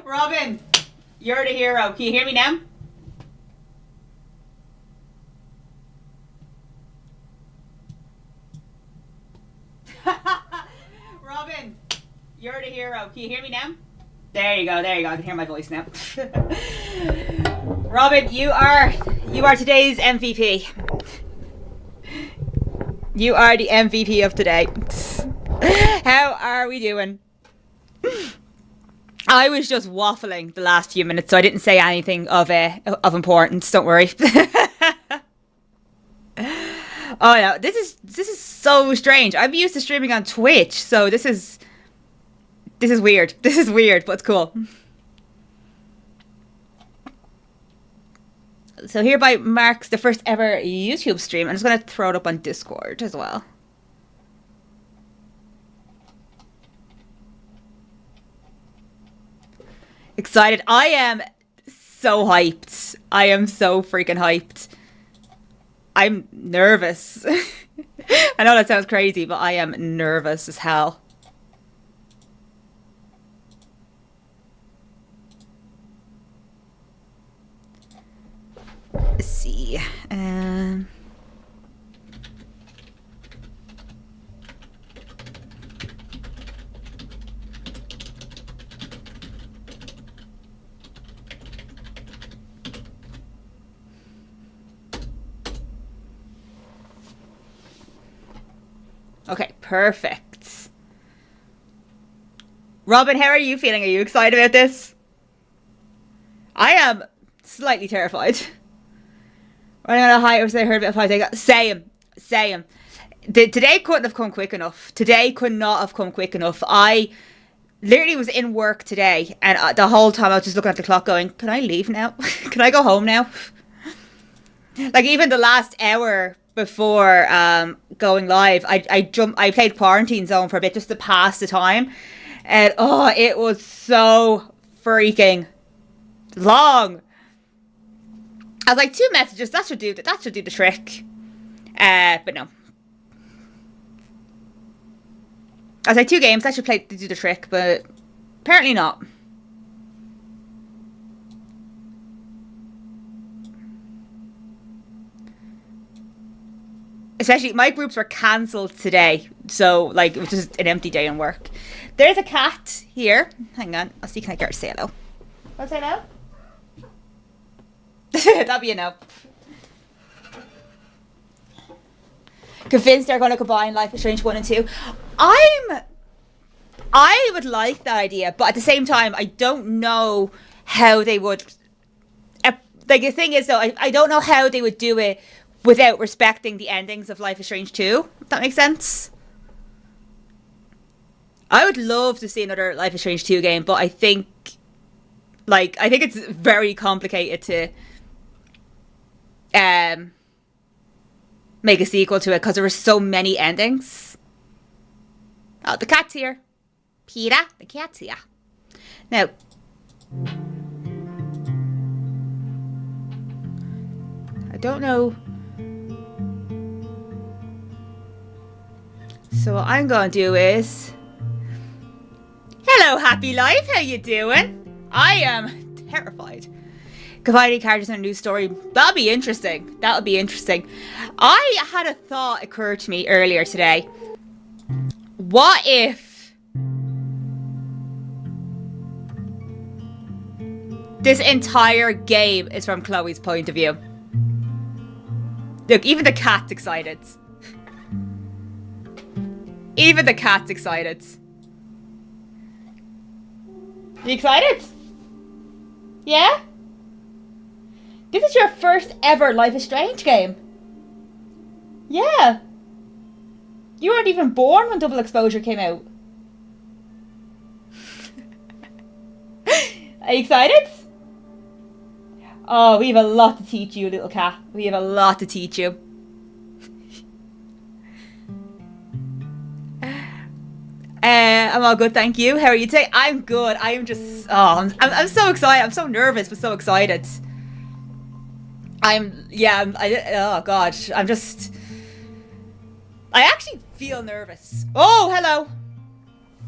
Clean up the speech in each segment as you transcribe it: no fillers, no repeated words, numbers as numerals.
Robin, you're the hero. Can you hear me now? Robin, you're the hero. Can you hear me now? There you go. There you go. I can hear my voice now. Robin, you are today's MVP. You are the MVP of today. How are we doing? I was just waffling the last few minutes, so I didn't say anything of importance. Don't worry. Oh no, this is so strange. I'm used to streaming on Twitch, so this is weird. This is weird, but it's cool. So hereby marks the first ever YouTube stream. I'm just gonna throw it up on Discord as well. Excited. I am so hyped. I am so freaking hyped. I'm nervous. I know that sounds crazy, but I am nervous as hell. Let's see. Okay, perfect. Robin, how are you feeling? Are you excited about this? I am slightly terrified. Running on a high, or I heard about 5 days. Same. Today couldn't have come quick enough. Today could not have come quick enough. I literally was in work today, and the whole time I was just looking at the clock going, can I leave now? Can I go home now? Like, even the last hour before going live, I played Quarantine Zone for a bit just to pass the time, and oh, it was so freaking long. I was like, 2 messages, that should do the trick. But no. I was like, 2 games, that should do the trick, but apparently not. Especially, my groups were cancelled today, so like it was just an empty day in work. There's a cat here. Hang on, I'll see. Can I get her to say hello? Want to say hello? That'll be a no. Convinced they're going to combine Life is Strange 1 and 2. I would like that idea, but at the same time, I don't know how they would. Like, the thing is, though, I don't know how they would do it without respecting the endings of Life is Strange 2. If that makes sense. I would love to see another Life is Strange 2 game, but I think it's very complicated to make a sequel to it because there were so many endings. Oh, the cat's here. Peter, the cat's here. Now, I don't know. So what I'm going to do is... Hello, Happy Life. How you doing? I am terrified. Combining characters in a new story. That'll be interesting. That'll be interesting. I had a thought occur to me earlier today. What if this entire game is from Chloe's point of view? Look, even the cat's excited. Even the cat's excited. You excited? Yeah? This is your first ever Life is Strange game. Yeah. You weren't even born when Double Exposure came out. Are you excited? Oh, we have a lot to teach you, little cat. We have a lot to teach you. I'm all good, thank you. How are you today? I'm good. I am just... Oh, I'm so excited. I'm so nervous, but so excited. Oh, God. I'm just... I actually feel nervous. Oh, hello.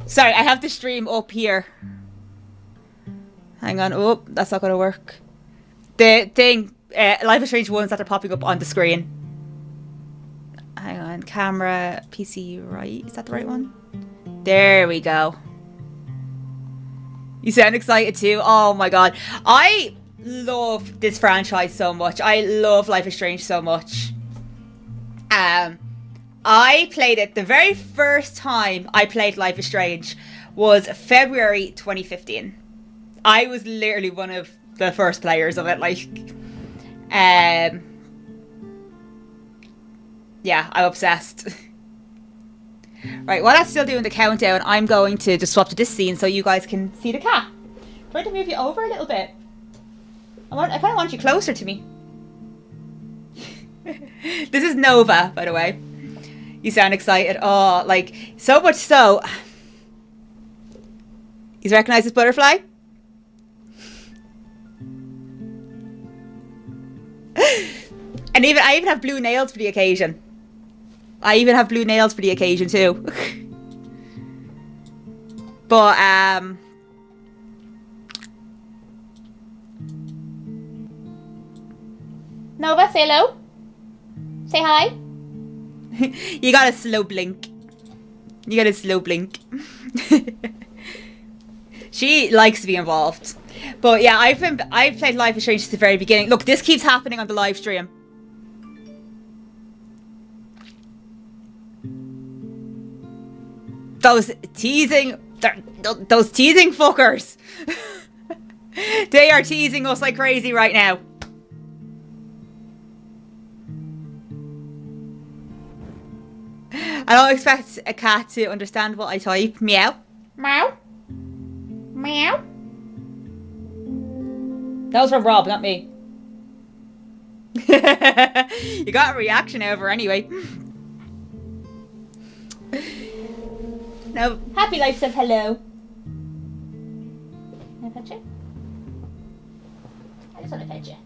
Sorry, I have the stream up here. Hang on. Oh, that's not going to work. The thing, Life is Strange ones that are popping up on the screen. Hang on. Camera, PC, right? Is that the right one? There we go. You sound excited too. Oh my god. I love this franchise so much. I love Life is Strange so much. I played it, the very first time I played Life is Strange was February 2015. I was literally one of the first players of it, like, yeah, I'm obsessed. Right, while that's still doing the countdown, I'm going to just swap to this scene so you guys can see the cat. Try to move you over a little bit. I kind of want you closer to me. This is Nova, by the way. You sound excited. Oh, like, so much so. You recognize this butterfly? And I even have blue nails for the occasion. Too. But, Nova, say hello. Say hi. You got a slow blink. She likes to be involved. But yeah, I've played Life is Strange since the very beginning. Look, this keeps happening on the live stream. Those teasing fuckers. They are teasing us like crazy right now. I don't expect a cat to understand what I type. Meow. Meow. Meow. That was from Rob, not me. You got a reaction over anyway. No. Happy Life says hello. Can I pet you? I just want to pet you.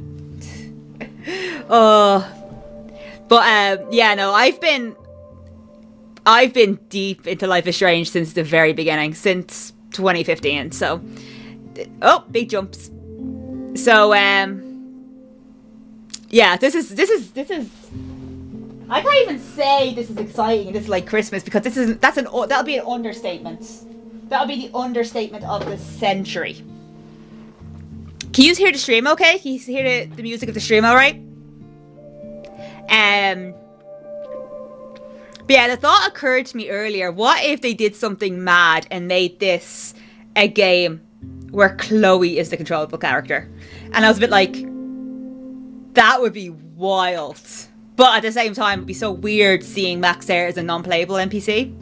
But yeah, no, I've been deep into Life is Strange since the very beginning, since 2015. So, oh, big jumps. So, yeah, this is. I can't even say this is exciting and this is like Christmas because that'll be an understatement. That'll be the understatement of the century. Can you hear the stream? Okay, can you hear the music of the stream? All right. But yeah, the thought occurred to me earlier. What if they did something mad and made this a game where Chloe is the controllable character? And I was a bit like, that would be wild. But at the same time, it'd be so weird seeing Max there as a non-playable NPC.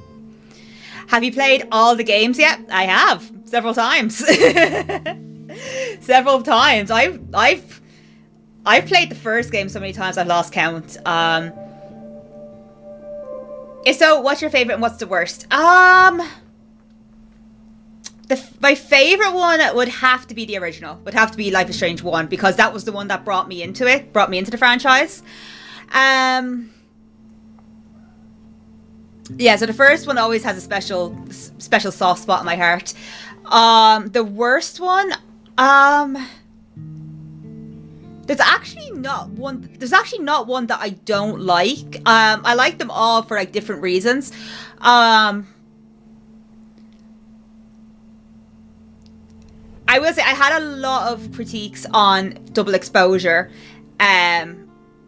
Have you played all the games yet? I have. Several times. Several times. I've played the first game so many times I've lost count. So, what's your favourite and what's the worst? My favourite one would have to be the original. Would have to be Life is Strange 1 because that was the one that brought me into the franchise. Yeah, so the first one always has a special soft spot in my heart. The worst one, there's actually not one that I don't like. I like them all for like different reasons. I will say I had a lot of critiques on Double Exposure.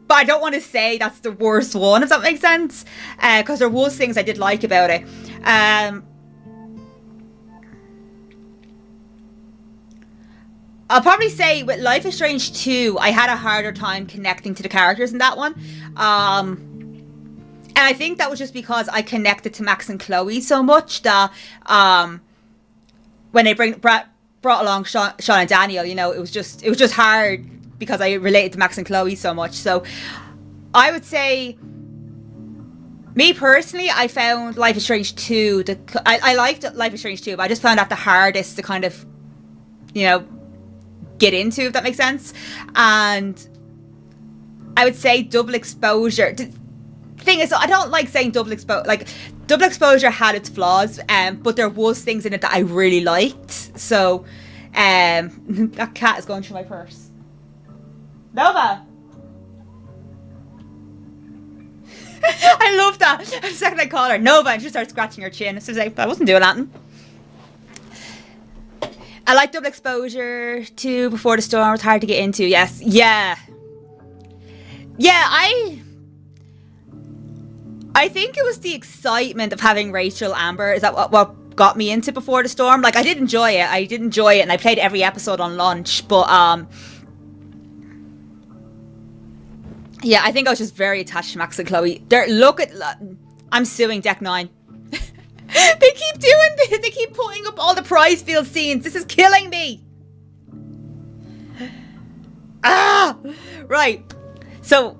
But I don't want to say that's the worst one, if that makes sense. Because there was things I did like about it. I'll probably say with Life is Strange 2, I had a harder time connecting to the characters in that one. And I think that was just because I connected to Max and Chloe so much that when they brought along Sean and Daniel, you know, it was just hard because I related to Max and Chloe so much. So I would say, me personally, I found Life is Strange 2, I liked Life is Strange 2, but I just found that the hardest to kind of, you know, get into, if that makes sense. And I would say Double Exposure. The thing is, I don't like saying Double Exposure. Like, Double Exposure had its flaws, but there was things in it that I really liked. So That cat is going through my purse. Nova! I love that. The second I call her Nova and she starts scratching her chin. So like, I wasn't doing that. I like double exposure too. Before the Storm was hard to get into. Yes. Yeah. Yeah, I think it was the excitement of having Rachel Amber. Is that what got me into Before the Storm? Like, I did enjoy it. And I played every episode on launch. But yeah, I think I was just very attached to Max and Chloe. I'm suing Deck 9. They keep doing this. They keep putting up all the prize field scenes. This is killing me. Right. So,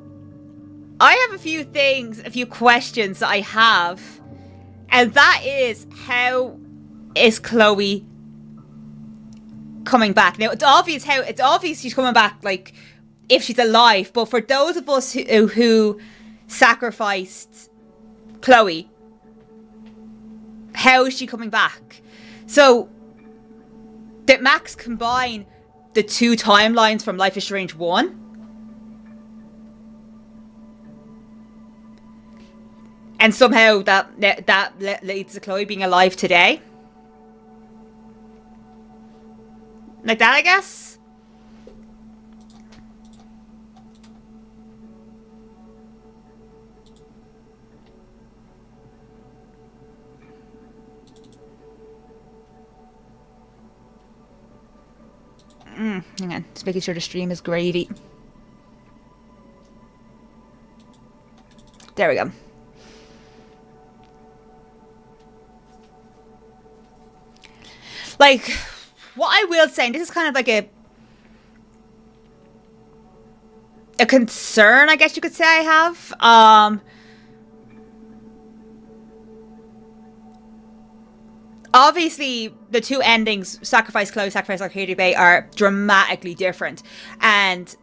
I have a few questions that I have. And that is, how is Chloe coming back? Now, it's obvious she's coming back, like, if she's alive. But for those of us who sacrificed Chloe, how is she coming back? So, did Max combine the two timelines from Life is Strange 1? And somehow that leads to Chloe being alive today? Like that, I guess? Hang on, just making sure the stream is gravy. There we go. Like, what I will say, and this is kind of like a concern, I guess you could say I have. Obviously, the two endings, Sacrifice Chloe, Sacrifice Arcadia Bay, are dramatically different. And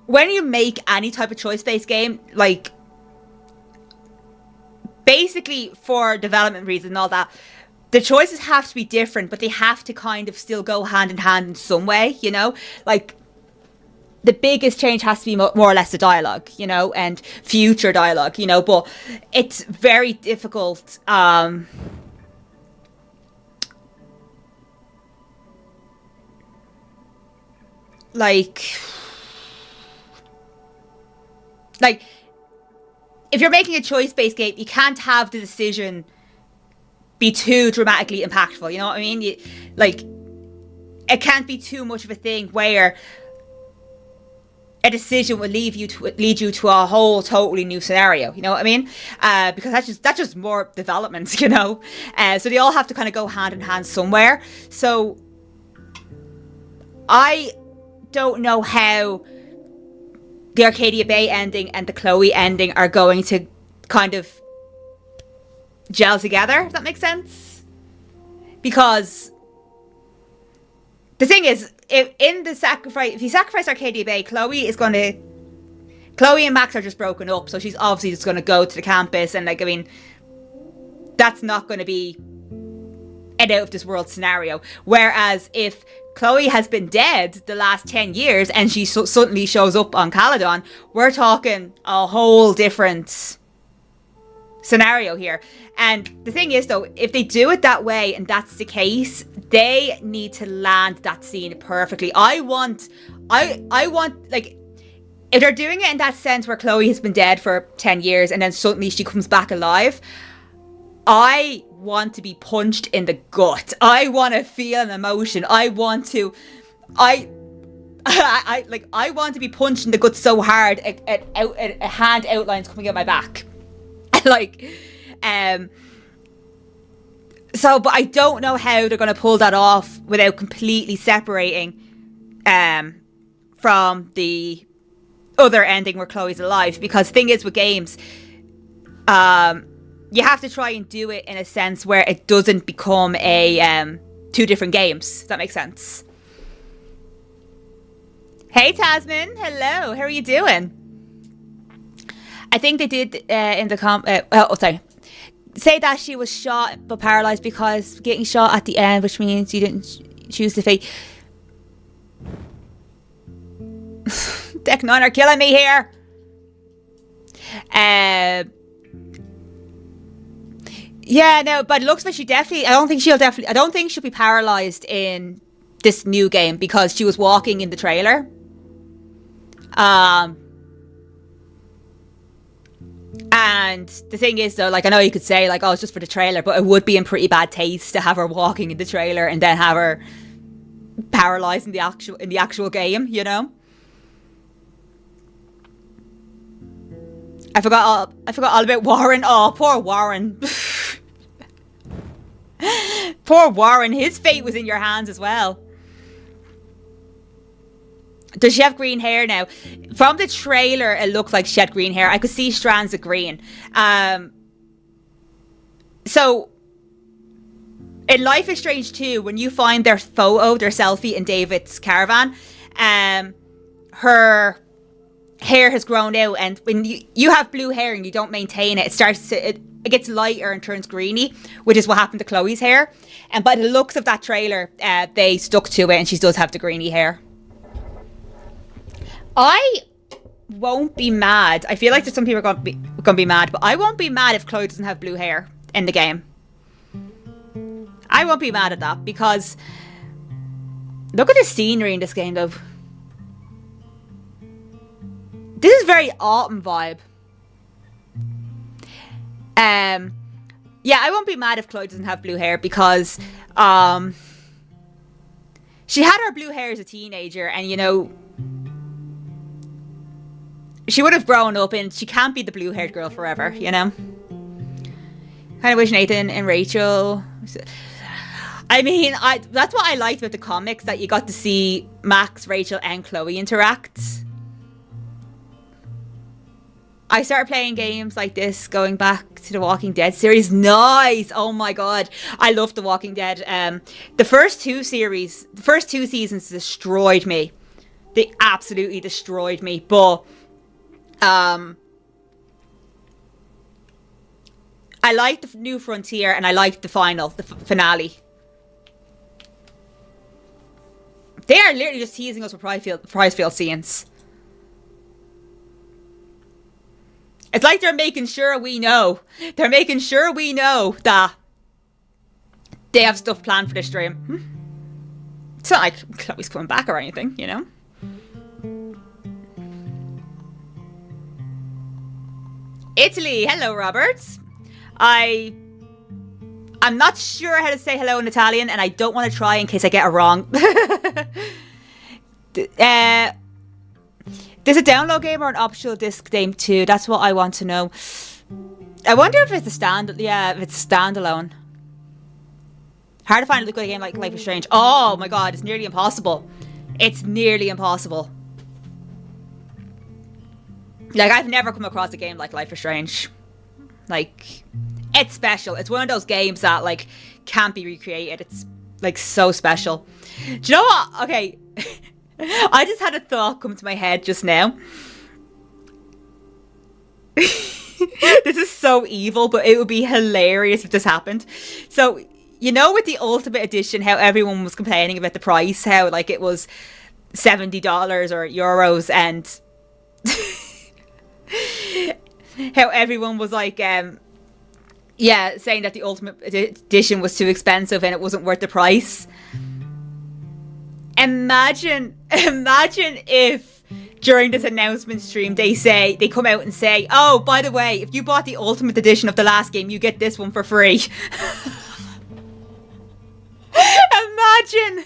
when you make any type of choice-based game, like, basically for development reasons and all that, the choices have to be different, but they have to kind of still go hand in hand in some way, you know? Like, the biggest change has to be more or less the dialogue, you know, and future dialogue, you know, but it's very difficult, like, if you're making a choice-based game, you can't have the decision be too dramatically impactful, you know what I mean? It can't be too much of a thing where a decision will lead you to a whole totally new scenario, you know what I mean? Because that's just more development, you know? So they all have to kind of go hand in hand somewhere. So I don't know how the Arcadia Bay ending and the Chloe ending are going to kind of gel together, if that makes sense. Because the thing is, if you sacrifice Arcadia Bay, Chloe and Max are just broken up, so she's obviously just gonna go to the campus, and like, I mean, that's not gonna be an out of this world scenario. Whereas if Chloe has been dead the last 10 years and she suddenly shows up on Caledon, we're talking a whole different scenario here. And the thing is, though, if they do it that way and that's the case, they need to land that scene perfectly. I want, like, if they're doing it in that sense where Chloe has been dead for 10 years and then suddenly she comes back alive, I want to be punched in the gut. I want to feel an emotion. I want to be punched in the gut so hard a hand outlines coming out my back. So, but I don't know how they're going to pull that off without completely separating from the other ending where Chloe's alive. Because the thing is with games, you have to try and do it in a sense where it doesn't become a two different games. If that makes sense. Hey Tasman, hello. How are you doing? I think they did in the say that she was shot but paralyzed because getting shot at the end, which means you didn't. choose the fate. Deck 9 are killing me here. Yeah, no, but it looks like she definitely. I don't think she'll be paralyzed in this new game because she was walking in the trailer. And the thing is, though, like, I know you could say, like, oh, it's just for the trailer, but it would be in pretty bad taste to have her walking in the trailer and then have her paralyzed in the actual game, you know? I forgot all about Warren. Oh, poor Warren. Poor Warren. His fate was in your hands as well. Does she have green hair now? From the trailer, it looked like she had green hair. I could see strands of green. So, in Life is Strange 2, when you find their photo, their selfie in David's caravan, her hair has grown out, and when you have blue hair and you don't maintain it, it gets lighter and turns greeny, which is what happened to Chloe's hair. And by the looks of that trailer, they stuck to it, and she does have the greeny hair. I won't be mad. I feel like there's some people are going to be mad, but I won't be mad if Chloe doesn't have blue hair in the game. I won't be mad at that, because look at the scenery in this game, though. This is very autumn vibe. Yeah, I won't be mad if Chloe doesn't have blue hair, because she had her blue hair as a teenager, and you know, she would have grown up, and she can't be the blue-haired girl forever, you know? Kind of wish Nathan and Rachel... I mean, that's what I liked about the comics, that you got to see Max, Rachel, and Chloe interact. I started playing games like this going back to the Walking Dead series. Nice! Oh my god. I love The Walking Dead. The first two seasons destroyed me. They absolutely destroyed me, but... I liked the New Frontier, and I liked the finale. They are literally just teasing us with prize field scenes. It's like they're making sure we know. They're making sure we know that they have stuff planned for this stream. It's not like Chloe's coming back or anything, you know? Italy, hello, Robert. I'm not sure how to say hello in Italian, and I don't want to try in case I get it wrong. There's a download game or an optional disc game too. That's what I want to know. I wonder if it's if it's standalone. Hard to find a good game like Life is Strange. Oh my god, it's nearly impossible. It's nearly impossible. Like, I've never come across a game like Life is Strange. Like, it's special. It's one of those games that, like, can't be recreated. It's, like, so special. Do you know what? Okay. I just had a thought come to my head just now. This is so evil, but it would be hilarious if this happened. So, you know, with the Ultimate Edition, how everyone was complaining about the price, how, like, it was $70 or euros, and... how everyone was like, saying that the Ultimate Edition was too expensive and it wasn't worth the price. Imagine if during this announcement stream they come out and say, oh, by the way, if you bought the Ultimate Edition of the last game, you get this one for free. Imagine.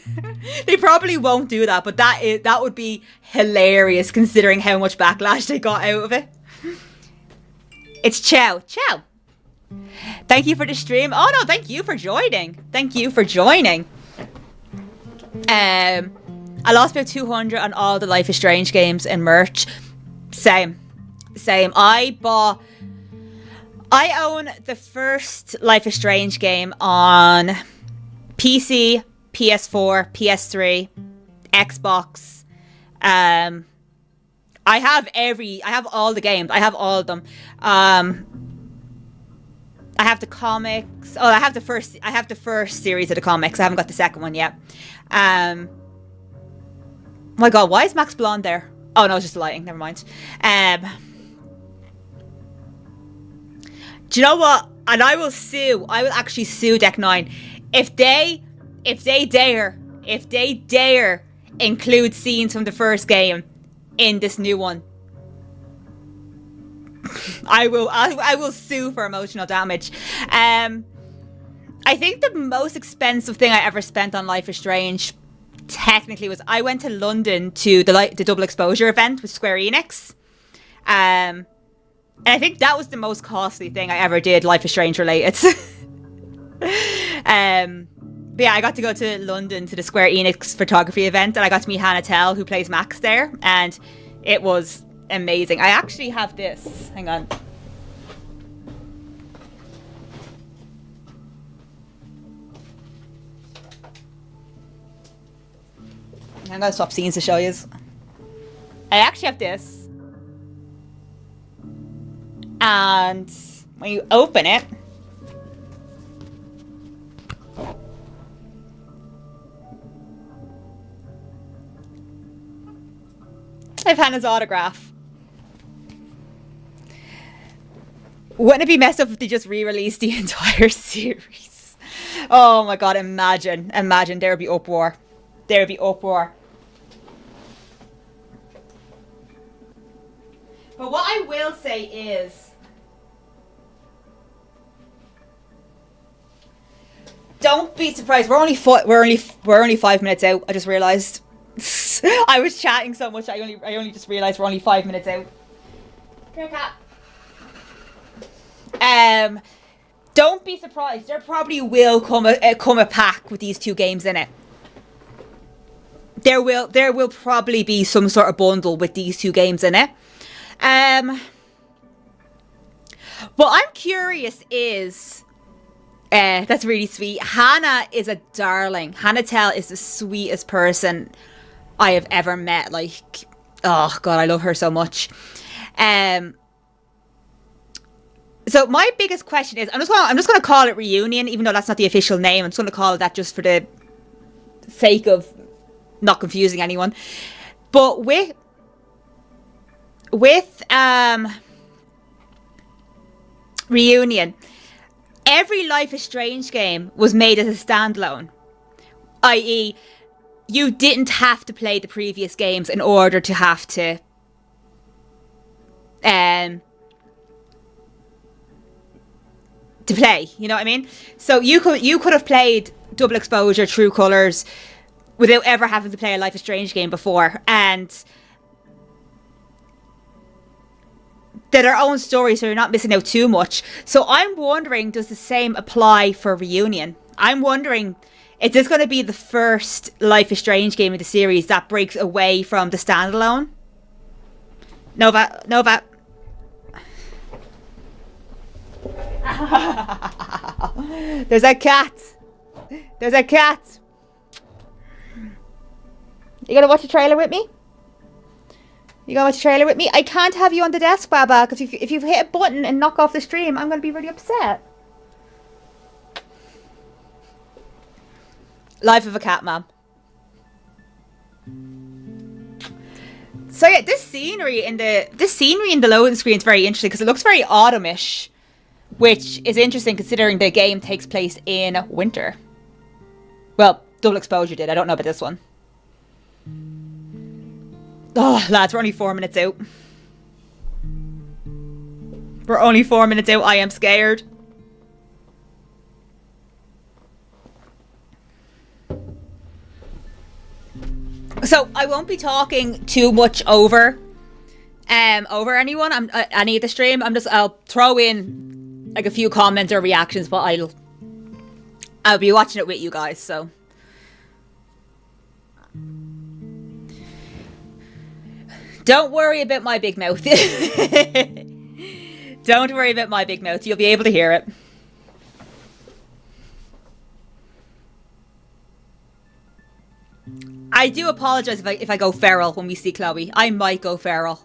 They probably won't do that, but that would be hilarious considering how much backlash they got out of it. It's Chow. Thank you for the stream. Oh no, thank you for joining. I lost about 200 on all the Life is Strange games and merch. Same. I own the first Life is Strange game on PC, PS4, PS3, Xbox. I have all the games. I have all of them. I have the comics. Oh, I have the first series of the comics. I haven't got the second one yet. Um, my God, why is Max blonde there? Oh no, it's just the lighting. Never mind. Do you know what? And I will sue. I will actually sue Deck Nine if they dare include scenes from the first game in this new one. I will sue for emotional damage. I think the most expensive thing I ever spent on Life is Strange technically was I went to London to the double exposure event with Square Enix. And I think that was the most costly thing I ever did Life is Strange related. But yeah, I got to go to London to the Square Enix photography event, and I got to meet Hannah Tell, who plays Max there, and it was amazing. I actually have this. Hang on. I'm gonna swap scenes to show you. I actually have this. And when you open it, I have Hannah's autograph. Wouldn't it be messed up if they just re-released the entire series? Oh my God, imagine there would be uproar. There would be uproar. But what I will say is, don't be surprised. We're only 5 minutes out. I just realised. I was chatting so much. I only just realised we're only 5 minutes out. Come here, cat. Don't be surprised. There probably will come a pack with these two games in it. There will probably be some sort of bundle with these two games in it. What I'm curious is, that's really sweet. Hannah is a darling. Hannah Tell is the sweetest person I have ever met. Like, oh God, I love her so much. So my biggest question is, I'm just gonna call it Reunion, even though that's not the official name. I'm just gonna call it that just for the sake of not confusing anyone. But with Reunion, every Life is Strange game was made as a standalone, i.e., you didn't have to play the previous games in order to have to play. You know what I mean? So you could have played Double Exposure, True Colors, without ever having to play a Life is Strange game before, and they're their own stories, so you're not missing out too much. So I'm wondering, does the same apply for Reunion? I'm wondering, is this going to be the first Life is Strange game in the series that breaks away from the standalone? Nova. There's a cat. You gonna watch the trailer with me? I can't have you on the desk, Baba, because if you hit a button and knock off the stream, I'm going to be really upset. Life of a cat, ma'am. So yeah, this scenery in the loading screen is very interesting because it looks very autumnish, which is interesting considering the game takes place in winter. Well, Double Exposure did. I don't know about this one. Oh, lads, we're only 4 minutes out. I am scared. So I won't be talking too much over anyone. Any of the stream. I'll throw in like a few comments or reactions, but I'll be watching it with you guys. So. Don't worry about my big mouth. Don't worry about my big mouth. You'll be able to hear it. I do apologise if I go feral when we see Chloe. I might go feral.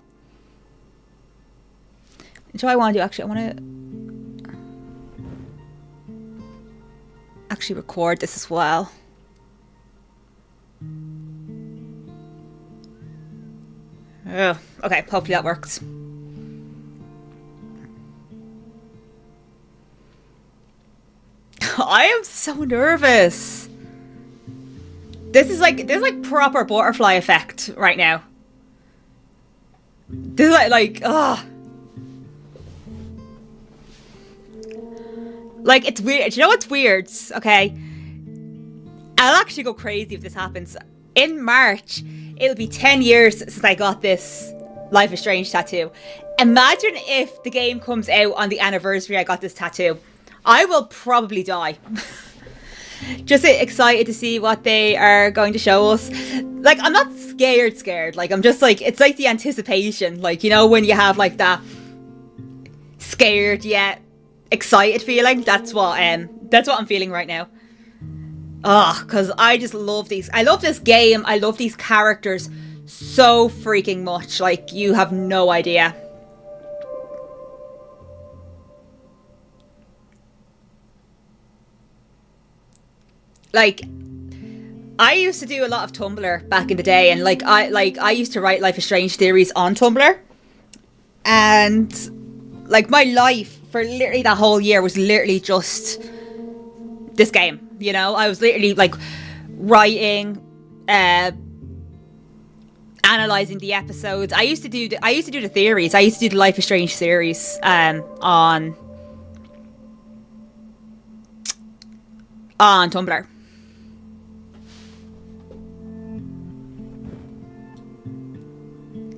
So I want to do, actually, I want to actually record this as well. Ugh. Okay, hopefully that works. I am so nervous. This is like proper butterfly effect right now. This is ugh. Like, it's weird. Do you know what's weird? Okay. I'll actually go crazy if this happens. In March, it'll be 10 years since I got this Life is Strange tattoo. Imagine if the game comes out on the anniversary I got this tattoo. I will probably die. Just excited to see what they are going to show us. Like, I'm not scared. Like, I'm just like, it's like the anticipation. Like, you know, when you have like that scared yet excited feeling. That's what I'm feeling right now. Because I just love these. I love this game. I love these characters so freaking much. Like, you have no idea. Like, I used to do a lot of Tumblr back in the day, and I used to write Life is Strange theories on Tumblr. And like, my life for literally that whole year was literally just this game. You know, I was literally like writing, analyzing the episodes. I used to do the theories. I used to do the Life is Strange series on Tumblr.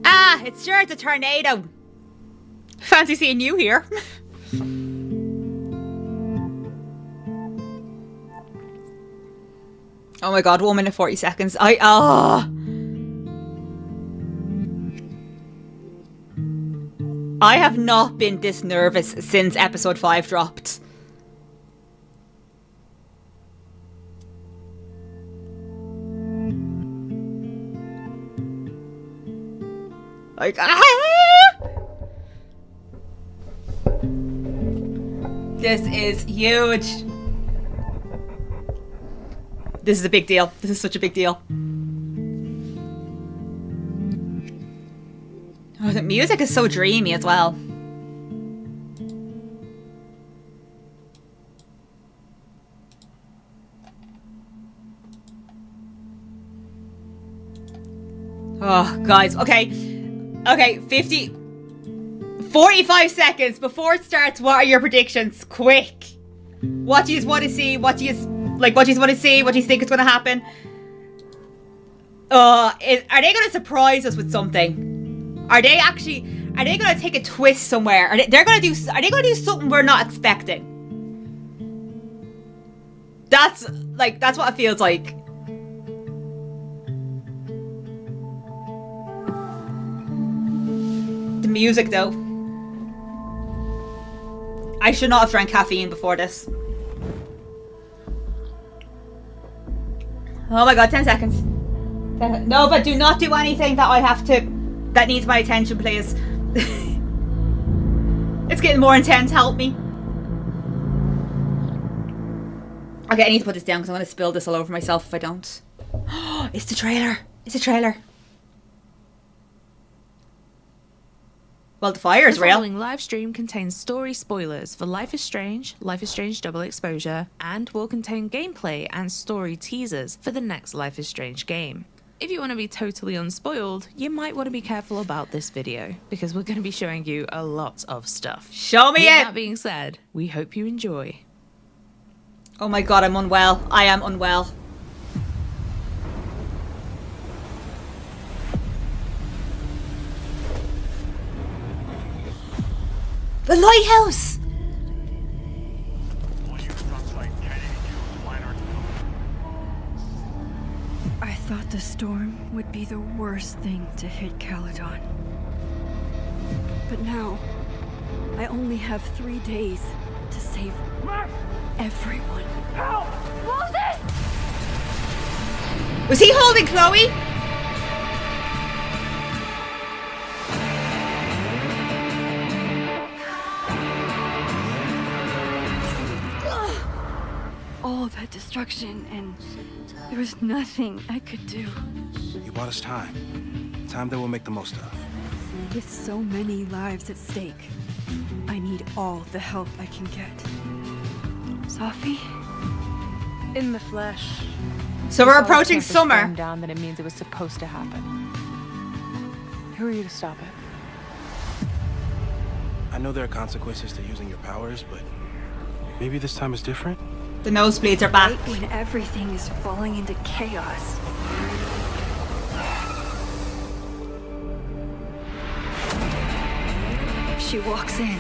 Ah, it's sure it's a tornado. Fancy seeing you here. Oh my god, 1 minute 40 seconds. I have not been this nervous since episode 5 dropped. Like, This is huge. This is a big deal. This is such a big deal. Oh, the music is so dreamy as well. Oh, guys. Okay. 45 seconds before it starts. What are your predictions? Quick. What do you want to see? What do you want to see? What do you think is going to happen? Are they going to surprise us with something? Are they going to take a twist somewhere? Are they going to do something we're not expecting? That's what it feels like. The music, though. I should not have drank caffeine before this. Oh my god, 10 seconds. No, but do not do anything that needs my attention, please. It's getting more intense, help me. Okay, I need to put this down because I'm going to spill this all over myself if I don't. It's the trailer. It's a trailer. Well, the fire is real. The following live stream contains story spoilers for Life is Strange Double Exposure, and will contain gameplay and story teasers for the next Life is Strange game. If you want to be totally unspoiled, you might want to be careful about this video, because we're going to be showing you a lot of stuff. Show me it! With that being said, we hope you enjoy. Oh my god, I'm unwell. I am unwell. The lighthouse! I thought the storm would be the worst thing to hit Caledon. But now, I only have 3 days to save everyone. Help! Moses! Was he holding Chloe? All that destruction, and there was nothing I could do. You bought us time. time that we'll make the most of. With so many lives at stake, I need all the help I can get. Sophie? In the flesh. So we're If all approaching this camp is summer. burned down, then it means it was supposed to happen. Who are you to stop it? I know there are consequences to using your powers, but maybe this time is different. The nosebleeds are back. Right when everything is falling into chaos. She walks in.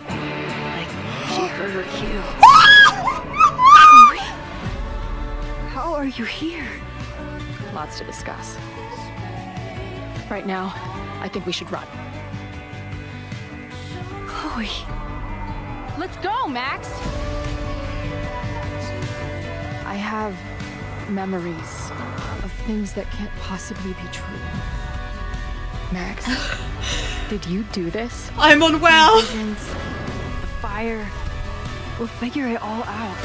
Like she hurt her heel. Chloe? How are you here? Lots to discuss. Right now, I think we should run. Chloe. Let's go, Max! I have memories of things that can't possibly be true. Max, did you do this? I'm unwell. Visions, the fire. We'll figure it all out.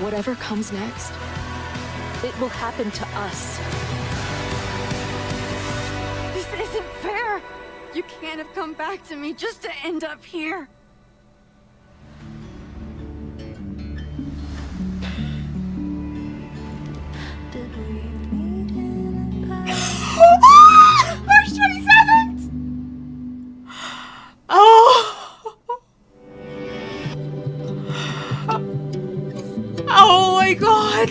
Whatever comes next, it will happen to us. This isn't fair. You can't have come back to me just to end up here. March 27th! Oh! Oh my god!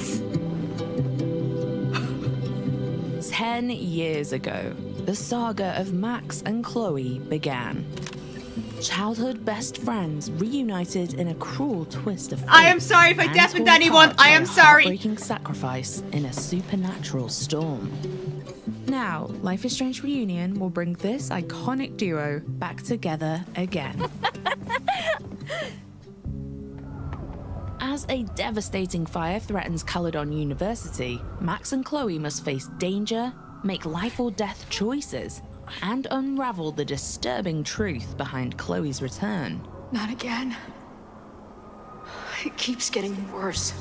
10 years ago, the saga of Max and Chloe began. Childhood best friends reunited in a cruel twist of fate. I am sorry if I and deafened torn anyone. apart I by am a sorry. heartbreaking sacrifice in a supernatural storm. Now, Life is Strange Reunion will bring this iconic duo back together again. As a devastating fire threatens Caledon University, Max and Chloe must face danger, make life or death choices, and unravel the disturbing truth behind Chloe's return. Not again. It keeps getting worse.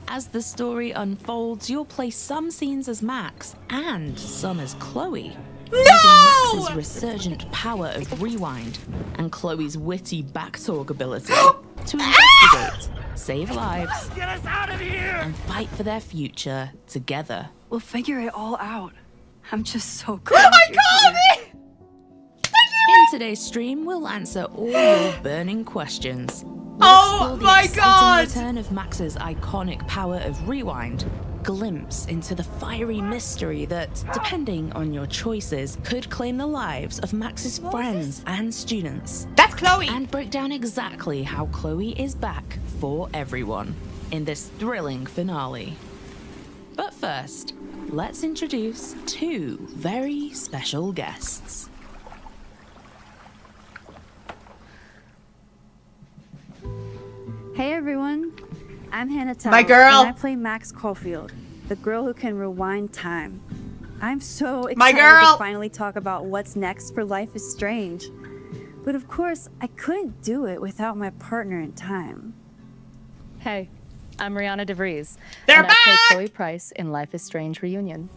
As the story unfolds, you'll play some scenes as Max and some as Chloe. Using Max's resurgent power of rewind and Chloe's witty backtalk ability to investigate, save lives, Get us out of here! and fight for their future together. We'll figure it all out. I'm just so glad I you're called here. it! In today's stream, we'll answer all your burning questions. We'll Oh explore the my exciting God! return of Max's iconic power of rewind, glimpse into the fiery mystery that, depending on your choices, could claim the lives of Max's friends and students, That's Chloe. and break down exactly how Chloe is back for everyone in this thrilling finale. But first, let's introduce two very special guests. Hey everyone, I'm Hannah Tao, My girl. and I play Max Caulfield, the girl who can rewind time. I'm so My excited girl. to finally talk about what's next for Life is Strange. But of course, I couldn't do it without my partner in time. Hey, I'm Rihanna DeVries. They're and I play back! Chloe Price in Life is Strange Reunion.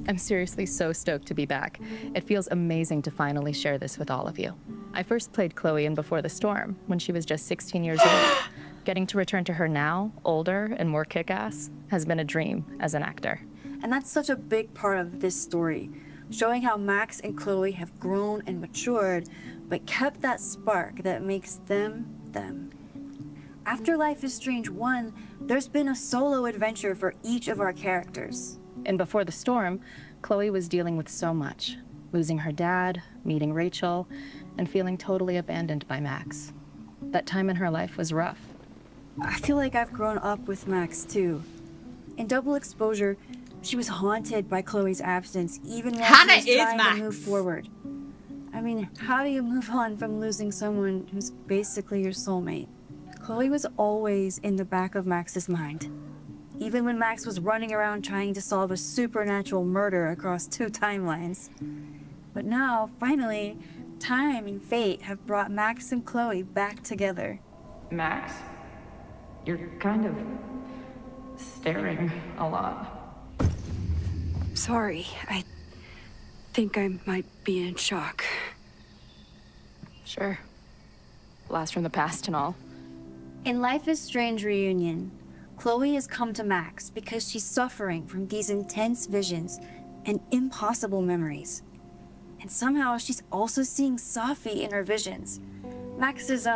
I'm seriously so stoked to be back. It feels amazing to finally share this with all of you. I first played Chloe in Before the Storm when she was just 16 years old. Getting to return to her now, older and more kick-ass, has been a dream as an actor. And that's such a big part of this story, showing how Max and Chloe have grown and matured, but kept that spark that makes them, them. After Life is Strange 1, there's been a solo adventure for each of our characters. In Before the Storm, Chloe was dealing with so much, losing her dad, meeting Rachel, and feeling totally abandoned by Max. That time in her life was rough. I feel like I've grown up with Max too. In Double Exposure, she was haunted by Chloe's absence even while Hannah she was is trying Max. to move forward. I mean, how do you move on from losing someone who's basically your soulmate? Chloe was always in the back of Max's mind. Even when Max was running around trying to solve a supernatural murder across 2 timelines. But now, finally, time and fate have brought Max and Chloe back together. Max, you're kind of staring a lot. sorry. I think I might be in shock. Sure. Blast from the past and all. In Life is Strange Reunion, Chloe has come to Max because she's suffering from these intense visions and impossible memories. And somehow she's also seeing Safi in her visions. Max's,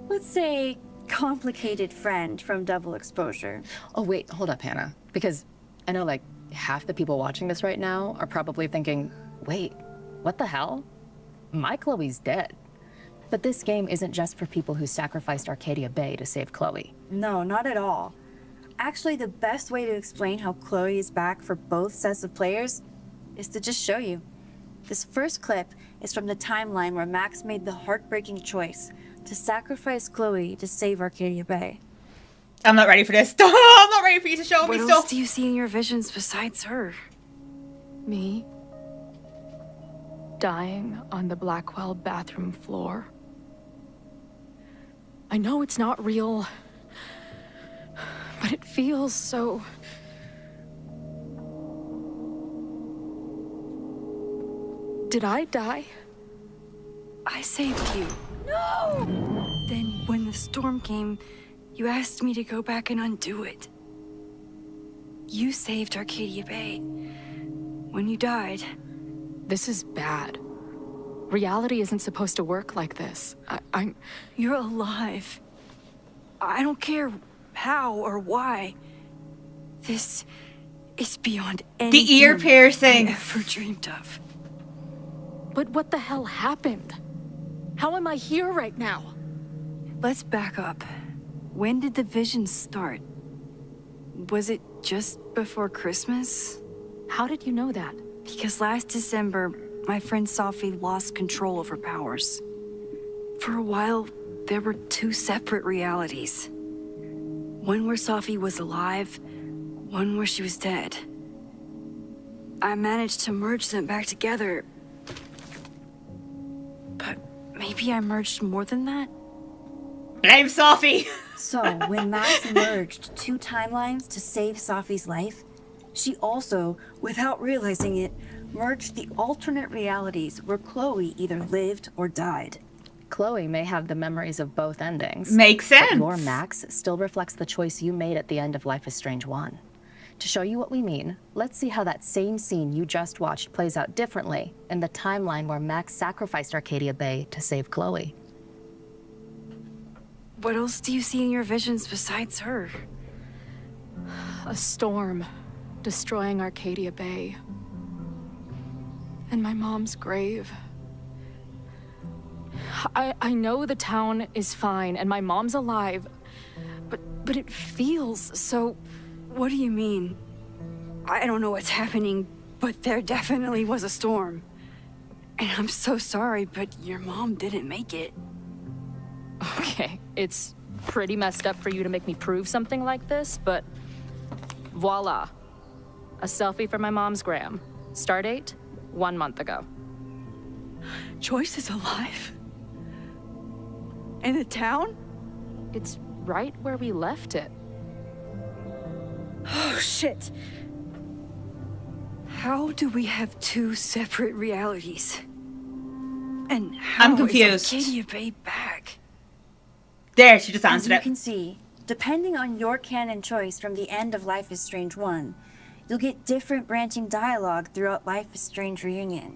let's say, complicated friend from Double Exposure. Oh, wait, hold up, Hannah. Because I know, like, half the people watching this right now are probably thinking, wait, what the hell? My Chloe's dead. But this game isn't just for people who sacrificed Arcadia Bay to save Chloe. No, not at all. Actually, the best way to explain how Chloe is back for both sets of players is to just show you. This first clip is from the timeline where Max made the heartbreaking choice to sacrifice Chloe to save Arcadia Bay. I'm not ready for this. I'm not ready for you to show me What else stuff. do you see in your visions besides her? Me? Dying on the Blackwell bathroom floor. I know it's not real, but it feels so... Did I die? I saved you. No! Then when the storm came, you asked me to go back and undo it. You saved Arcadia Bay. When you died, This is bad. Reality isn't supposed to work like this. I'm... you're alive. I don't care how or why. This is beyond anything The ear piercing. I ever dreamed of. But what the hell happened? How am I here right now? Let's back up. When did the vision start? Was it just before Christmas? How did you know that? Because last December, my friend Safi lost control of her powers. For a while, there were two separate realities. One where Safi was alive, one where she was dead. I managed to merge them back together. But maybe I merged more than that? Blame Sophie. So, when Max merged two timelines to save Safi's life, she also, without realizing it, merged the alternate realities where Chloe either lived or died. Chloe may have the memories of both endings. Makes sense. But your Max still reflects the choice you made at the end of Life is Strange 1. To show you what we mean, let's see how that same scene you just watched plays out differently in the timeline where Max sacrificed Arcadia Bay to save Chloe. What else do you see in your visions besides her? A storm destroying Arcadia Bay. And my mom's grave. I know the town is fine and my mom's alive, but it feels so... What do you mean? I don't know what's happening, but there definitely was a storm. And I'm so sorry, but your mom didn't make it. Okay, it's pretty messed up for you to make me prove something like this, but voila. A selfie from my mom's gram. Stardate, 1 month ago. Joyce is alive? In the town? It's right where we left it. Oh, shit. How do we have two separate realities? And how I'm confused. is Arcadia Bay back? There, she just As answered you it. can see, depending on your canon choice from the end of Life is Strange 1, you'll get different branching dialogue throughout Life is Strange Reunion.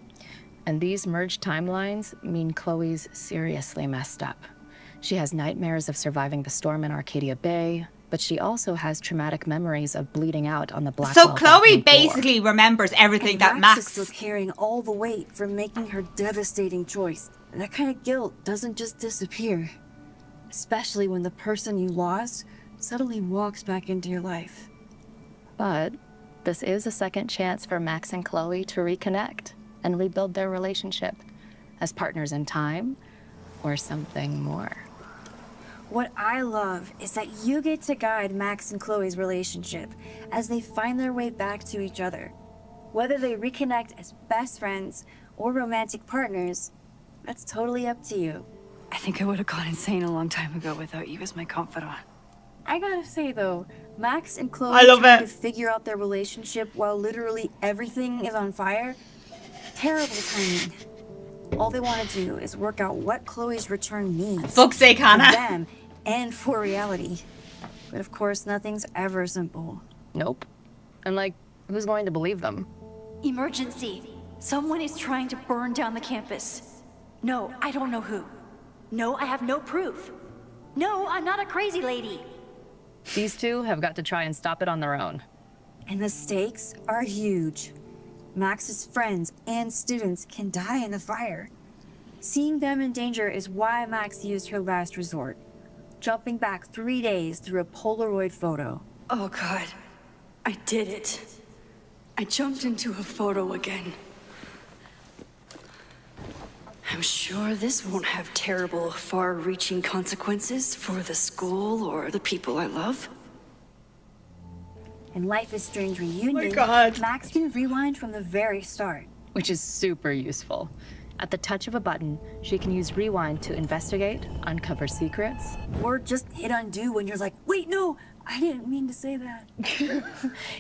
And these merged timelines mean Chloe's seriously messed up. She has nightmares of surviving the storm in Arcadia Bay, but she also has traumatic memories of bleeding out on the Blackwell So Chloe bathroom floor. basically remembers everything And that Max Max... is still carrying all the weight from making her devastating choice. And that kind of guilt doesn't just disappear. Especially when the person you lost suddenly walks back into your life. But this is a second chance for Max and Chloe to reconnect and rebuild their relationship as partners in time or something more. What I love is that you get to guide Max and Chloe's relationship as they find their way back to each other. Whether they reconnect as best friends or romantic partners, that's totally up to you. I think I would have gone insane a long time ago without you as my confidant. I gotta say though, Max and Chloe I love trying it. to figure out their relationship while literally everything is on fire. Terrible timing. All they want to do is work out what Chloe's return means. Fuck's sake, For Hannah. them and for reality. But of course, nothing's ever simple. Nope. And like, who's going to believe them? Emergency. Someone is trying to burn down the campus. No, I don't know who. No, I have no proof. No, I'm not a crazy lady. These two have got to try and stop it on their own. And the stakes are huge. Max's friends and students can die in the fire. Seeing them in danger is why Max used her last resort, jumping back 3 days through a Polaroid photo. Oh God, I did it. I jumped into a photo again. I'm sure this won't have terrible, far-reaching consequences for the school or the people I love. In Life is Strange Reunion, God. Max can rewind from the very start. Which is super useful. At the touch of a button, she can use rewind to investigate, uncover secrets. Or just hit undo when you're like, wait, no, I didn't mean to say that.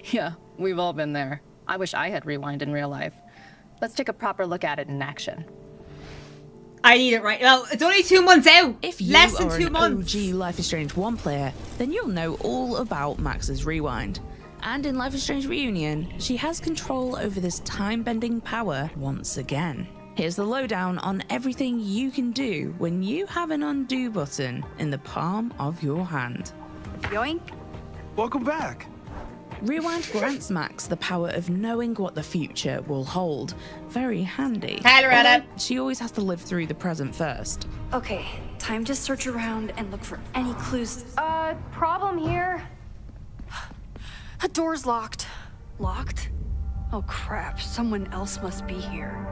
Yeah, we've all been there. I wish I had rewind in real life. Let's take a proper look at it in action. I need it right now. It's only 2 months out. If you Less than are 2 an months. OG Life is Strange 1 player, then you'll know all about Max's rewind. And in Life is Strange Reunion, she has control over this time-bending power once again. Here's the lowdown on everything you can do when you have an undo button in the palm of your hand. Yoink. Welcome back. Rewind grants Max the power of knowing what the future will hold. Very handy. Hi, Loretta. Although she always has to live through the present first. Okay, time to search around and look for any clues. Problem here. A door's locked. Locked? Oh crap, someone else must be here.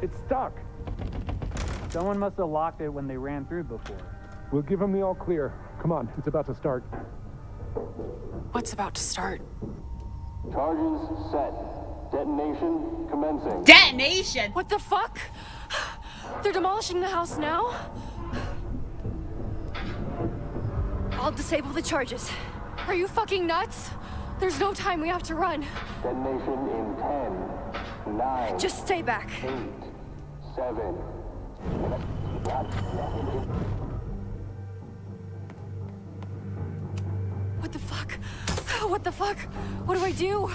It's stuck. Someone must have locked it when they ran through before. We'll give them the all clear. Come on, it's about to start. What's about to start? Charges set. Detonation commencing. Detonation. What the fuck? They're demolishing the house now? I'll disable the charges. Are you fucking nuts? There's no time, we have to run. Detonation in 10, 9, Just stay back. 8, 7. What the fuck? What the fuck? What do I do?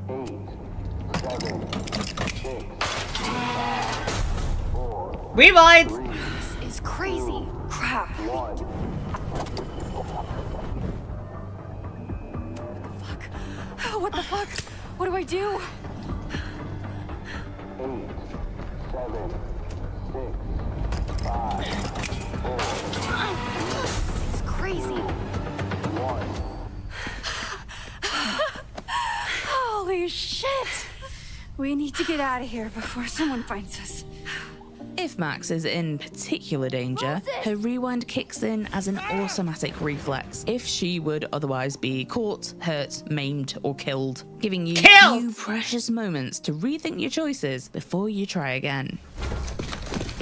8, 7, 6, 4, Rewind. This is crazy. Crap. 1. What the fuck? What do I do? 8, 7, 6, 5, 4, It's crazy. 1. Holy shit! We need to get out of here before someone finds us. If Max is in particular danger, her rewind kicks in as an automatic reflex if she would otherwise be caught, hurt, maimed, or killed, giving you Killed! few precious moments to rethink your choices before you try again.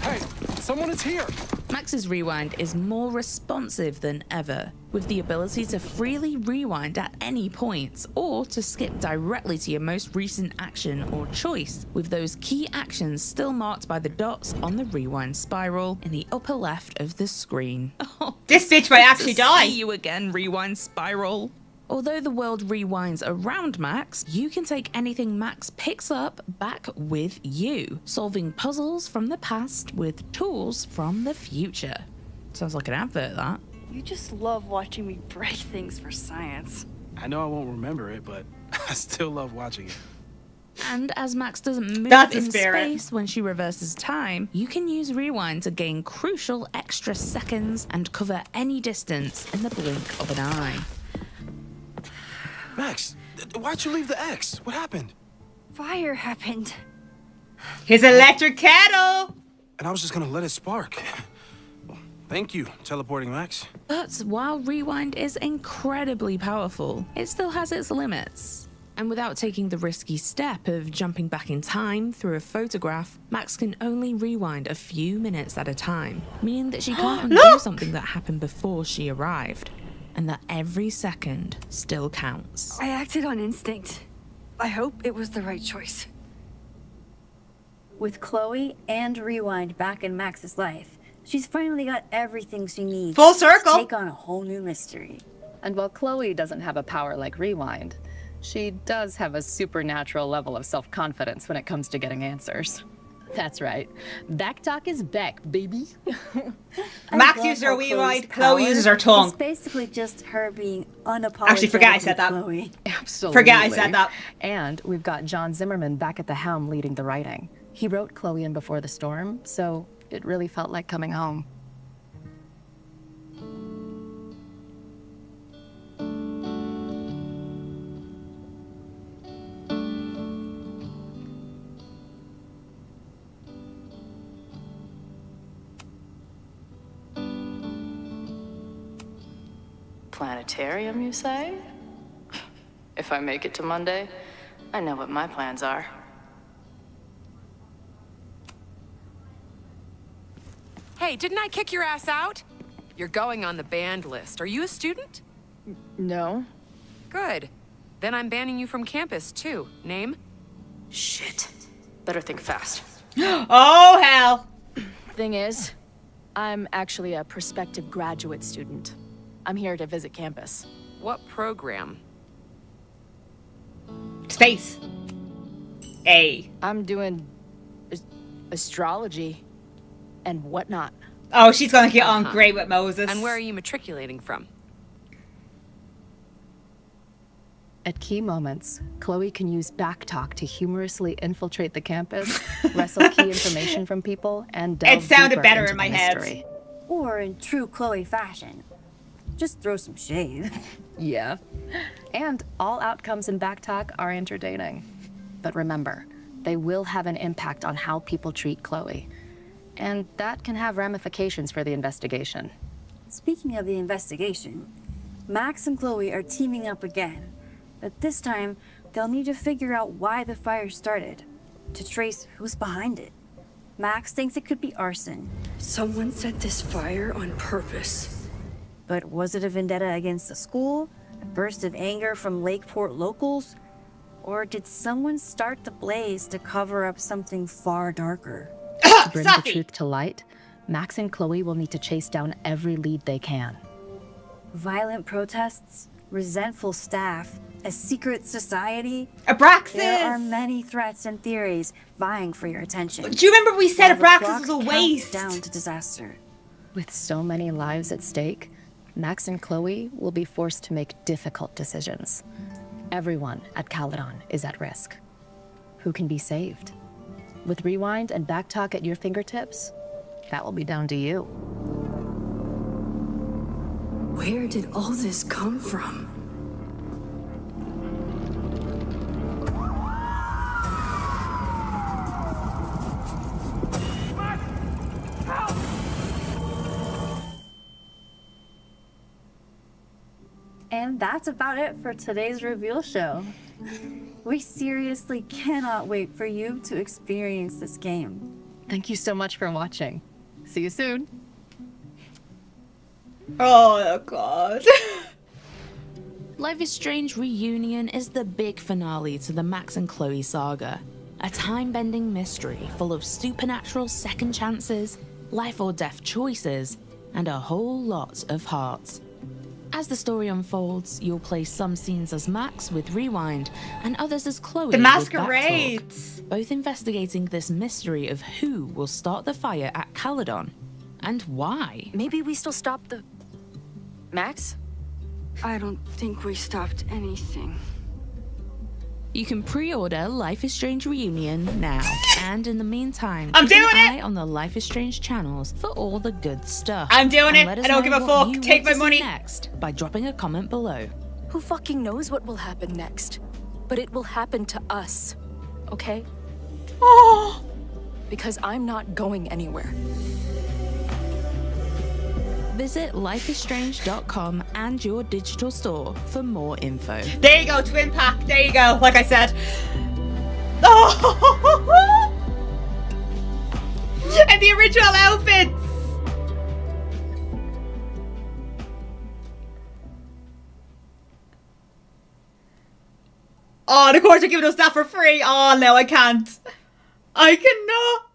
Hey, someone is here. Max's rewind is more responsive than ever, with the ability to freely rewind at any point, or to skip directly to your most recent action or choice, with those key actions still marked by the dots on the rewind spiral in the upper left of the screen. Oh, This bitch might actually to die. See you again, rewind spiral. Although the world rewinds around Max, you can take anything Max picks up back with you, solving puzzles from the past with tools from the future. Sounds like an advert, that. You just love watching me break things for science. I know I won't remember it, but I still love watching it. And as Max doesn't move That's a in spirit. space when she reverses time, you can use rewind to gain crucial extra seconds and cover any distance in the blink of an eye. Max, why'd you leave the X? What happened? Fire happened. His electric kettle. And I was just gonna let it spark. Well, thank you, teleporting Max. But while rewind is incredibly powerful, it still has its limits. And without taking the risky step of jumping back in time through a photograph, Max can only rewind a few minutes at a time, meaning that she can't undo something that happened before she arrived, and that every second still counts. I acted on instinct. I hope it was the right choice. With Chloe and Rewind back in Max's life, she's finally got everything she needs Full circle. to take on a whole new mystery. And while Chloe doesn't have a power like Rewind, she does have a supernatural level of self-confidence when it comes to getting answers. That's right. Backtalk is back, baby. Max uses her Rewind, Chloe uses her tongue. It's basically just her being unapologetic. Actually, forget I said that. Chloe. Absolutely. Forget I said that. And we've got John Zimmerman back at the helm leading the writing. He wrote Chloe in Before the Storm, so it really felt like coming home. Planetarium, you say? If I make it to Monday, I know what my plans are. Hey, didn't I kick your ass out? You're going on the banned list. Are you a student? No. Good. Then I'm banning you from campus, too. Name? Shit. Better think fast. Oh, hell. Thing is, I'm actually a prospective graduate student. I'm here to visit campus. What program? Space. A. I'm doing astrology and whatnot. Oh, she's gonna get on great with Moses. And where are you matriculating from? At key moments, Chloe can use backtalk to humorously infiltrate the campus, wrestle key information from people, and delve It sounded deeper better into in my the head. mystery. Or in true Chloe fashion, just throw some shade. Yeah. And all outcomes in backtalk are entertaining. But remember, they will have an impact on how people treat Chloe. And that can have ramifications for the investigation. Speaking of the investigation, Max and Chloe are teaming up again. But this time, they'll need to figure out why the fire started, to trace who's behind it. Max thinks it could be arson. Someone set this fire on purpose. But was it a vendetta against the school? A burst of anger from Lakeport locals? Or did someone start the blaze to cover up something far darker? To bring the truth to light, Max and Chloe will need to chase down every lead they can. Violent protests, resentful staff, a secret society. Abraxas! There are many threats and theories vying for your attention. Do you remember we said While the Abraxas was a clock counts waste? down to disaster. With so many lives at stake, Max and Chloe will be forced to make difficult decisions. Everyone at Caledon is at risk. Who can be saved? With Rewind and Backtalk at your fingertips, that will be down to you. Where did all this come from? And that's about it for today's reveal show. We seriously cannot wait for you to experience this game. Thank you so much for watching. See you soon. Oh, God. Life is Strange Reunion is the big finale to the Max and Chloe saga. A time-bending mystery full of supernatural second chances, life or death choices, and a whole lot of heart. As the story unfolds, you'll play some scenes as Max with Rewind and others as Chloe The with masquerades. Backtalk, both investigating this mystery of who will start the fire at Caledon and why. Maybe we still stop the... Max? I don't think we stopped anything. You can pre-order Life is Strange Reunion now, and in the meantime, I'm keep an doing it! eye on the Life is Strange channels for all the good stuff. I'm doing And it. let us I don't know give a what fuck. you Take want my to see money. next by dropping a comment below. Who fucking knows what will happen next? But it will happen to us, okay? Oh. Because I'm not going anywhere. Visit lifeisstrange.com and your digital store for more info. There you go, twin pack. There you go, like I said. Oh! And the original outfits. Oh, and of course they're giving us that for free. Oh, no, I can't. I cannot.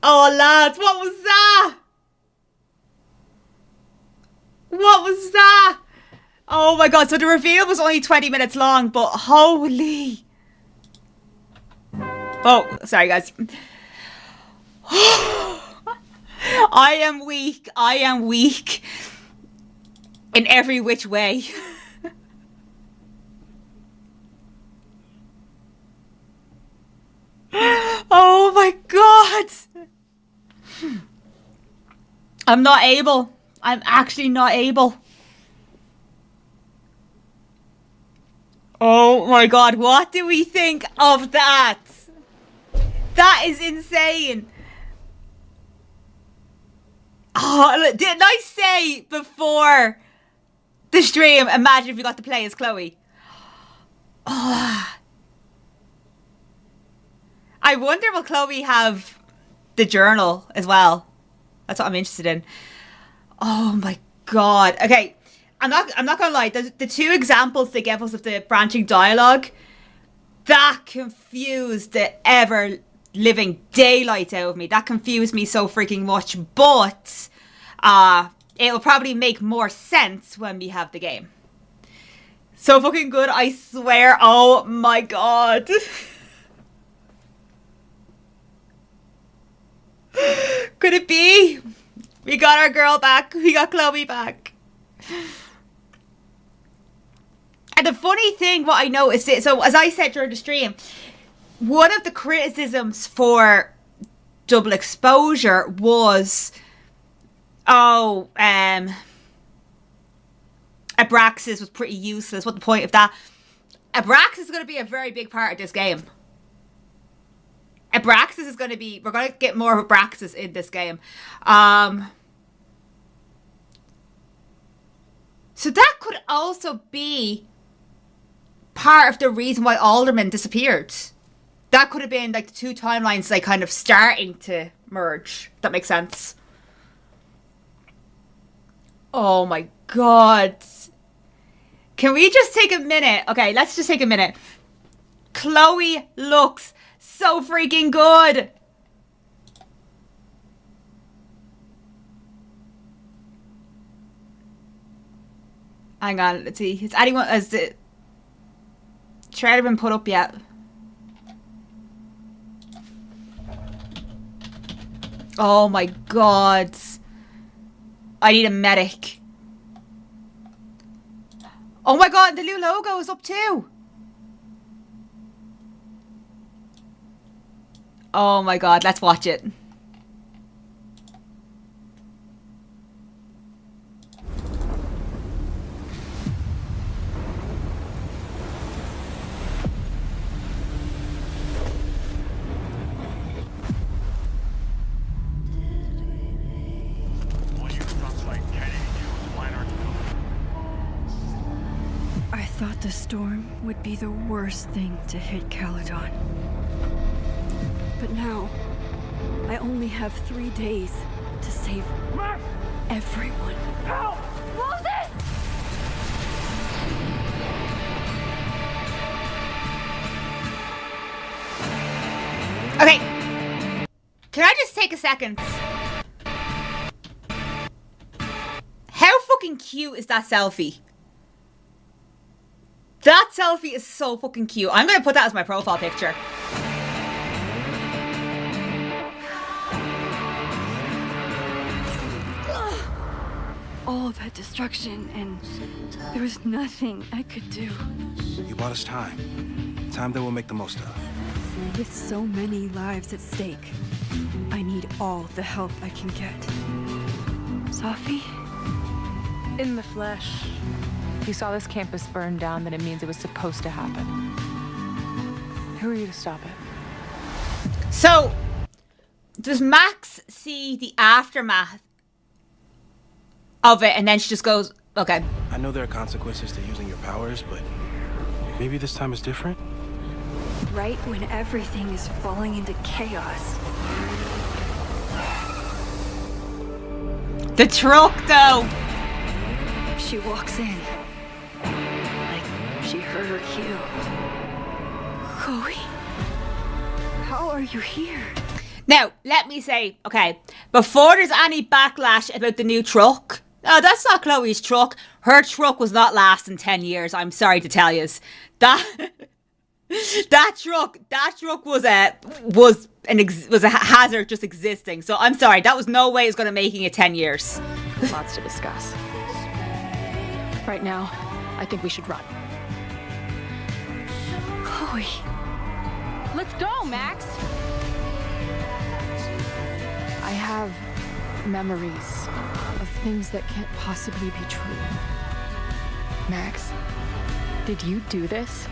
Oh, lads, what was that? What was that? Oh my god, so the reveal was only 20 minutes long, but holy. Oh, sorry guys. I am weak. I am weak. In every which way. Oh my god. I'm not able. I'm actually not able. Oh my god, what do we think of that? That is insane. Oh, didn't I say before the stream, imagine if we got to play as Chloe? Oh. I wonder will Chloe have the journal as well? That's what I'm interested in. Oh my god. Okay, I'm not gonna lie. The two examples they gave us of the branching dialogue, that confused the ever living daylight out of me. That confused me so freaking much. But it will probably make more sense when we have the game. So fucking good, I swear. Oh my god. Could it be? We got our girl back. We got Chloe back. And the funny thing, what I noticed, so as I said during the stream, one of the criticisms for double exposure was, Abraxas was pretty useless. What's the point of that? Abraxas is going to be a very big part of this game. Abraxas is going to be, we're going to get more of Abraxas in this game. So that could also be part of the reason why Alderman disappeared. That could have been like the two timelines like kind of starting to merge. If that makes sense. Oh my god. Can we just take a minute? Okay, let's just take a minute. Chloe looks so freaking good. Hang on, let's see. Has the trailer been put up yet? Oh my god. I need a medic. Oh my god, the new logo is up too. Oh my god, let's watch it. I thought the storm would be the worst thing to hit Caledon. But now, I only have 3 days to save everyone. Help! Moses! Okay. Can I just take a second? How fucking cute is that selfie? That selfie is so fucking cute. I'm going to put that as my profile picture. All that destruction, and there was nothing I could do. You bought us time. Time that we'll make the most of. With so many lives at stake, I need all the help I can get. Safi? In the flesh. If you saw this campus burn down, then it means it was supposed to happen. Who are you to stop it? So, does Max see the aftermath of it and then she just goes, okay. I know there are consequences to using your powers, but maybe this time is different? Right when everything is falling into chaos. The truck, though. She walks in. Like she heard her cue. Chloe, how are you here? Now, let me say, okay, before there's any backlash about the new truck, no, that's not Chloe's truck. Her truck was not lasting 10 years, I'm sorry to tell you. That truck was a hazard just existing. So I'm sorry, that was no way it's going to making it 10 years. Lots to discuss. Right now, I think we should run. Chloe. Let's go, Max. I have memories of things that can't possibly be true. Max, did you do this?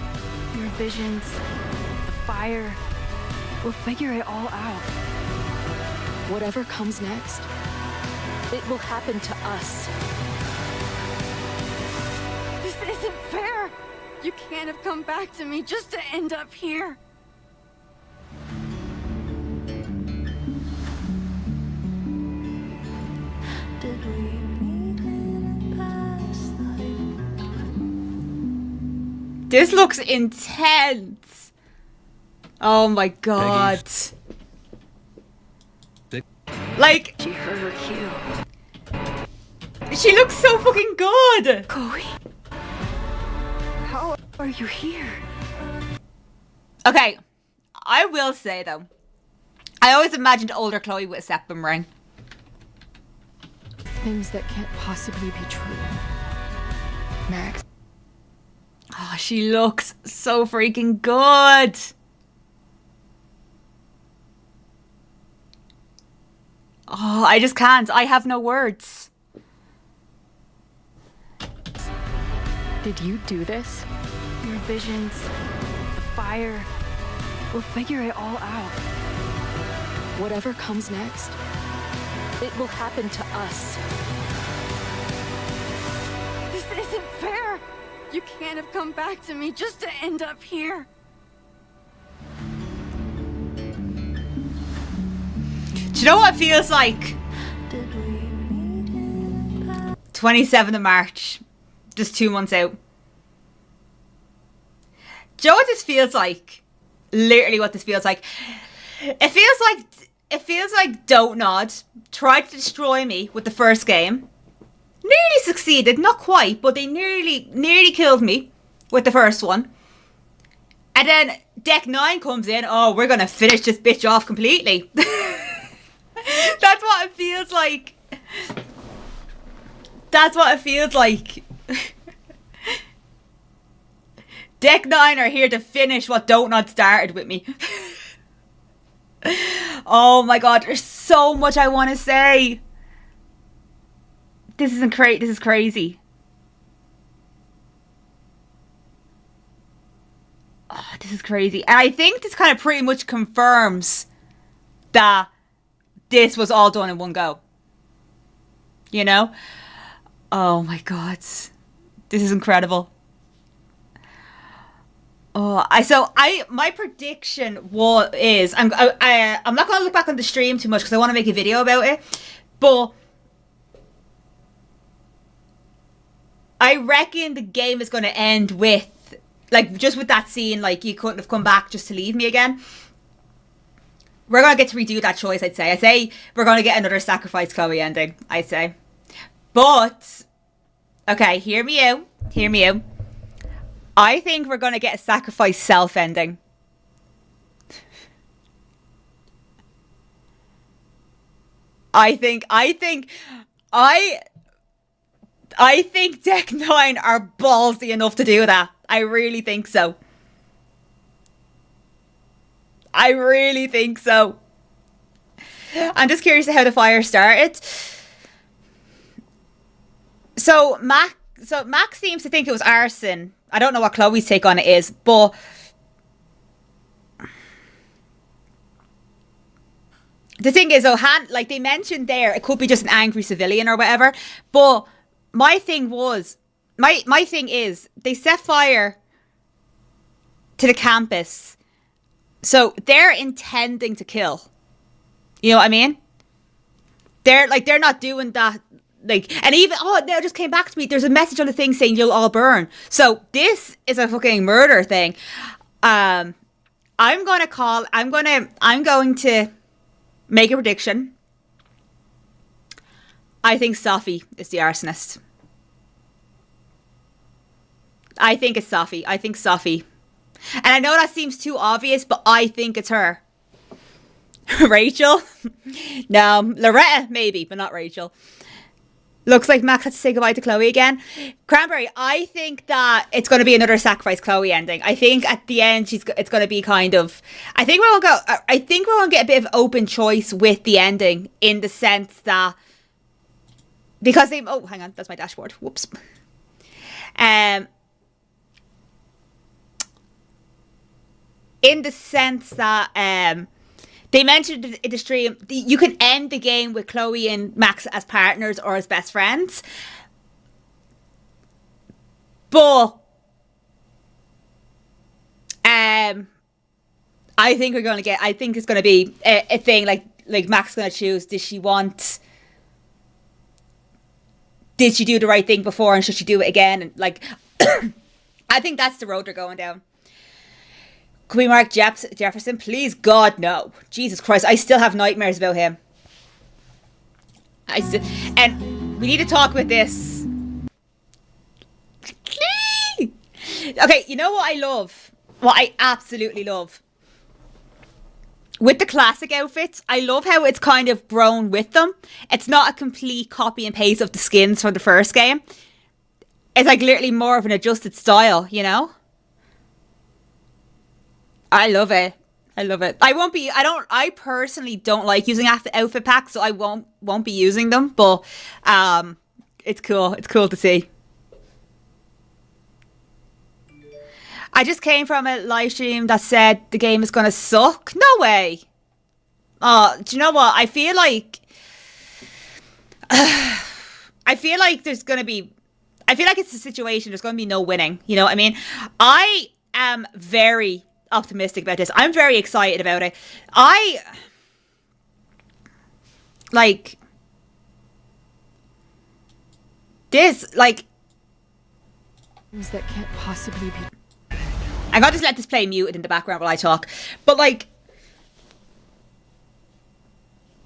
Your visions, the fire, we'll figure it all out. Whatever comes next, it will happen to us. This isn't fair! You can't have come back to me just to end up here. This looks intense. Oh my god. Like, she heard her cue. She looks so fucking good. Chloe, how are you here? Okay, I will say though, I always imagined older Chloe with a septum ring. Things that can't possibly be true. Max. Oh, she looks so freaking good. Oh, I just can't. I have no words. Did you do this? Your visions, the fire, we'll figure it all out. Whatever comes next, it will happen to us. This isn't fair! You can't have come back to me just to end up here. Do you know what it feels like? 27th of March. Just 2 months out. Do you know what this feels like? Literally what this feels like. It feels like Don't Nod tried to destroy me with the first game. Nearly succeeded, not quite, but they nearly killed me with the first one. And then Deck 9 comes in, oh, we're gonna finish this bitch off completely. That's what it feels like. That's what it feels like. Deck 9 are here to finish what Don't Nod started with me. Oh my god, there's so much I want to say. This isn't great. This is crazy. Oh, this is crazy. And I think this kind of pretty much confirms that this was all done in one go. You know? Oh my god. This is incredible. Oh, my prediction is I'm not going to look back on the stream too much because I want to make a video about it, but I reckon the game is going to end with, like, just with that scene, like, you couldn't have come back just to leave me again. We're going to get to redo that choice, I'd say. I say we're going to get another Sacrifice Chloe ending, I'd say. But, okay, hear me out. Hear me out. I think we're going to get a Sacrifice Self ending. I think Deck 9 are ballsy enough to do that. I really think so. I really think so. I'm just curious to how the fire started. So Max seems to think it was arson. I don't know what Chloe's take on it is, but The thing is, though, like they mentioned there, it could be just an angry civilian or whatever. But my thing is, they set fire to the campus, so they're intending to kill. You know what I mean? They're not doing that. Like, and even, no, it just came back to me. There's a message on the thing saying you'll all burn. So this is a fucking murder thing. I'm going to make a prediction. I think Sophie is the arsonist. I think it's Sophie. I think Sophie. And I know that seems too obvious, but I think it's her. Rachel? No, Loretta maybe, but not Rachel. Looks like Max had to say goodbye to Chloe again. Cranberry, I think that it's going to be another sacrifice Chloe ending. I think at the end it's going to be kind of. I think we're going to get a bit of open choice with the ending, in the sense that because they. Oh, hang on, that's my dashboard. Whoops. In the sense that they mentioned in the stream, you can end the game with Chloe and Max as partners or as best friends. But I think it's going to be a thing like Max is going to choose, did she do the right thing before and should she do it again? And like, I think that's the road they're going down. Can we mark Jefferson? Please, God, no. Jesus Christ, I still have nightmares about him. And we need to talk about this. Okay, you know what I love? What I absolutely love? With the classic outfits, I love how it's kind of grown with them. It's not a complete copy and paste of the skins from the first game. It's like literally more of an adjusted style, you know? I love it. I personally don't like using outfit packs, so I won't be using them, but it's cool. It's cool to see. I just came from a live stream that said the game is going to suck. No way. Do you know what? I feel like there's going to be, I feel like it's a situation, there's going to be no winning. You know what I mean? I am very optimistic about this. I'm very excited about it. That can't possibly be. I'm going to just let this play muted in the background while I talk. But like,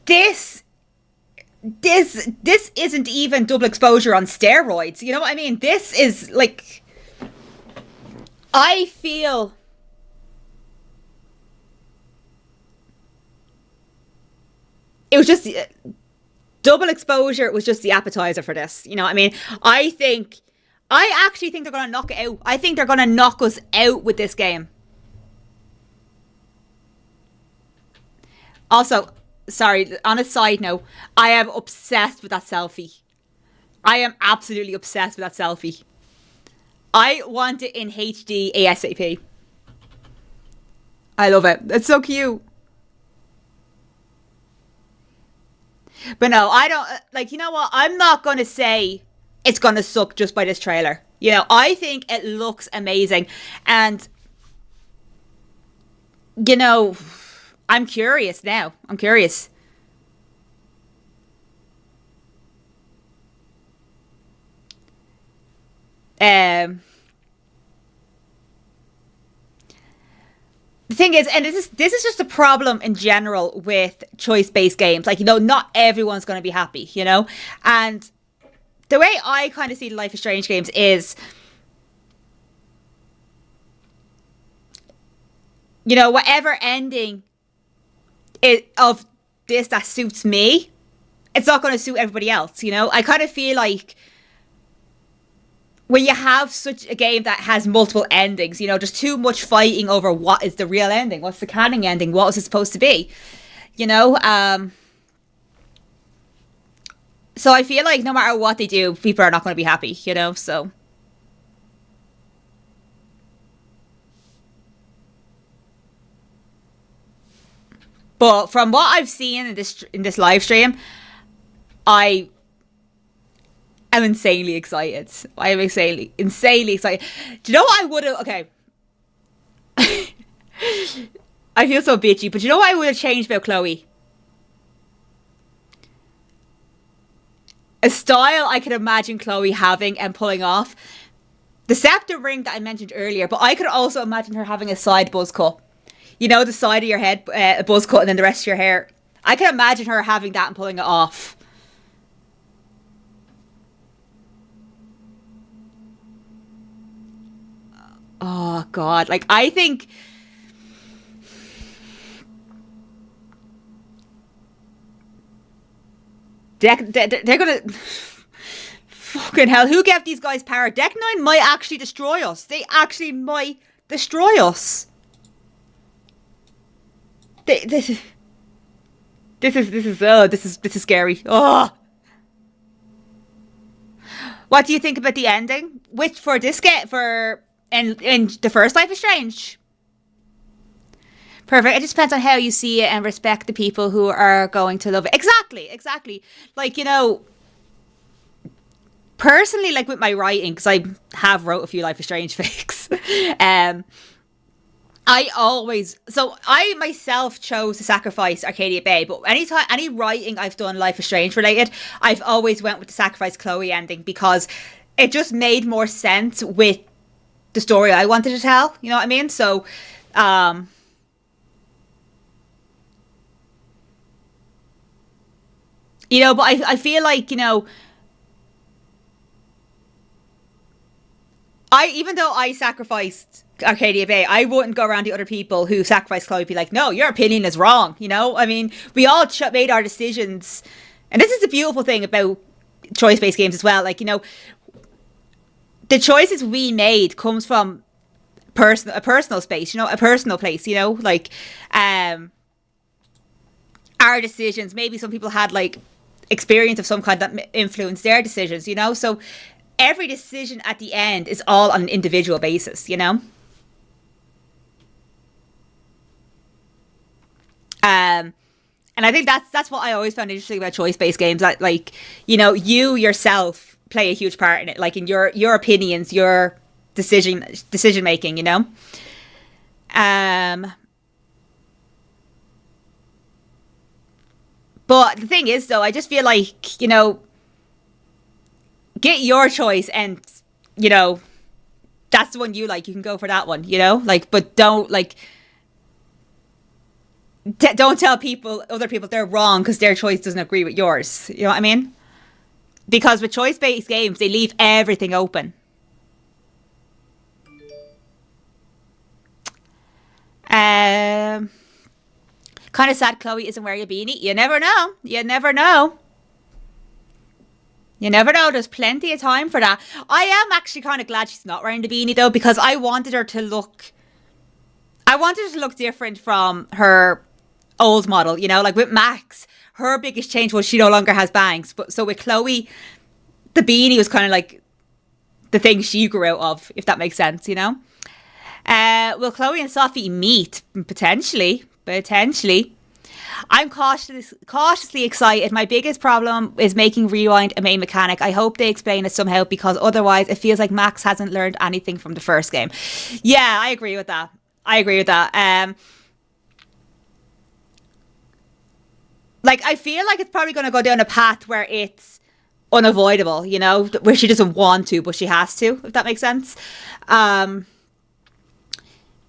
this isn't even double exposure on steroids. You know what I mean? This is like, I feel it was just double exposure. It was just the appetizer for this. You know what I mean? I actually think they're going to knock it out. I think they're going to knock us out with this game. Also, sorry, on a side note, I am obsessed with that selfie. I am absolutely obsessed with that selfie. I want it in HD ASAP. I love it. It's so cute. But no, I don't, like, you know what? I'm not going to say it's going to suck just by this trailer. You know, I think it looks amazing. And, you know, I'm curious now. I'm curious. The thing is, and this is just a problem in general with choice-based games. Like, you know, not everyone's going to be happy, you know? And the way I kind of see the Life is Strange games is, you know, whatever ending of this that suits me, it's not going to suit everybody else, you know? I kind of feel like when you have such a game that has multiple endings, you know, there's too much fighting over what is the real ending, what's the canon ending, what was it supposed to be, you know? So I feel like no matter what they do, people are not going to be happy, you know, so. But from what I've seen in this live stream, I am insanely excited. I am insanely excited. Do you know what I would have? Okay. I feel so bitchy, but do you know what I would have changed about Chloe? A style I could imagine Chloe having and pulling off. The scepter ring that I mentioned earlier, but I could also imagine her having a side buzz cut. You know, the side of your head, a buzz cut, and then the rest of your hair. I can imagine her having that and pulling it off. Oh, God. Like, I think... they're gonna... Fucking hell, who gave these guys power? Deck 9 might actually destroy us. They actually might destroy us. This is scary. Oh. What do you think about the ending? Which for this get for in the first Life is Strange? Perfect. It just depends on how you see it and respect the people who are going to love it. Exactly. Like, you know, personally, like with my writing, because I have wrote a few Life is Strange fics, I myself chose to sacrifice Arcadia Bay, but any writing I've done Life is Strange related, I've always went with the sacrifice Chloe ending because it just made more sense with the story I wanted to tell. You know what I mean? So, you know, but I feel like, you know, even though I sacrificed Arcadia Bay, I wouldn't go around to other people who sacrificed Chloe be like, no, your opinion is wrong. You know, I mean, we all made our decisions, and this is the beautiful thing about choice-based games as well. Like, you know, the choices we made comes from a personal space, you know, a personal place. You know, like our decisions. Maybe some people had like experience of some kind that influenced their decisions. You know, so every decision at the end is all on an individual basis. You know. And I think that's what I always found interesting about choice-based games. That, like, you know, you yourself play a huge part in it, like in your opinions, your decision making. You know. But the thing is, though, I just feel like, you know, get your choice, and, you know, that's the one you like. You can go for that one. You know, like, but don't like. Don't tell other people they're wrong because their choice doesn't agree with yours. You know what I mean? Because with choice-based games, they leave everything open. Kind of sad Chloe isn't wearing a beanie. You never know. You never know. There's plenty of time for that. I am actually kind of glad she's not wearing the beanie, though, because I wanted her to look different from her old model, you know, like with Max, her biggest change was she no longer has bangs. But so with Chloe, the beanie was kind of like the thing she grew out of, if that makes sense, you know. Will Chloe and Sophie meet? Potentially. I'm cautiously excited. My biggest problem is making Rewind a main mechanic. I hope they explain it somehow, because otherwise it feels like Max hasn't learned anything from the first game. Yeah, I agree with that. Like, I feel like it's probably going to go down a path where it's unavoidable, you know, where she doesn't want to, but she has to, if that makes sense.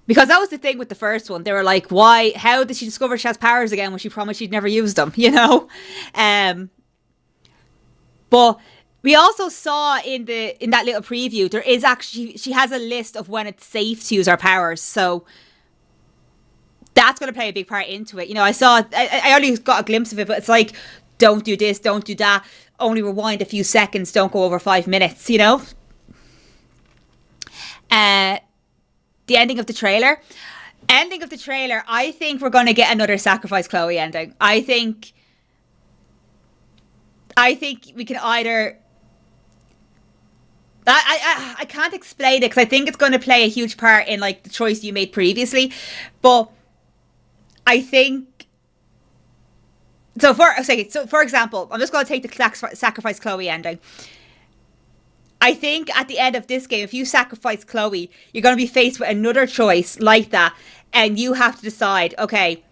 Because that was the thing with the first one. They were like, how did she discover she has powers again when she promised she'd never use them, you know? But we also saw in that little preview, there is actually, she has a list of when it's safe to use her powers. So that's going to play a big part into it. You know, I only got a glimpse of it, but it's like, don't do this, don't do that. Only rewind a few seconds, don't go over 5 minutes, you know? The ending of the trailer, I think we're going to get another Sacrifice Chloe ending. I think we can either... I can't explain it because I think it's going to play a huge part in like the choice you made previously, but I think So for example, I'm just going to take the sacrifice Chloe ending. I think at the end of this game, if you sacrifice Chloe, you're going to be faced with another choice like that. And you have to decide, okay,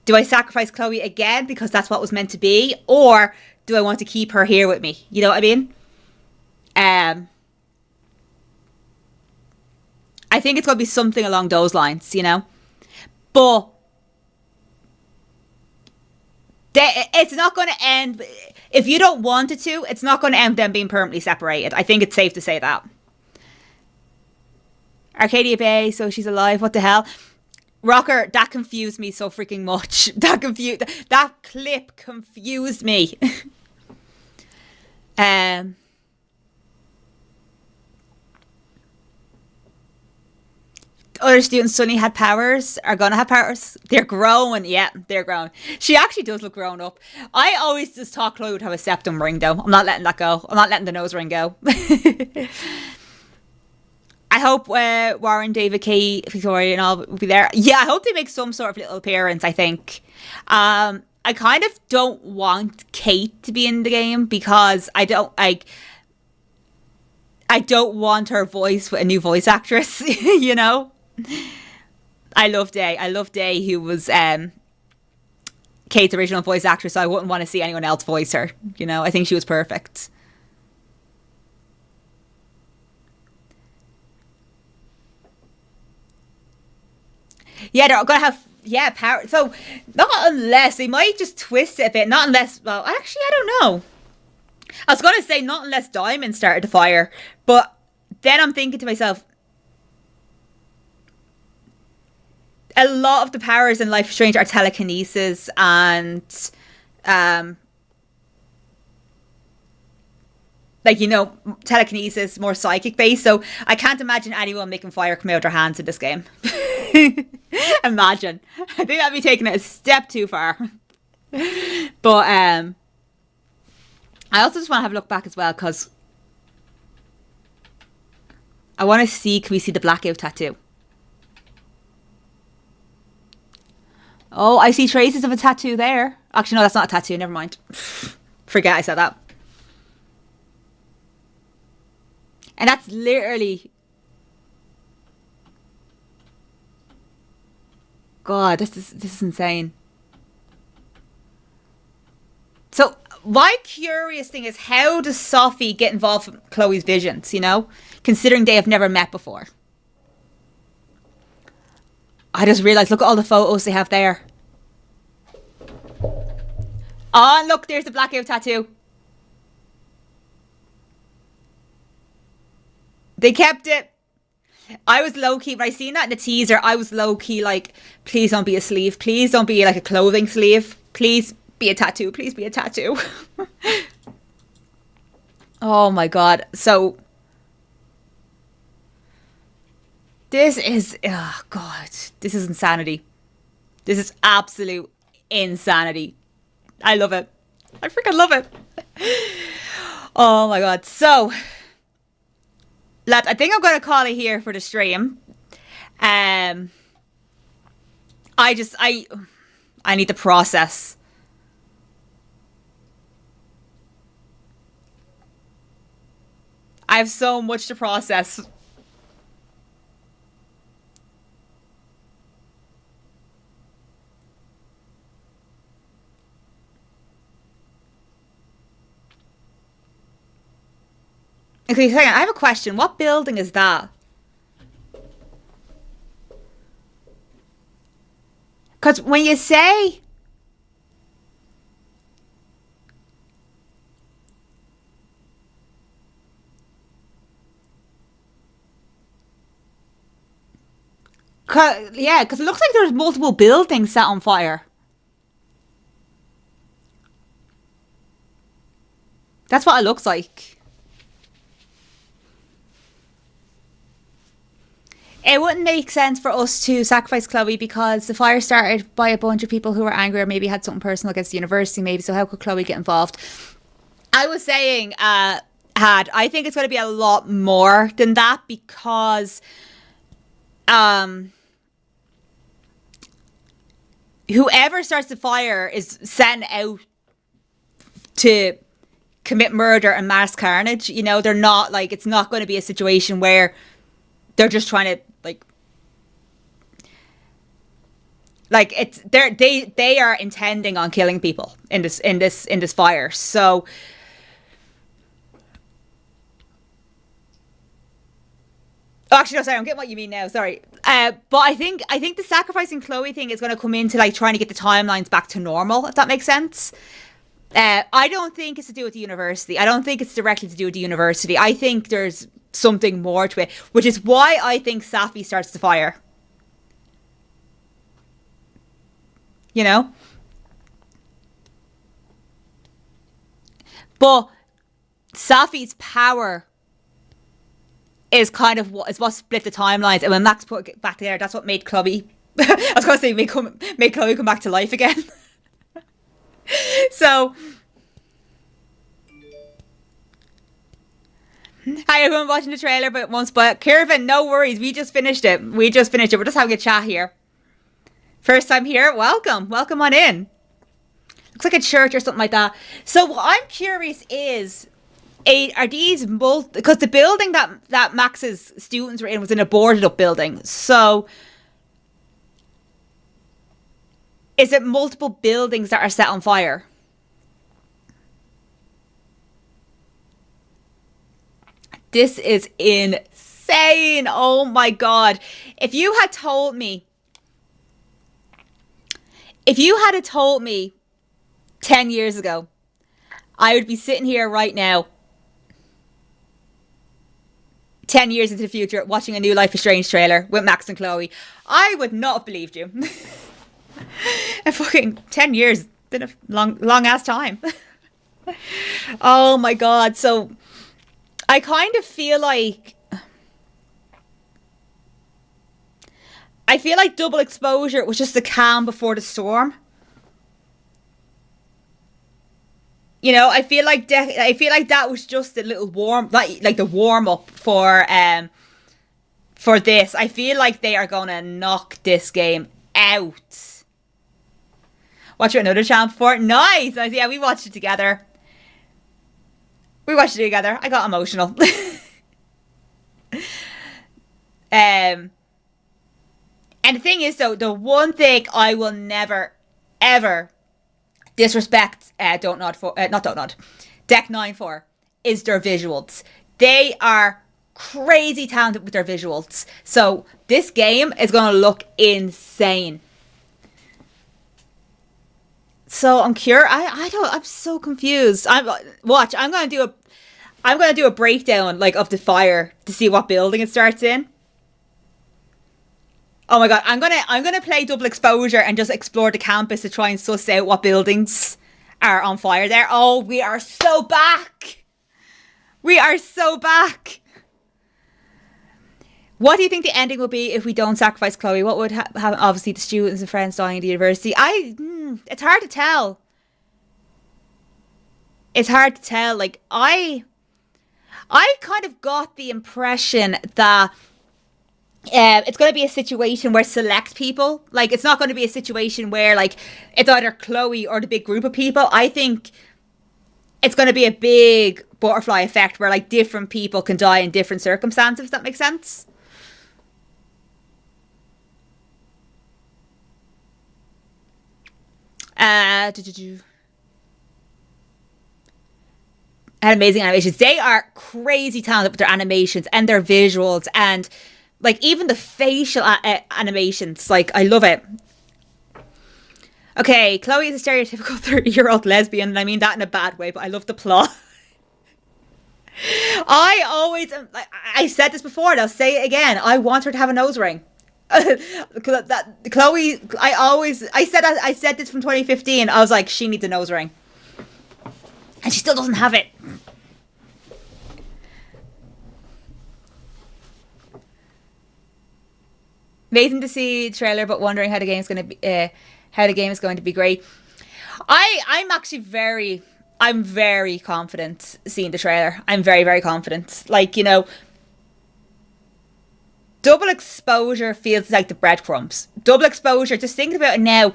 do I sacrifice Chloe again because that's what was meant to be? Or do I want to keep her here with me? You know what I mean? I think it's going to be something along those lines, you know? But it's not going to end... If you don't want it to, it's not going to end them being permanently separated. I think it's safe to say that. Arcadia Bay, so she's alive. What the hell? Rocker, that confused me so freaking much. That clip confused me. Other students suddenly had powers, are gonna have powers. They're growing, yeah, they're growing. She actually does look grown up. I always just thought Chloe would have a septum ring though. I'm not letting that go. I'm not letting the nose ring go. I hope Warren, David, Kate, Victoria and all will be there. Yeah, I hope they make some sort of little appearance, I think. I kind of don't want Kate to be in the game because I don't want her voice with a new voice actress, you know? I love Day, who was Kate's original voice actress, so I wouldn't want to see anyone else voice her. You know, I think she was perfect. Yeah, they're gonna have power. So not unless they might just twist it a bit. Not unless, well, actually, I don't know. I was gonna say not unless Diamond started the fire, but then I'm thinking to myself, a lot of the powers in Life is Strange are telekinesis and, like, you know, telekinesis, more psychic based. So I can't imagine anyone making fire come out of their hands in this game. Imagine. I think that'd be taking it a step too far. But I also just want to have a look back as well because I want to see, can we see the blackout tattoo? Oh, I see traces of a tattoo there. Actually, no, that's not a tattoo. Never mind. Forget I said that. And that's literally... God, this is insane. So, my curious thing is, how does Sophie get involved with Chloe's visions, you know? Considering they have never met before. I just realised, look at all the photos they have there. Oh, look, there's the blackout tattoo. They kept it. I was low-key, when I seen that in the teaser, I was low-key like, please don't be a sleeve. Please don't be like a clothing sleeve. Please be a tattoo. Please be a tattoo. Oh my God. So... this is, oh God, this is insanity. This is absolute insanity. I love it. I freaking love it. Oh my God. So, lads, I think I'm going to call it here for the stream. I need to process. I have so much to process. Okay, hang on. I have a question. What building is that? Because when you say... yeah, because it looks like there's multiple buildings set on fire. That's what it looks like. It wouldn't make sense for us to sacrifice Chloe because the fire started by a bunch of people who were angry or maybe had something personal against the university maybe, so how could Chloe get involved? I was saying, I think it's going to be a lot more than that because whoever starts the fire is sent out to commit murder and mass carnage. You know, they're not like, it's not going to be a situation where they're just trying to they are intending on killing people in this fire. So actually, no, sorry, I'm getting what you mean now. Sorry, but I think the sacrificing Chloe thing is going to come into like trying to get the timelines back to normal, if that makes sense. I don't think it's to do with the university. I don't think it's directly to do with the university. I think there's something more to it, which is why I think Safi starts the fire. You know? But Safi's power is kind of what split the timelines. And when Max put it back together, that's what made Chloe... I was going to say, made Chloe come back to life again. So... Hi everyone watching the trailer but once, but Kirvin, no worries, we just finished it. We're just having a chat here. First time here, welcome on in. Looks like a church or something like that. So what I'm curious is, are these because the building that Max's students were in was in a boarded up building. So is it multiple buildings that are set on fire? This is insane. Oh my God. If you had told me 10 years ago, I would be sitting here right now, 10 years into the future, watching a new Life is Strange trailer with Max and Chloe, I would not have believed you. A fucking 10 years, been a long ass time. Oh my God. So I kind of feel like Double Exposure was just the calm before the storm. You know, I feel like that was just a little like the warm up for this. I feel like they are gonna knock this game out. Watch another champ before. Nice. Yeah, we watched it together. I got emotional. And the thing is, though, the one thing I will never, ever disrespect Deck 9 for is their visuals. They are crazy talented with their visuals. So this game is going to look insane. So I'm curious. I'm so confused. I'm going to do a breakdown like of the fire to see what building it starts in. Oh my God, I'm gonna play Double Exposure and just explore the campus to try and suss out what buildings are on fire there. Oh, we are so back. What do you think the ending will be if we don't sacrifice Chloe? What would happen? Obviously, the students and friends dying at the university. It's hard to tell. Like, I kind of got the impression that it's going to be a situation where select people, like, it's not going to be a situation where, like, it's either Chloe or the big group of people. I think it's going to be a big butterfly effect where, like, different people can die in different circumstances, if that makes sense. Amazing animations. They are crazy talented with their animations and their visuals, and like even the facial animations. Like, I love it. Okay, Chloe is a stereotypical 30-year-old lesbian, and I mean that in a bad way, but I love the plot. I said this before, and I'll say it again. I want her to have a nose ring. Chloe, I said this from 2015. I was like, she needs a nose ring. And she still doesn't have it. Amazing to see the trailer, but wondering how the game is going to be great. I'm very confident seeing the trailer. I'm very, very confident. Like, you know, Double Exposure feels like the breadcrumbs. Double Exposure, just thinking about it now,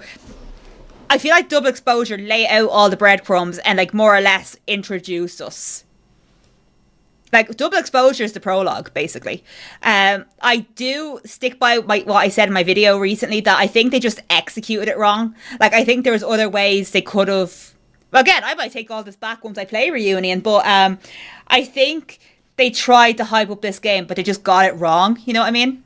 I feel like Double Exposure lay out all the breadcrumbs and like more or less introduce us. Like, Double Exposure is the prologue, basically. I do stick by what I said in my video recently, that I think they just executed it wrong. Like, I think there was other ways they could have... Well, again, I might take all this back once I play Reunion, but I think they tried to hype up this game, but they just got it wrong. You know what I mean?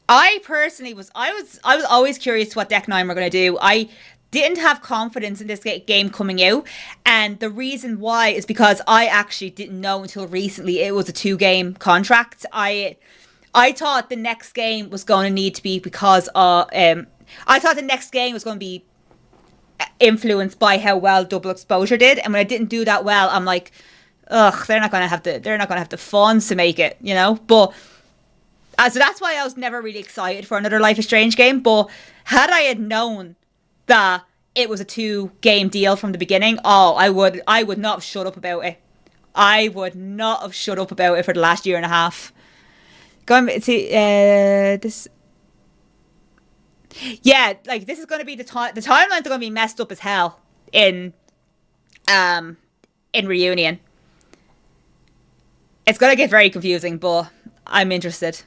I personally was always curious what Deck 9 were going to do. I didn't have confidence in this game coming out, and the reason why is because I actually didn't know until recently it was a 2-game contract. I thought the next game was going to need to be because I thought the next game was going to be influenced by how well Double Exposure did, and when it didn't do that well, I'm like, ugh, they're not going to have the funds to make it, you know. But so that's why I was never really excited for another Life is Strange game. But had I had known that it was a 2-game deal from the beginning, I would not have shut up about it. I would not have shut up about it for the last year and a half. Going to this. Yeah, like, this is going to be the timelines are going to be messed up as hell in Reunion. It's going to get very confusing, but I'm interested.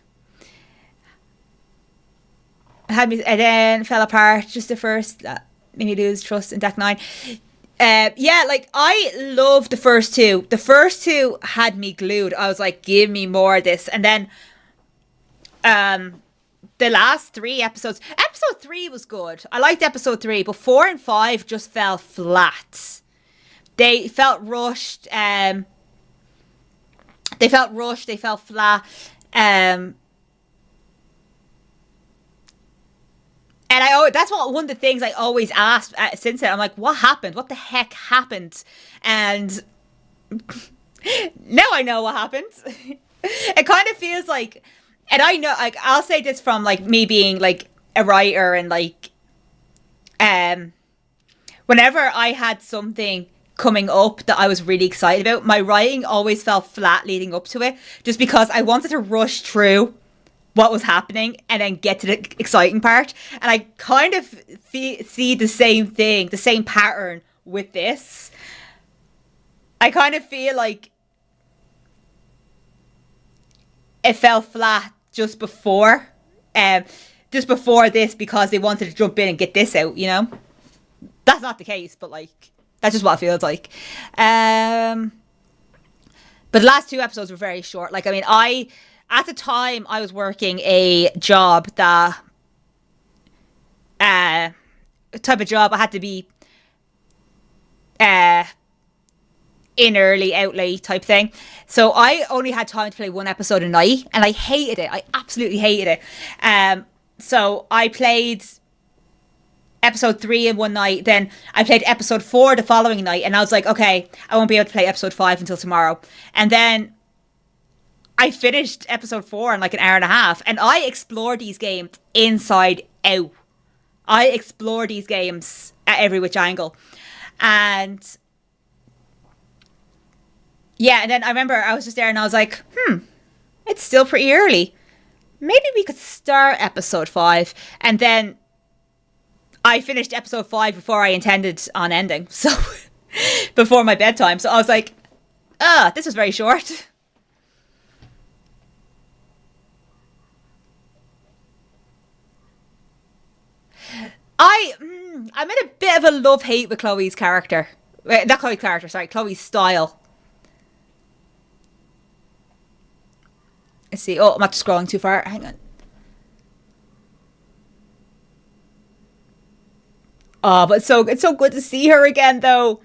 And then fell apart just at first. Made me lose trust in Deck 9. Yeah, like, I love the first two. The first two had me glued. I was like, give me more of this. And then the last 3 episodes, episode 3 was good. I liked episode 3, but 4 and 5 just fell flat. They felt rushed. They fell flat. And that's one of the things I always asked since then. I'm like, what happened? What the heck happened? And now I know what happened. It kind of feels like, and I know, like, I'll say this from, like, me being, like, a writer, and, like, whenever I had something coming up that I was really excited about, my writing always fell flat leading up to it, just because I wanted to rush through what was happening and then get to the exciting part. And I kind of see the same thing, the same pattern with this. I kind of feel like it fell flat just before this, because they wanted to jump in and get this out, you know? That's not the case, but, like, that's just what it feels like. But the last 2 episodes were very short. Like, I mean, at the time, I was working a job that, type of job I had to be in early, out late type thing. So I only had time to play 1 episode a night, and I hated it. I absolutely hated it. So I played episode 3 in one night, then I played episode 4 the following night, and I was like, okay, I won't be able to play episode 5 until tomorrow. And then I finished episode 4 in like an hour and a half, and I explored these games inside out. I explore these games at every which angle. And yeah, and then I remember I was just there and I was like, it's still pretty early. Maybe we could start episode 5. And then I finished episode 5 before I intended on ending. So, before my bedtime. So I was like, this was very short. I'm in a bit of a love-hate with Chloe's character. Not Chloe's character, sorry, Chloe's style. Let's see. Oh, I'm not scrolling too far. Hang on. Oh, but it's so good to see her again, though.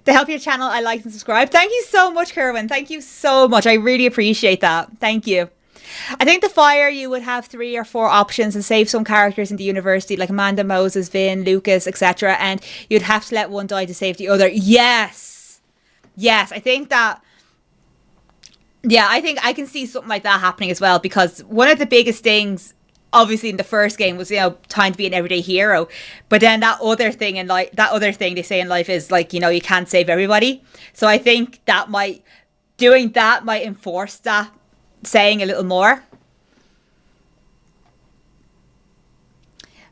To help your channel, I like and subscribe. Thank you so much, Kerwin. Thank you so much. I really appreciate that. Thank you. I think the Fire, you would have 3 or 4 options and save some characters in the university, like Amanda, Moses, Vin, Lucas, etc. And you'd have to let one die to save the other. Yes. Yes, I think that... Yeah, I think I can see something like that happening as well, because one of the biggest things, obviously, in the first game was, you know, trying to be an everyday hero. But then that other thing they say in life is, like, you know, you can't save everybody. So I think doing that might enforce that saying a little more.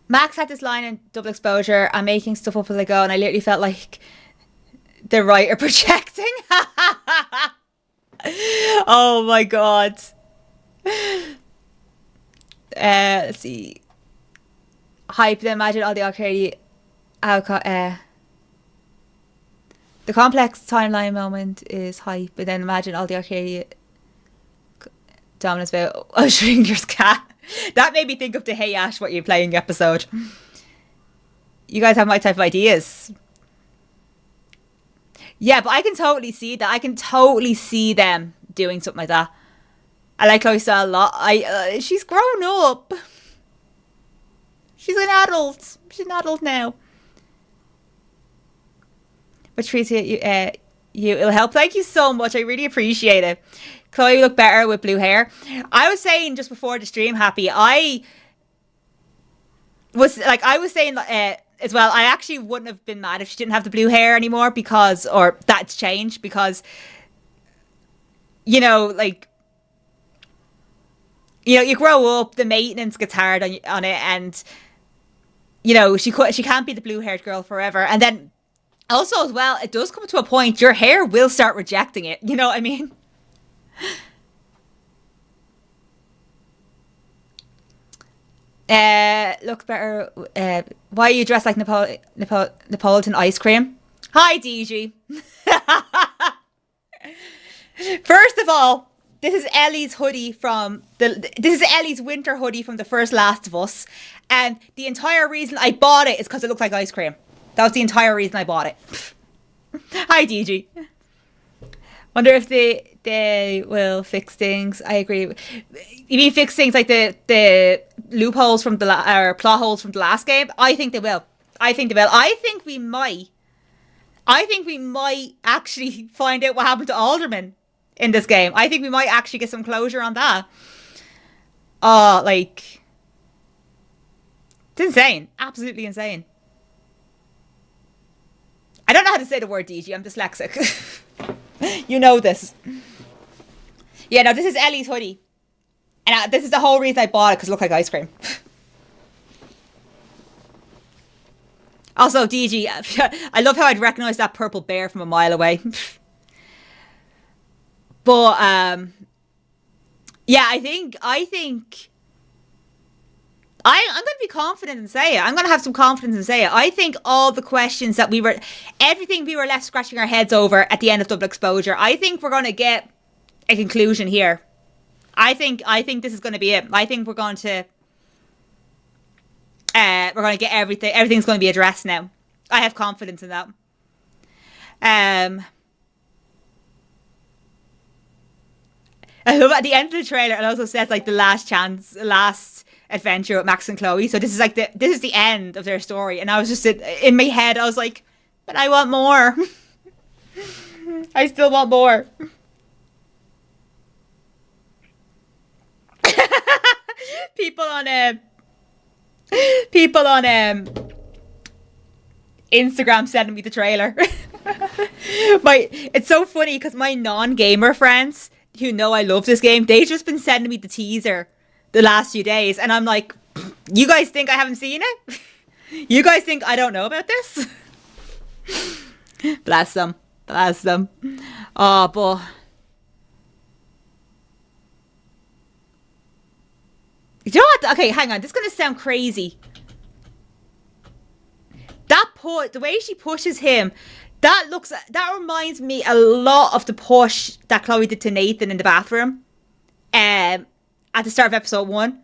Max had this line in Double Exposure, I'm making stuff up as I go, and I literally felt like the writer projecting. Oh my god. Let's see. Hype, then imagine all the arcade the complex timeline moment is hype, but then imagine all the arcade dominance about Schrodinger's cat. That made me think of the Hey Ash, what you're playing episode. You guys have my type of ideas. Yeah, but I can totally see that. I can totally see them doing something like that. I like Chloe Style a lot. She's grown up. She's an adult. She's an adult now. But Teresa, it'll help. Thank you so much. I really appreciate it. Chloe, you look better with blue hair. I was saying just before the stream, Happy, I was saying as well, I actually wouldn't have been mad if she didn't have the blue hair anymore or that's changed because, you grow up, the maintenance gets hard on it, and, she can't be the blue-haired girl forever. And then also as well, it does come to a point, your hair will start rejecting it. You know what I mean? Look better. Why are you dressed like Neapolitan ice cream? Hi, DG. First of all, this is Ellie's hoodie this is Ellie's winter hoodie from the first Last of Us, and the entire reason I bought it is because it looked like ice cream. That was the entire reason I bought it. Hi, DG. Wonder if they will fix things. I agree. You mean fix things like the loopholes from or plot holes from the last game? I think they will. I think we might actually find out what happened to Alderman in this game. I think we might actually get some closure on that. It's insane. Absolutely insane. I don't know how to say the word DG. I'm dyslexic. You know this. Yeah, no, this is Ellie's hoodie. And this is the whole reason I bought it, because it looked like ice cream. Also, DG, I love how I'd recognise that purple bear from a mile away. But, yeah, I think I'm going to be confident and say it. I'm going to have some confidence and say it. I think all the questions that everything we were left scratching our heads over at the end of Double Exposure, I think we're going to get a conclusion here. I think this is going to be it. I think we're going to get everything. Everything's going to be addressed now. I have confidence in that. I love at the end of the trailer, it also says like the last adventure with Max and Chloe. So this is the end of their story. And I was just in my head, I was like, but I want more. I still want more. People on Instagram sending me the trailer. It's so funny because my non-gamer friends who know I love this game, they've just been sending me the teaser the last few days, and I'm like, you guys think I haven't seen it? You guys think I don't know about this? Bless them. Oh, but you know what? Okay, hang on. This is gonna sound crazy. The way she pushes him, that reminds me a lot of the push that Chloe did to Nathan in the bathroom. At the start of episode 1.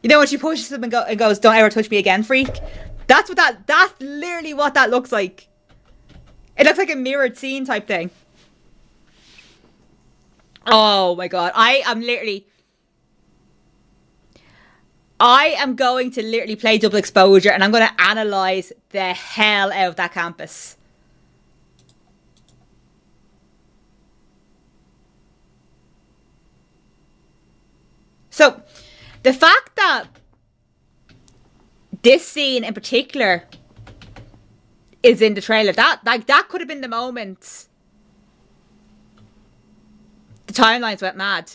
You know when she pushes him and goes, "Don't ever touch me again, freak." That's literally what that looks like. It looks like a mirrored scene type thing. Oh my god. I am going to literally play Double Exposure, and I'm going to analyze the hell out of that campus. So, the fact that this scene in particular is in the trailer, that could have been the moment the timelines went mad.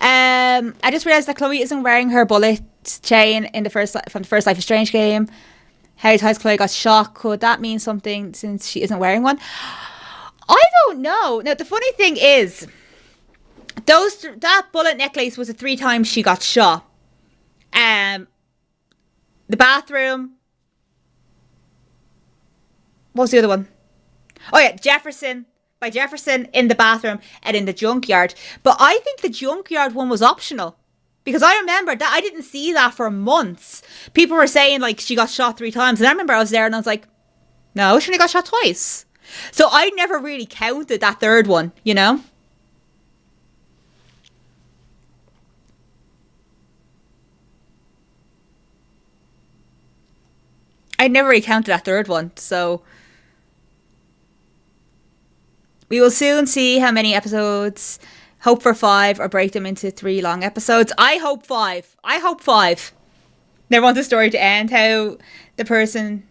I just realised that Chloe isn't wearing her bullet chain from the first Life is Strange game. How times Chloe got shot? Could that mean something since she isn't wearing one? I don't know. Now the funny thing is, that bullet necklace was the 3 times she got shot. The bathroom. What was the other one? Oh yeah, Jefferson in the bathroom and in the junkyard. But I think the junkyard one was optional. Because I remember that I didn't see that for months. People were saying like she got shot 3 times. And I remember I was there and I was like, no, she only got shot twice. So I never really counted that third one, you know? I never really counted that third one. So we will soon see how many episodes. Hope for 5 or break them into 3 long episodes. I hope 5. I hope 5. Never want the story to end. How the person...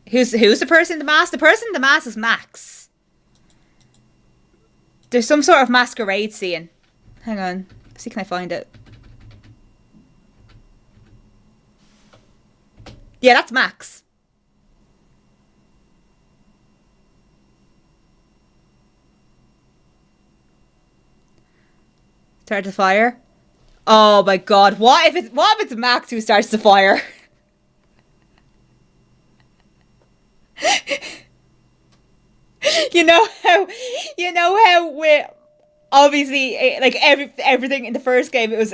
Who's the person in the mask? The person in the mask is Max. There's some sort of masquerade scene. Hang on. Let's see, can I find it? Yeah, that's Max. Start the fire. Oh my god! What if it's Max who starts the fire? you know how we obviously like everything in the first game it was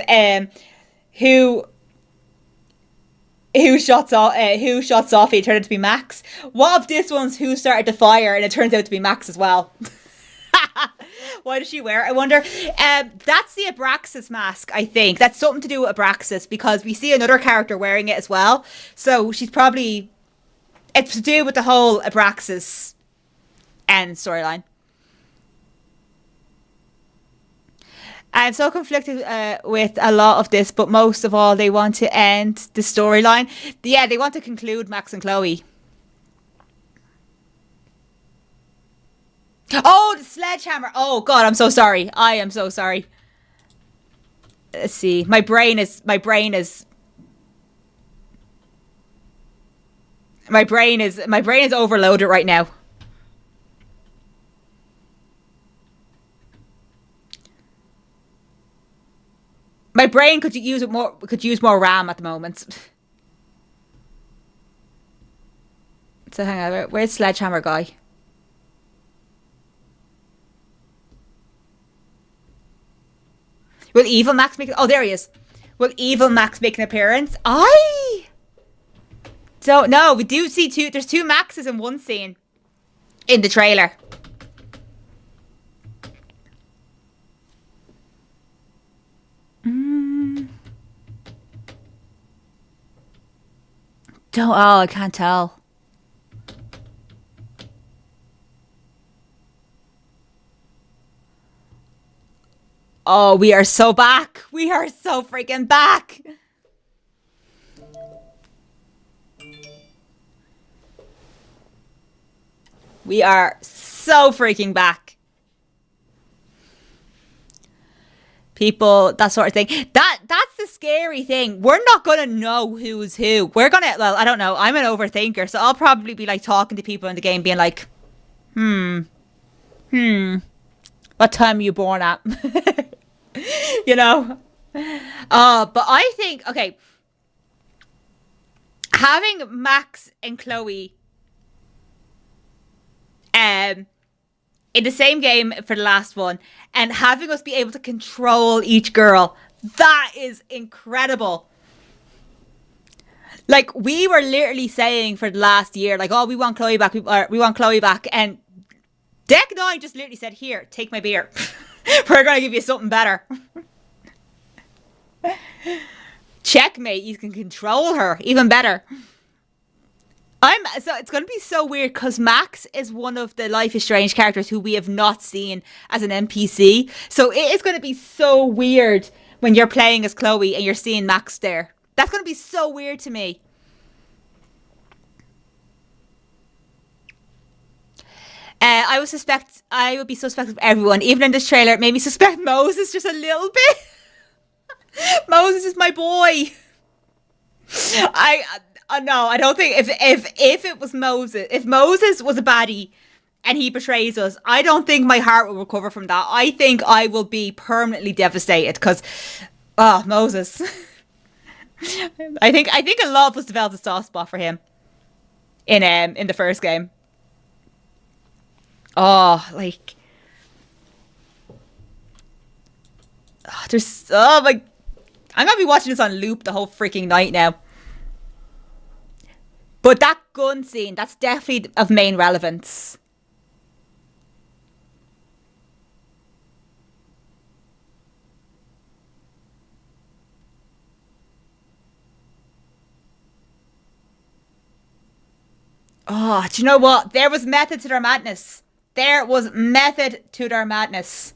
who shots off it turned out to be Max. What if this one's who started the fire and it turns out to be Max as well? Why does she wear it? I wonder. That's the Abraxas mask, I think. That's something to do with Abraxas because we see another character wearing it as well. So she's probably... It's to do with the whole Abraxas storyline. I'm so conflicted with a lot of this, but most of all, they want to end the storyline. Yeah, they want to conclude Max and Chloe. Oh, the sledgehammer. Oh god, I'm so sorry. I am so sorry. Let's see. My brain is overloaded right now. My brain could use more RAM at the moment. So hang on, where's Sledgehammer guy? Will Evil Max make... Oh, there he is. Will Evil Max make an appearance? I don't know. We do see there's 2 Maxes in one scene in the trailer. I can't tell. Oh, we are so back. We are so freaking back. We are so freaking back. People, that sort of thing. That's the scary thing. We're not going to know who's who. We're going to, well, I don't know. I'm an overthinker, so I'll probably be like talking to people in the game being like, what time are you born at? You know? But I think, okay, having Max and Chloe in the same game for the last one and having us be able to control each girl, that is incredible. Like, we were literally saying for the last year, like, oh, we want Chloe back, we want Chloe back, and Deck 9 just literally said, here, take my beer. We're going to give you something better. Checkmate, you can control her even better. So it's going to be so weird because Max is one of the Life is Strange characters who we have not seen as an NPC. So it is going to be so weird when you're playing as Chloe and you're seeing Max there. That's going to be so weird to me. I I would be suspect of everyone. Even in this trailer, it made me suspect Moses just a little bit. Moses is my boy. No, I don't think if it was Moses, if Moses was a baddie and he betrays us, I don't think my heart will recover from that. I think I will be permanently devastated because, Moses. I think a lot of us developed a soft spot for him in the first game. Oh, like, I'm gonna be watching this on loop the whole freaking night now. But that gun scene, that's definitely of main relevance. Oh, do you know what? There was method to their madness. There was method to their madness.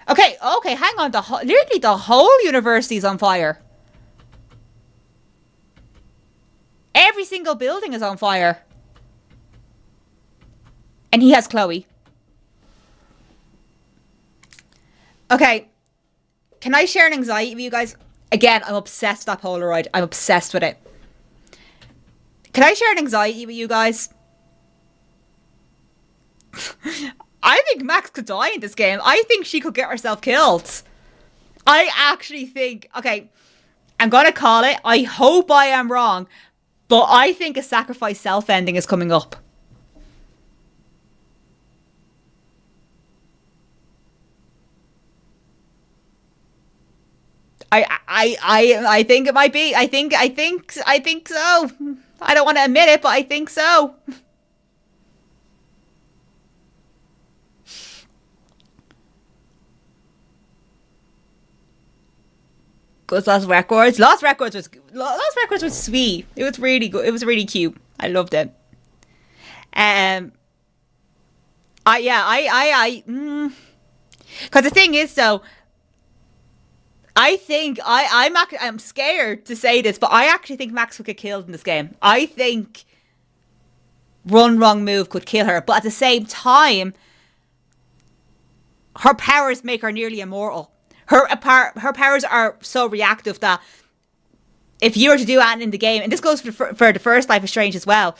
Okay, hang on. Literally the whole university is on fire. Every single building is on fire. And he has Chloe. Okay. Can I share an anxiety with you guys? Again, I'm obsessed with that Polaroid. I'm obsessed with it. Can I share an anxiety with you guys? I think Max could die in this game. I think she could get herself killed. I actually think... Okay, I'm going to call it. I hope I am wrong. But I think a sacrifice self-ending is coming up. I think it might be. I think so. I don't want to admit it, but I think so. Good Lost Records. Lost Records was sweet. It was really good. It was really cute. I loved it. Because the thing is, though, I think I'm scared to say this, but I actually think Max would get killed in this game. I think Run Wrong Move could kill her, but at the same time, her powers make her nearly immortal. Her powers are so reactive that if you were to do anything in the game, and this goes for the first Life is Strange as well,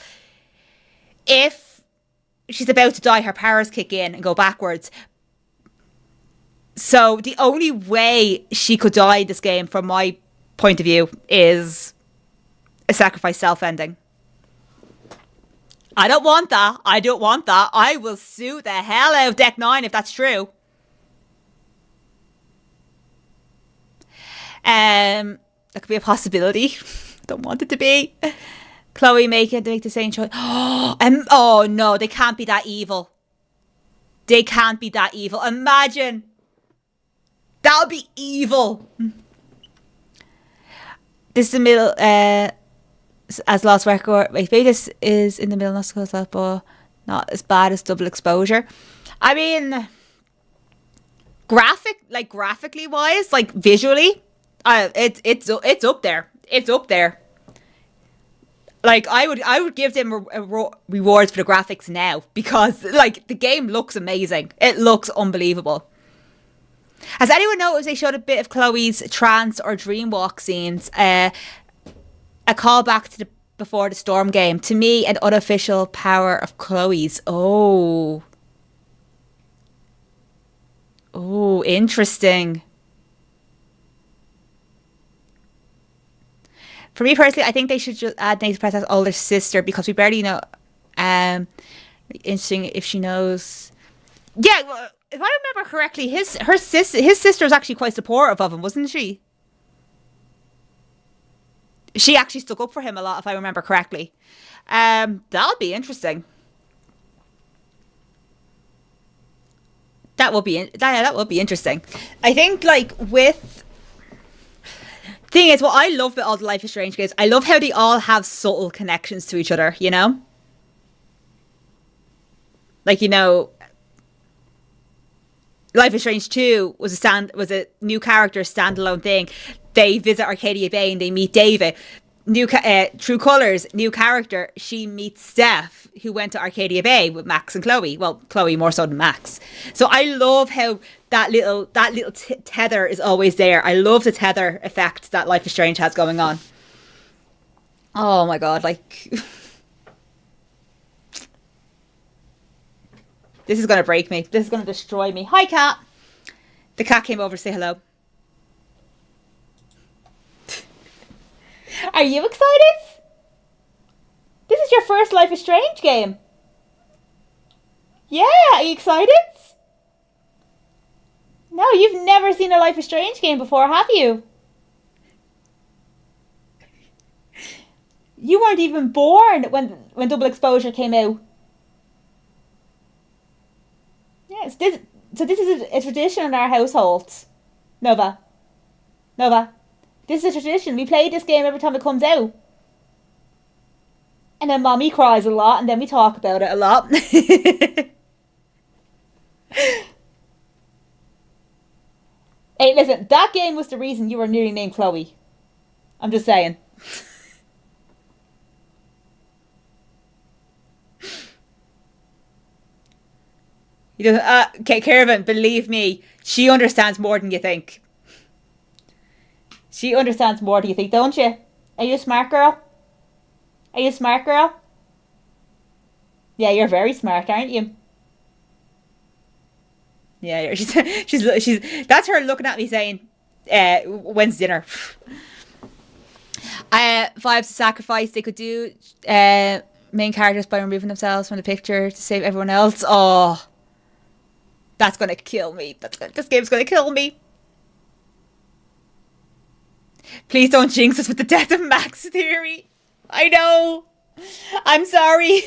if she's about to die, her powers kick in and go backwards. So the only way she could die in this game, from my point of view, is a sacrifice self-ending. I don't want that. I will sue the hell out of Deck 9 if that's true. That could be a possibility. Don't want it to be. Chloe make the same choice. Oh no, they can't be that evil. They can't be that evil. Imagine. That would be evil. This is the middle, as Lost Record. Wait, maybe this is in the middle, but not as bad as Double Exposure. I mean, graphically wise, like visually, it's up there. It's up there. Like I would give them rewards for the graphics now, because like the game looks amazing. It looks unbelievable. Has anyone noticed they showed a bit of Chloe's trance or dreamwalk scenes? A callback to the Before the Storm game. To me, an unofficial power of Chloe's. Oh, interesting. For me personally, I think they should just add Nathan Prescott's older sister, because we barely know. Interesting if she knows. Yeah, well, if I remember correctly, his sister was actually quite supportive of him, wasn't she? She actually stuck up for him a lot, if I remember correctly. That'll be interesting. That will be interesting. I think, like, with... Thing is, what I love about all the Life is Strange games, I love how they all have subtle connections to each other, you know? Like, you know, Life is Strange 2 was a new character standalone thing. They visit Arcadia Bay and they meet David. True Colors, new character. She meets Steph, who went to Arcadia Bay with Max and Chloe. Well, Chloe more so than Max. So I love how that little tether is always there. I love the tether effect that Life is Strange has going on. Oh my god, like this is gonna break me. This is gonna destroy me. Hi, cat. The cat came over to say hello. Are you excited? This is your first Life is Strange game. Yeah, are you excited? No, you've never seen a Life is Strange game before, have you? You weren't even born when Double Exposure came out. Yes, this is a tradition in our household. Nova. This is a tradition. We play this game every time it comes out. And then Mommy cries a lot, and then we talk about it a lot. Hey, listen, that game was the reason you were nearly named Chloe. I'm just saying. Okay, Kevin, believe me, she understands more than you think. She understands more than you think, don't you? Are you a smart girl? Are you a smart girl? Yeah, you're very smart, aren't you? Yeah, she's that's her looking at me saying, when's dinner? Vibes of sacrifice. They could do main characters by removing themselves from the picture to save everyone else. Oh, that's gonna kill me. This game's gonna kill me. Please don't jinx us with the death of Max theory. I know. I'm sorry.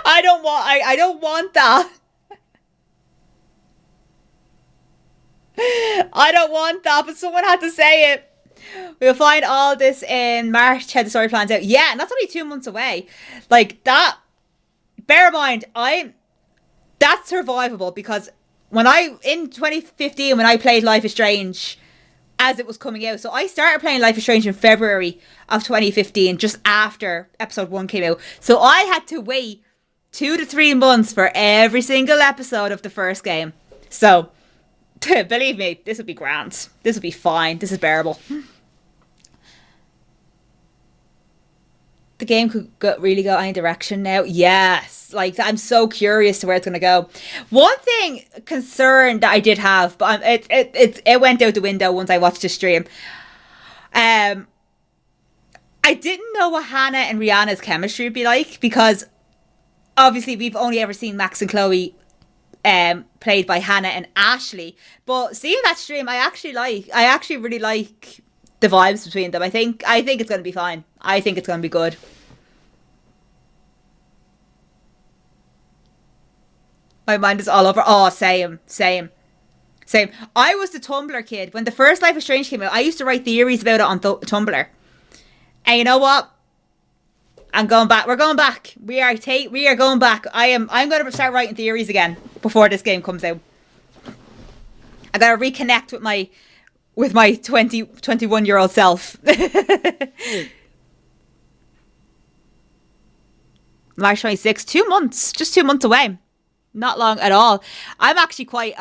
I don't want that. I don't want that, but someone had to say it. We'll find all this in March, how the story plans out. Yeah, and that's only 2 months away. Like that, bear in mind, that's survivable because in 2015, when I played Life is Strange as it was coming out. So I started playing Life is Strange in February of 2015, just after episode 1 came out. So I had to wait 2 to 3 months for every single episode of the first game. So believe me, this would be grand. This would be fine. This is bearable. The game could really go any direction now. Yes. Like, I'm so curious to where it's going to go. One concern that I did have, but it went out the window once I watched the stream. I didn't know what Hannah and Rihanna's chemistry would be like, because obviously we've only ever seen Max and Chloe played by Hannah and Ashley. But seeing that stream, I actually really like the vibes between them. I think it's going to be fine. I think it's going to be good. My mind is all over. Oh, same. I was the Tumblr kid. When the first Life is Strange came out, I used to write theories about it on Tumblr. And you know what? I'm going back. We're going back. We are going back. I'm going to start writing theories again before this game comes out. I got to reconnect with my 21-year-old self. March 26th, 2 months, just 2 months away. Not long at all. I actually kind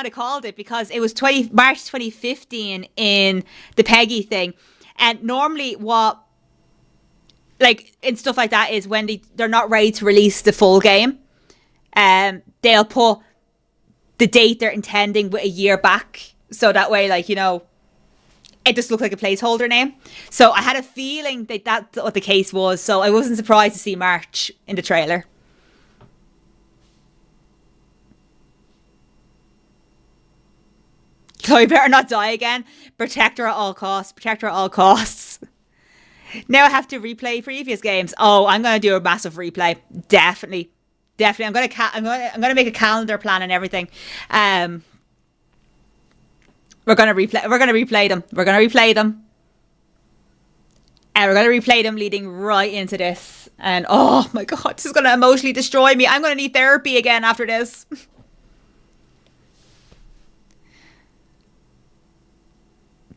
of called it because it was March 2015 in the Peggy thing. And normally in stuff like that is when they're not ready to release the full game. They'll put the date they're intending with a year back. So that way, it just looked like a placeholder name. So I had a feeling that that's what the case was. So I wasn't surprised to see March in the trailer. Chloe better not die again. Protect her at all costs. Protect her at all costs. Now I have to replay previous games. Oh, I'm going to do a massive replay. Definitely. I'm going to make a calendar plan and everything. We're going to replay them. We're going to replay them. And we're going to replay them leading right into this. And oh my god, this is going to emotionally destroy me. I'm going to need therapy again after this.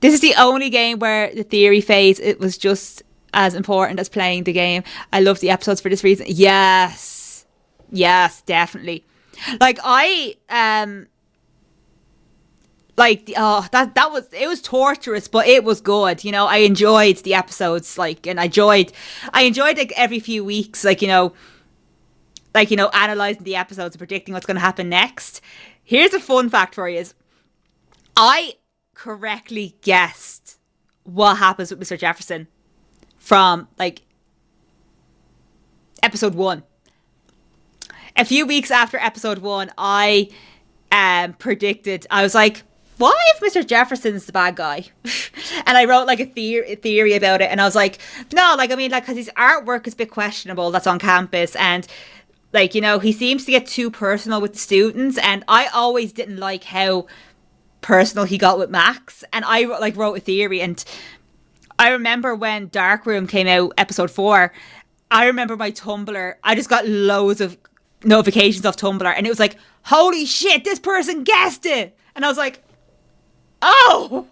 This is the only game where the theory phase, it was just as important as playing the game. I love the episodes for this reason. Yes, definitely. Like it was torturous, but it was good. I enjoyed the episodes, and I enjoyed like every few weeks, analyzing the episodes and predicting what's going to happen next. Here's a fun fact for you: is I correctly guessed what happens with Mr. Jefferson from episode 1. A few weeks after episode 1, I predicted, I was like, what if Mr. Jefferson's the bad guy? And I wrote a theory about it, and I was like, no, because his artwork is a bit questionable that's on campus, and he seems to get too personal with the students, and I always didn't like how personal he got with Max, and I wrote a theory. And I remember when Darkroom came out, episode 4, I remember my Tumblr, I just got loads of notifications off Tumblr, and it was like, holy shit, this person guessed it, and I was like, oh,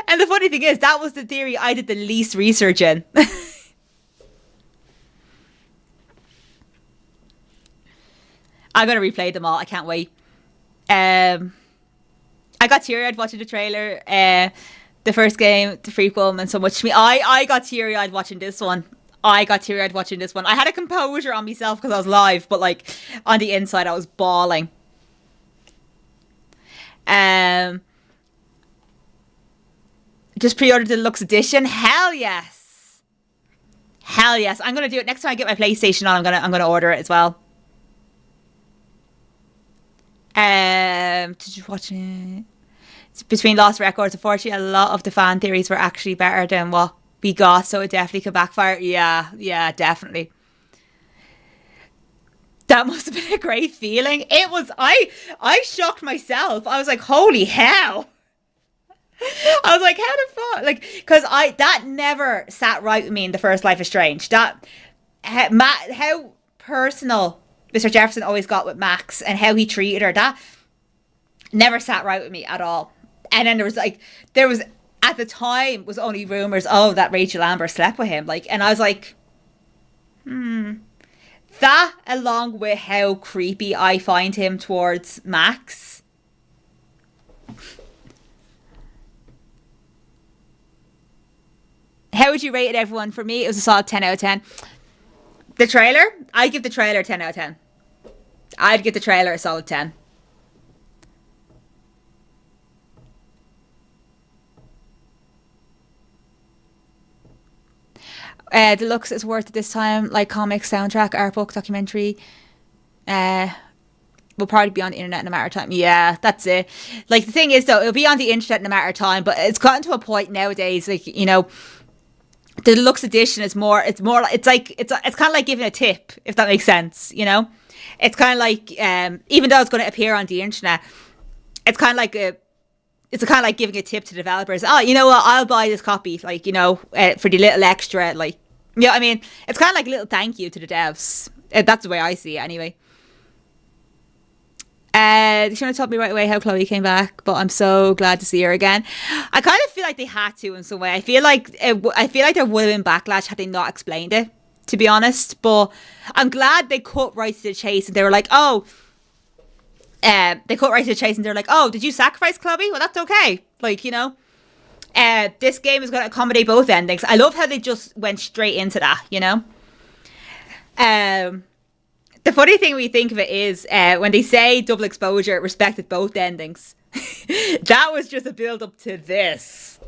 and the funny thing is, that was the theory I did the least research in. I'm going to replay them all. I can't wait. I got teary-eyed watching the trailer. The first game, the prequel, meant so much to me. I got teary-eyed watching this one. I had a composure on myself because I was live, but on the inside I was bawling. Just pre-ordered the deluxe edition. Hell yes. I'm going to do it next time I get my PlayStation on. I'm going to order it as well. Did you watch it? It's between Lost Records. Unfortunately, a lot of the fan theories were actually better than what we got, so it definitely could backfire. Yeah, definitely. That must have been a great feeling. It was. I shocked myself. I was like, holy hell. I was like, how the fuck? Because that never sat right with me in the first Life is Strange. How personal Mr. Jefferson always got with Max and how he treated her, that never sat right with me at all. And then there was at the time was only rumors, that Rachel Amber slept with him, and I was like, that along with how creepy I find him towards Max. How would you rate it, everyone? For me, it was a solid 10 out of 10. The trailer, I'd give the trailer a 10 out of 10. I'd give the trailer a solid 10. Deluxe is worth it this time. Comic, soundtrack, art book, documentary. Will probably be on the internet in a matter of time. Yeah, that's it. The thing is, though, it'll be on the internet in a matter of time, but it's gotten to a point nowadays, the deluxe edition is more, it's kind of like giving a tip, if that makes sense, It's kind of like, even though it's going to appear on the internet, it's kind of like giving a tip to developers. Oh, you know what? I'll buy this copy, for the little extra, I mean, it's kind of like a little thank you to the devs. That's the way I see it, anyway. They shouldn't have told me right away how Chloe came back, but I'm so glad to see her again. I kind of feel like they had to in some way. I feel like there would have been backlash had they not explained it, to be honest. But I'm glad they cut right to the chase, and they were like, did you sacrifice Chloe? Well, that's okay. This game is going to accommodate both endings. I love how they just went straight into that, The funny thing when you think of it is when they say double exposure, it respected both endings. That was just a build up to this.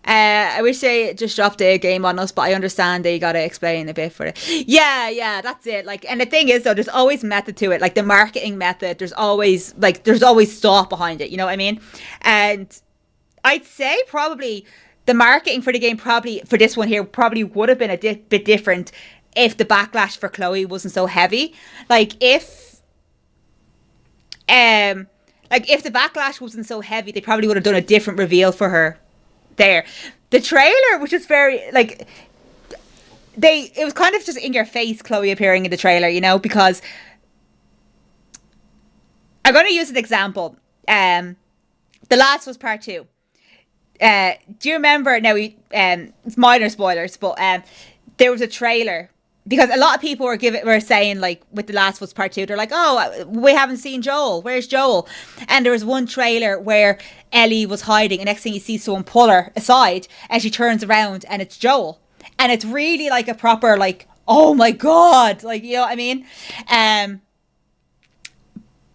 I wish they just dropped a game on us, but I understand they gotta explain a bit for it. Yeah, that's it. And the thing is, though, there's always method to it. The marketing method, there's always thought behind it. You know what I mean? And I'd say probably the marketing for the game, probably for this one here, probably would have been a bit different if the backlash for Chloe wasn't so heavy. If the backlash wasn't so heavy, they probably would have done a different reveal for her there. The trailer, which is very it was kind of just in your face, Chloe appearing in the trailer, you know, because I'm going to use an example. The Last was Part 2. Do you remember, now it's minor spoilers, but there was a trailer, because a lot of people were saying, like, with The Last of Us Part 2, they're like, oh, we haven't seen Joel. Where's Joel? And there was one trailer where Ellie was hiding, and next thing you see someone pull her aside, and she turns around, and it's Joel. And it's really like a proper, like, oh my God, like, you know what I mean?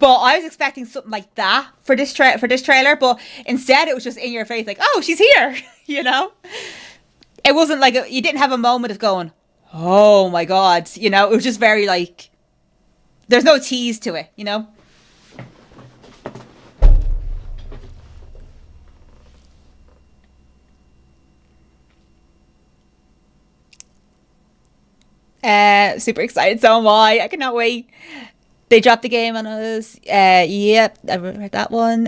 But I was expecting something like that for this trailer, but instead it was just in your face, like, oh, she's here, you know? It wasn't like, you didn't have a moment of going, oh my God, you know? It was just very like, there's no tease to it, you know? Super excited, so am I. I cannot wait. They dropped the game on us. Yep, I read that one.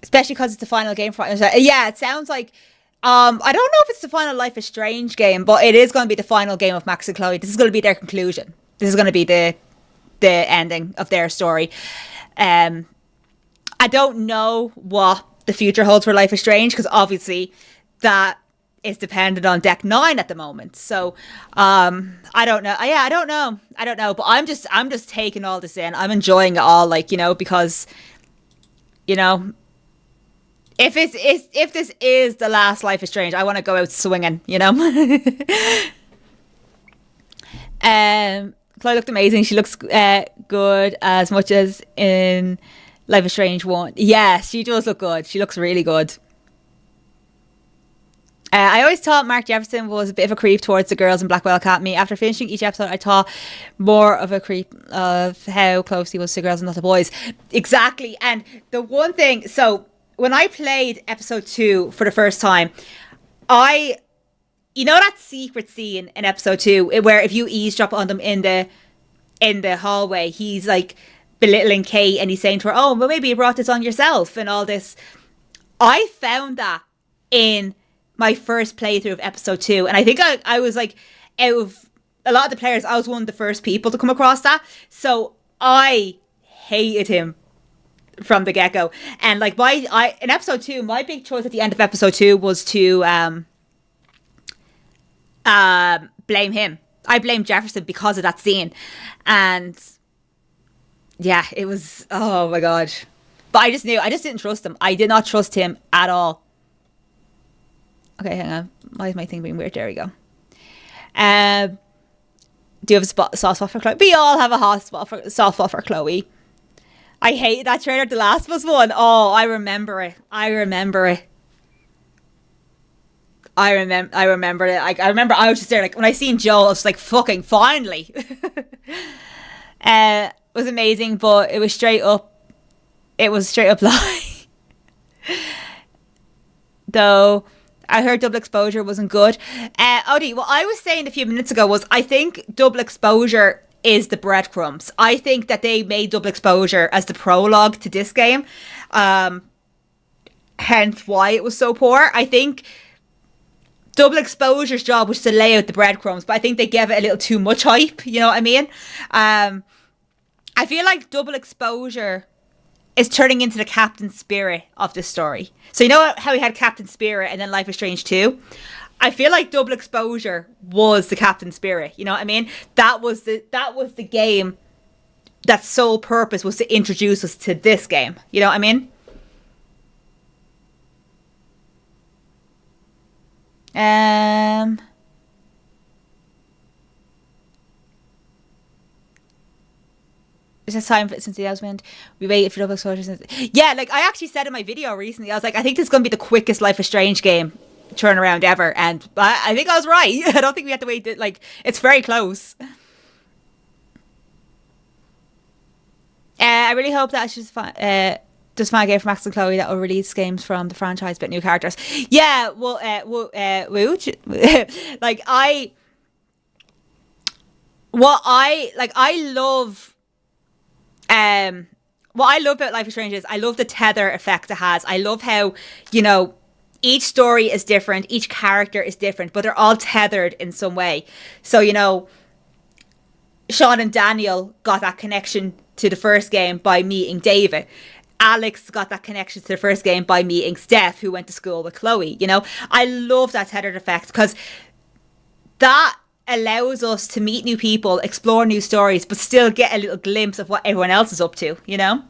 Especially because it's the final game for it. Yeah, it sounds like. I don't know if it's the final Life is Strange game, but it is going to be the final game of Max and Chloe. This is going to be their conclusion. This is going to be the ending of their story. I don't know what the future holds for Life is Strange, because obviously that is dependent on Deck 9 at the moment. So I don't know. Yeah, I don't know. But I'm just taking all this in. I'm enjoying it all, like, you know, because, you know, if this is the last Life is Strange, I want to go out swinging, you know. Chloe looked amazing. She looks good as much as in Life is Strange 1. Yes, she does look good. She looks really good. I always thought Mark Jefferson was a bit of a creep towards the girls in Blackwell Academy. After finishing each episode, I thought more of a creep of how close he was to girls and not the boys. Exactly. And the one thing, so when I played episode 2 for the first time, you know that secret scene in episode 2 where if you eavesdrop on them in the hallway, he's like belittling Kate and he's saying to her, oh, well, maybe you brought this on yourself and all this. I found that in my first playthrough of episode 2, and I think I was like, out of a lot of the players, I was one of the first people to come across that. So I hated him from the get-go. And like in episode 2, my big choice at the end of episode 2 was to blame him. I blamed Jefferson because of that scene. And yeah, it was, oh my God. But I just didn't trust him. I did not trust him at all. Okay, hang on. Why is my thing being weird? There we go. Do you have a soft spot for Chloe? We all have a soft spot for Chloe. I hate that trailer, The Last of Us one. Oh, I remember it. I remember it. I remember it. I remember I was just there, like, when I seen Joel, I was like, fucking finally. It was amazing, but it was straight up lie. Though I heard Double Exposure wasn't good. Odie, what I was saying a few minutes ago was I think Double Exposure is the breadcrumbs. I think that they made Double Exposure as the prologue to this game. Hence why it was so poor. I think Double Exposure's job was to lay out the breadcrumbs, but I think they gave it a little too much hype. You know what I mean? I feel like Double Exposure is turning into the Captain Spirit of this story. So you know how we had Captain Spirit and then Life is Strange 2? I feel like Double Exposure was the Captain Spirit. You know what I mean? That was the game that's sole purpose was to introduce us to this game. You know what I mean? It's just time since the announcement. We waited for Double Exposure since. Yeah, like I actually said in my video recently, I was like, I think this is going to be the quickest Life is Strange game turnaround ever, and I think I was right. I don't think we have to wait. Like, it's very close. I really hope that it's just fan game for Max and Chloe that will release games from the franchise but new characters. Yeah, well, like what I love about Life is Strange is I love the tether effect it has. I love how, you know, each story is different, each character is different, but they're all tethered in some way. So, you know, Sean and Daniel got that connection to the first game by meeting David. Alex got that connection to the first game by meeting Steph, who went to school with Chloe. You know, I love that tethered effect because that allows us to meet new people, explore new stories, but still get a little glimpse of what everyone else is up to, you know?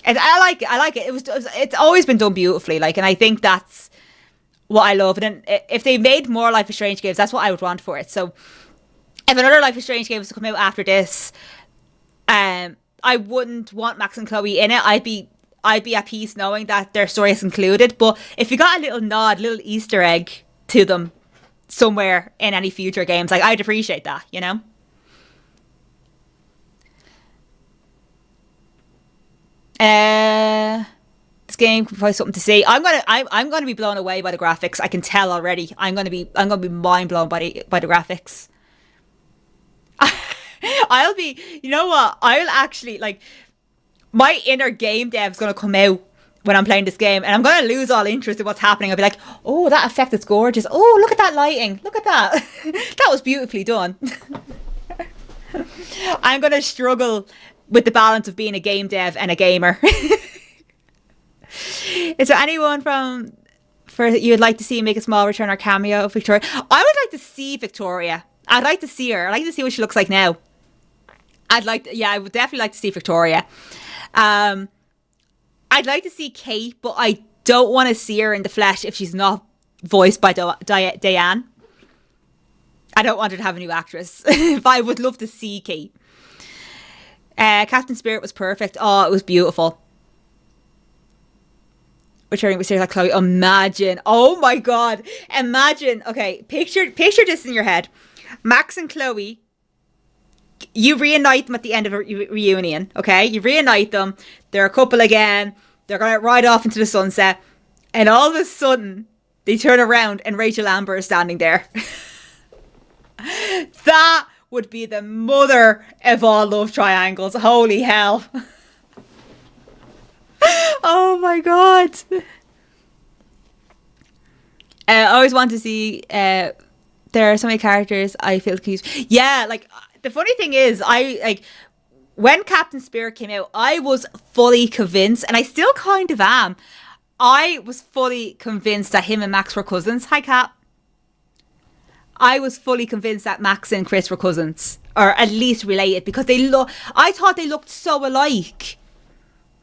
And I like it. It's always been done beautifully, like, and I think that's what I love. And then if they made more Life is Strange games, that's what I would want for it. So if another Life is Strange game was to come out after this, I wouldn't want Max and Chloe in it. I'd be at peace knowing that their story is included. But if you got a little nod, little Easter egg to them somewhere in any future games, like, I'd appreciate that, you know? This game could probably something to see. I'm gonna be blown away by the graphics. I can tell already. I'm gonna be mind blown by the graphics. I'll be, you know what? I'll actually, like, my inner game dev's gonna come out when I'm playing this game, and I'm gonna lose all interest in what's happening. I'll be like, oh, that effect is gorgeous. Oh, look at that lighting. Look at that. That was beautifully done. I'm gonna struggle with the balance of being a game dev and a gamer. Is there anyone you'd like to see make a small return or cameo of Victoria? I would like to see Victoria. I'd like to see her. I'd like to see what she looks like now. I would definitely like to see Victoria. I'd like to see Kate, but I don't want to see her in the flesh if she's not voiced by Diane. I don't want her to have a new actress. But I would love to see Kate. Captain Spirit was perfect. Oh, it was beautiful. Returning with series like Chloe. Imagine. Oh my God. Imagine. Okay, picture this in your head. Max and Chloe, you reunite them at the end of a reunion, okay? You reunite them. They're a couple again. They're going to ride off into the sunset. And all of a sudden, they turn around and Rachel Amber is standing there. That would be the mother of all love triangles. Holy hell. Oh my God. I always want to see... there are so many characters I feel confused. Yeah, like, the funny thing is, when Captain Spirit came out, I was fully convinced, and I still kind of am. I was fully convinced that him and Max were cousins. Hi, Kat. I was fully convinced that Max and Chris were cousins, or at least related, because I thought they looked so alike.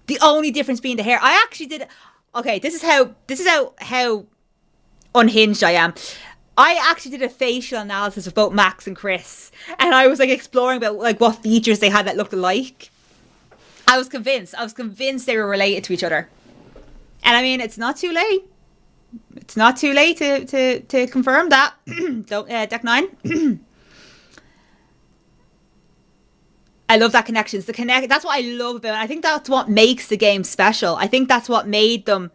The only difference being the hair. I actually did. Okay, this is how unhinged I am. I actually did a facial analysis of both Max and Chris, and I was like exploring about like what features they had that looked alike. I was convinced they were related to each other. And I mean, it's not too late. It's not too late to confirm that. Deck 9. I love that connections. That's what I love about it. I think that's what makes the game special. I think that's what made them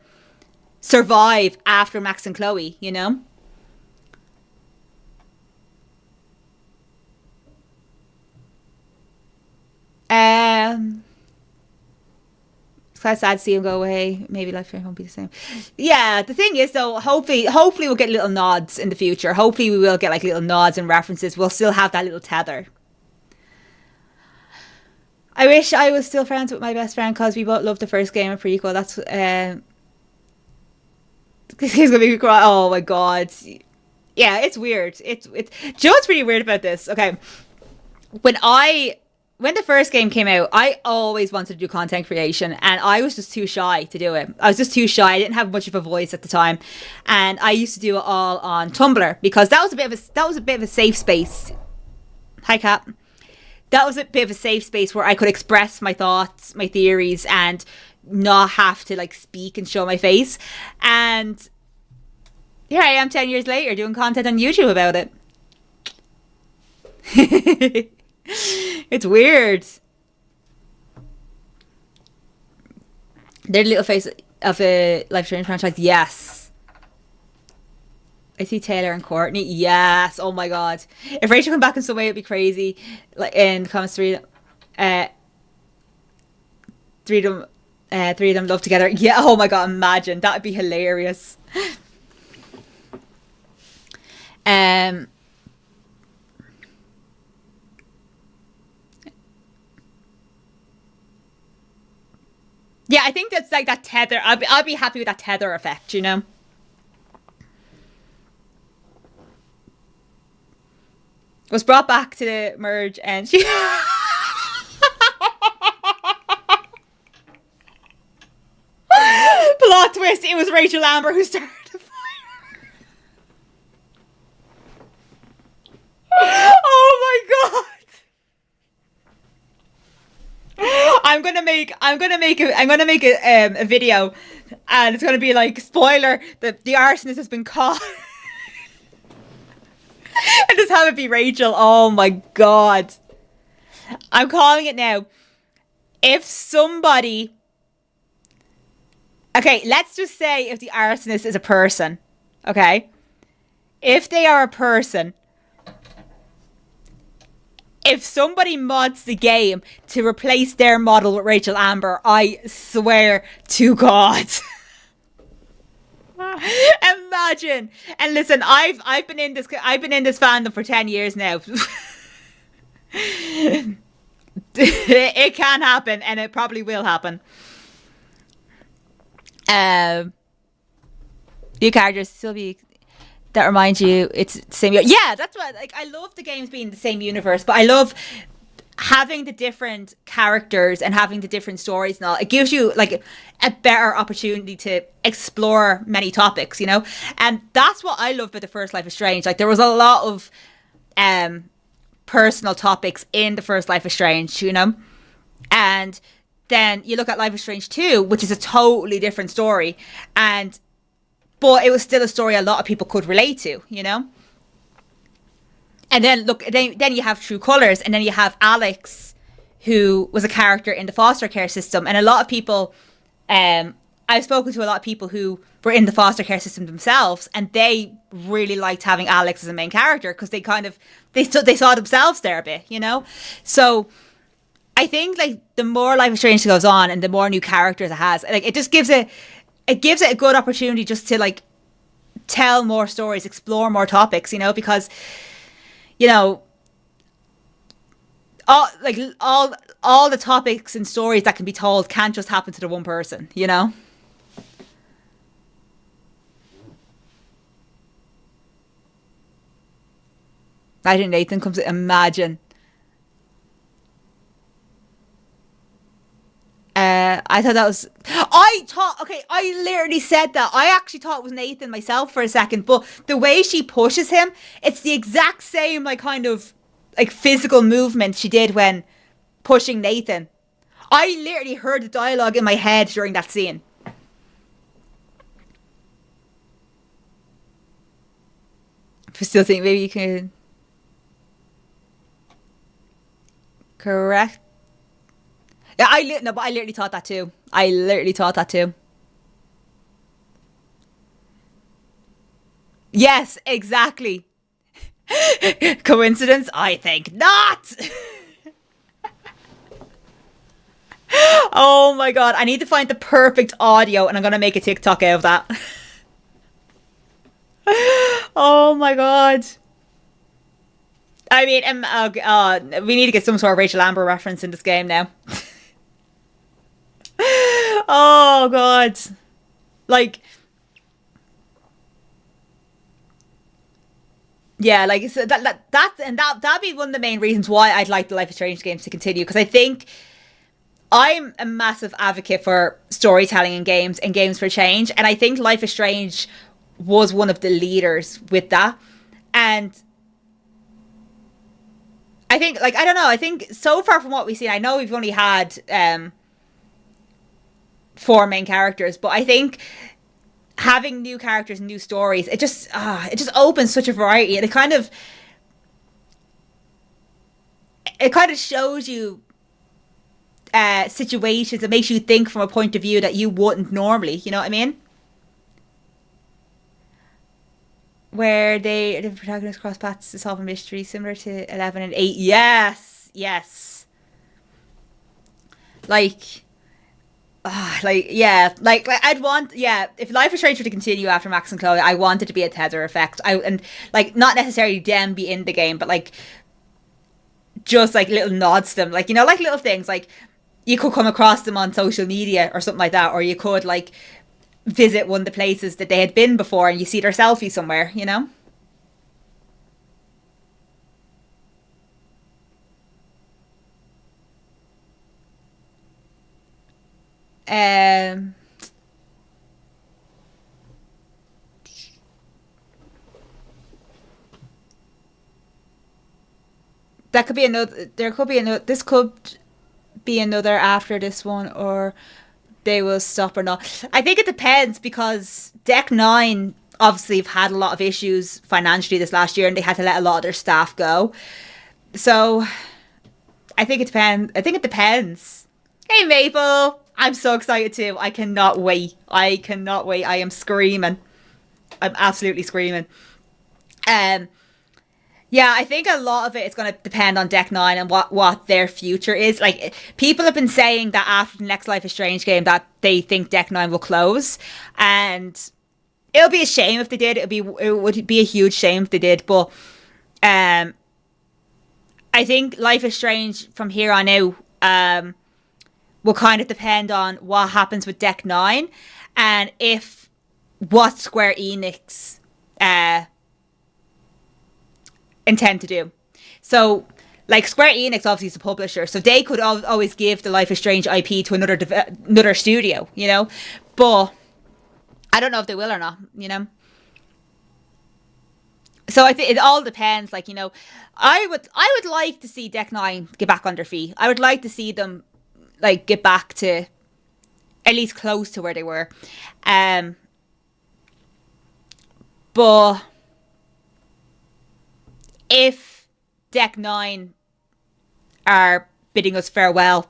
survive after Max and Chloe, you know? It's quite sad to see him go away. Maybe life won't be the same. Yeah, the thing is though, hopefully we'll get little nods in the future. Hopefully we will get like little nods and references. We'll still have that little tether. I wish I was still friends with my best friend because we both loved the first game of prequel. That's he's gonna be crying. Oh my God. Yeah, it's weird. It's do you know what's really weird about this? Okay. When the first game came out, I always wanted to do content creation, and I was just too shy to do it. I was just too shy. I didn't have much of a voice at the time, and I used to do it all on Tumblr because that was a bit of a safe space. Hi, Kat. That was a bit of a safe space where I could express my thoughts, my theories, and not have to like speak and show my face. And here I am 10 years later doing content on YouTube about it. It's weird. They're the little face of a Life is Strange franchise. Yes. I see Taylor and Courtney. Yes. Oh my God. If Rachel come back in some way, it'd be crazy. Like in the comments, three of them love together. Yeah. Oh my God. Imagine. That would be hilarious. Um, yeah, I think that's like that tether. I'll be happy with that tether effect, you know. Was brought back to the merge, and she. Plot twist: it was Rachel Amber who started the fire. Oh my god! I'm gonna make a video, and it's gonna be like, spoiler: the arsonist has been caught. And just have it be Rachel. Oh my god! I'm calling it now. If somebody, okay, let's just say if the arsonist is a person, okay? If they are a person, if somebody mods the game to replace their model with Rachel Amber, I swear to God. Imagine. And listen, I've been in this fandom for 10 years now. It can happen, and it probably will happen. New characters still be that remind you it's the same. Yeah, that's what, like, I love the games being the same universe, but I love having the different characters and having the different stories and all. It gives you like a better opportunity to explore many topics, you know? And that's what I love about the first Life is Strange. Like, there was a lot of personal topics in the first Life is Strange, you know? And then you look at Life is Strange 2, which is a totally different story, but it was still a story a lot of people could relate to, you know? And then look, then you have True Colors, and then you have Alex, who was a character in the foster care system. And a lot of people, I've spoken to a lot of people who were in the foster care system themselves, and they really liked having Alex as a main character because they kind of, they saw themselves there a bit, you know? So I think like the more Life is Strange goes on and the more new characters it has, like, it just gives it a good opportunity just to like tell more stories, explore more topics, you know, because, you know, all the topics and stories that can be told can't just happen to the one person, you know? I think Nathan comes to imagine. I thought that was... I literally said that. I actually thought it was Nathan myself for a second, but the way she pushes him, it's the exact same, like, kind of, like, physical movement she did when pushing Nathan. I literally heard the dialogue in my head during that scene. I still think maybe you can... Correct. Yeah, but I literally thought that too. Yes, exactly. Coincidence? I think not. Oh my god, I need to find the perfect audio, and I'm gonna make a TikTok out of that. Oh my god. I mean, we need to get some sort of Rachel Amber reference in this game now. Oh god, like, yeah, like, so that'd be one of the main reasons why I'd like the Life is Strange games to continue, because I think I'm a massive advocate for storytelling in games and games for change, and I think Life is Strange was one of the leaders with that. And I think, like, I don't know, I think so far from what we've seen, I know we've only had 4 main characters, but I think having new characters and new stories, it just opens such a variety, and it kind of shows you situations. It makes you think from a point of view that you wouldn't normally, you know what I mean? Where the protagonists cross paths to solve a mystery similar to 11 and 8. Yes. Like, like, yeah, like I'd want, yeah, if Life is Strange were to continue after Max and Chloe, I want it to be a tether effect. And like, not necessarily them be in the game, but like, just like little nods to them, like, you know, like little things, like you could come across them on social media or something like that, or you could like visit one of the places that they had been before and you see their selfie somewhere, you know. Um that could be another, there could be another, this could be another after this one, or they will stop or not. I think it depends, because Deck 9 obviously have had a lot of issues financially this last year and they had to let a lot of their staff go. So I think it depends. Hey Maple, I'm so excited too. I cannot wait. I am screaming. I'm absolutely screaming. Yeah, I think a lot of it is going to depend on Deck 9 and what their future is. Like, people have been saying that after the next Life is Strange game that they think Deck 9 will close. And it'll be a shame if they did. It would be a huge shame if they did. But I think Life is Strange from here on out will kind of depend on what happens with Deck 9 and if what Square Enix intend to do. So, like, Square Enix obviously is a publisher, so they could always give the Life is Strange IP to another studio, you know. But I don't know if they will or not, you know. So I think it all depends. Like, you know, I would like to see Deck 9 get back on their feet. I would like to see them like get back to at least close to where they were. But if Deck 9 are bidding us farewell,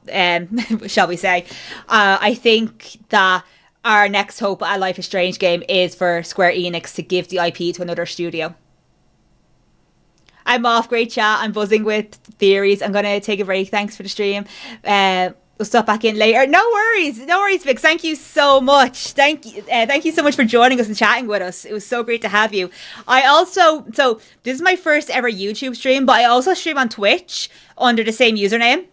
shall we say, I think that our next hope at Life is Strange game is for Square Enix to give the IP to another studio. I'm off. Great chat. I'm buzzing with theories. I'm going to take a break. Thanks for the stream. We'll stop back in later. No worries, Vix. Thank you so much. Thank you so much for joining us and chatting with us. It was so great to have you. So this is my first ever YouTube stream, but I also stream on Twitch under the same username.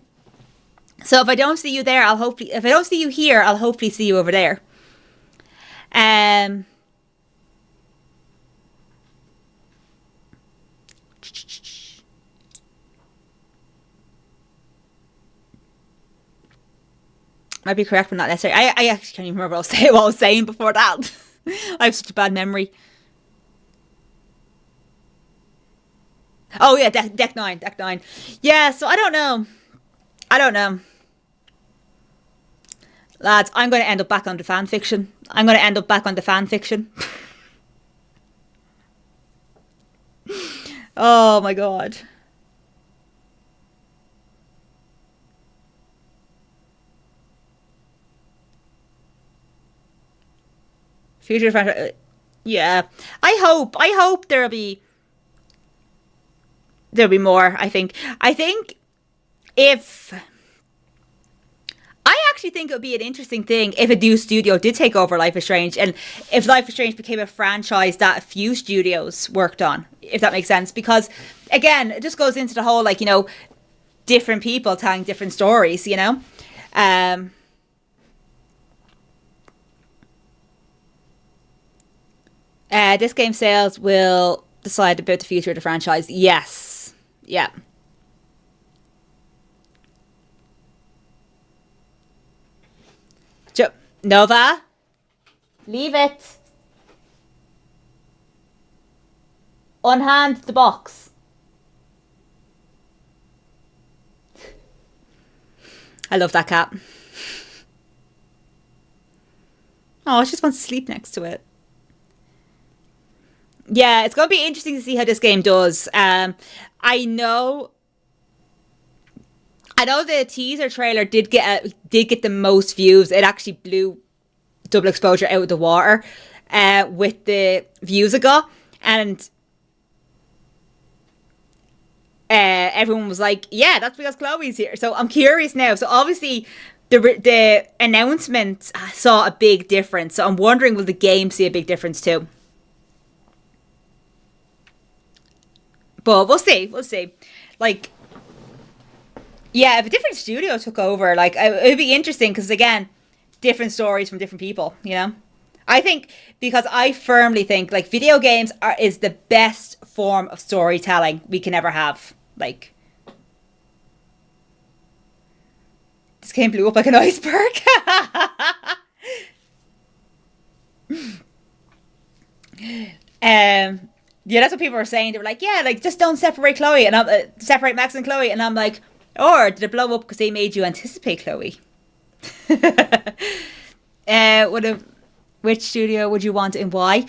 So if I don't see you there, if I don't see you here, I'll hopefully see you over there. Might be correct, but not necessary. I actually can't even remember what I was saying before that. I have such a bad memory. Oh yeah, Deck 9. Yeah, so I don't know. Lads, I'm going to end up back on the fan fiction. Oh my god. Future franchise. Yeah. I hope there'll be more, I think. I actually think it would be an interesting thing if a new studio did take over Life is Strange, and if Life is Strange became a franchise that a few studios worked on, if that makes sense. Because, again, it just goes into the whole, like, you know, different people telling different stories, you know? This game sales will decide about the future of the franchise. Yes. Yeah. Nova, leave it. Unhand the box. I love that cat. Oh, she just wants to sleep next to it. Yeah, it's going to be interesting to see how this game does. I know the teaser trailer did get the most views. It actually blew Double Exposure out of the water with the views it got, and everyone was like, "Yeah, that's because Chloe's here." So I'm curious now. So obviously, the announcement saw a big difference. So I'm wondering, will the game see a big difference too? But we'll see. We'll see. Like, yeah, if a different studio took over, like, it would be interesting because, again, different stories from different people, you know? I think, because I firmly think, like, video games is the best form of storytelling we can ever have. Like, this game blew up like an iceberg. Yeah, that's what people were saying. They were like, yeah, like, just don't separate Chloe, and separate Max and Chloe. And I'm like, or did it blow up because they made you anticipate Chloe? Which studio would you want and why?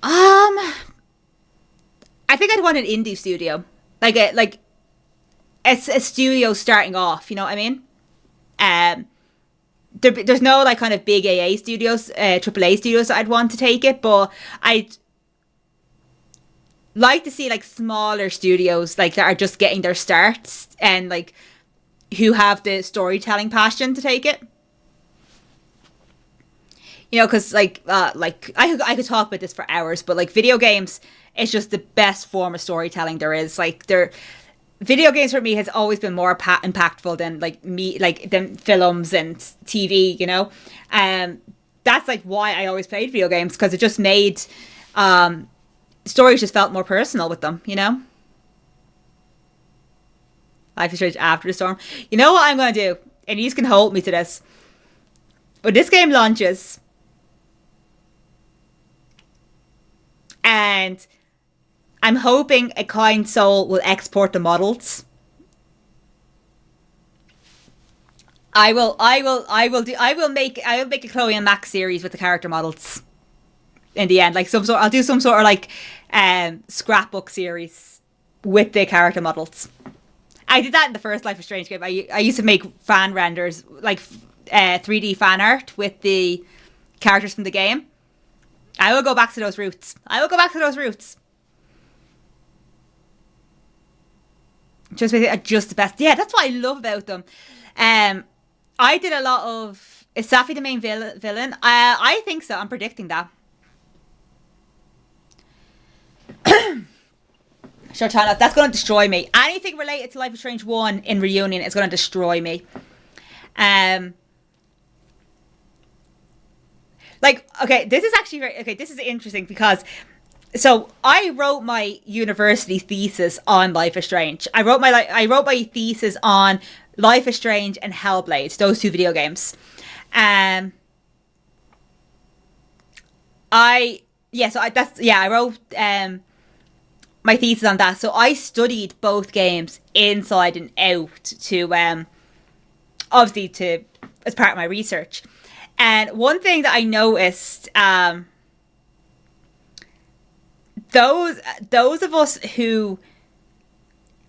I think I'd want an indie studio, like a studio starting off. You know what I mean? There's no like kind of big AA studios, AAA studios that I'd want to take it, but I'd like to see like smaller studios like that are just getting their starts and like who have the storytelling passion to take it. You know, because like I could talk about this for hours, but like video games, it's just the best form of storytelling there is. Like video games for me has always been more impactful than than films and TV. You know, that's like why I always played video games, because it just made stories just felt more personal with them. You know. Life is Strange After the Storm. You know what I'm going to do? And you can hold me to this. When this game launches, and I'm hoping a kind soul will export the models. I will make a Chloe and Max series with the character models. In the end, like I'll do some sort of like scrapbook series with the character models. I did that in the first Life is Strange game. I used to make fan renders, like 3D fan art with the characters from the game. I will go back to those roots. Just the best. Yeah, that's what I love about them. I did a lot of... Is Safi the main villain? I think so. I'm predicting that. Shortana, that's going to destroy me. Anything related to Life is Strange 1 in Reunion is going to destroy me. Like, okay, this is actually this is interesting because, so I wrote my university thesis on Life is Strange. I wrote my thesis on Life is Strange and Hellblade, those two video games. I wrote my thesis on that. So I studied both games inside and out to obviously as part of my research. And one thing that I noticed, those of us who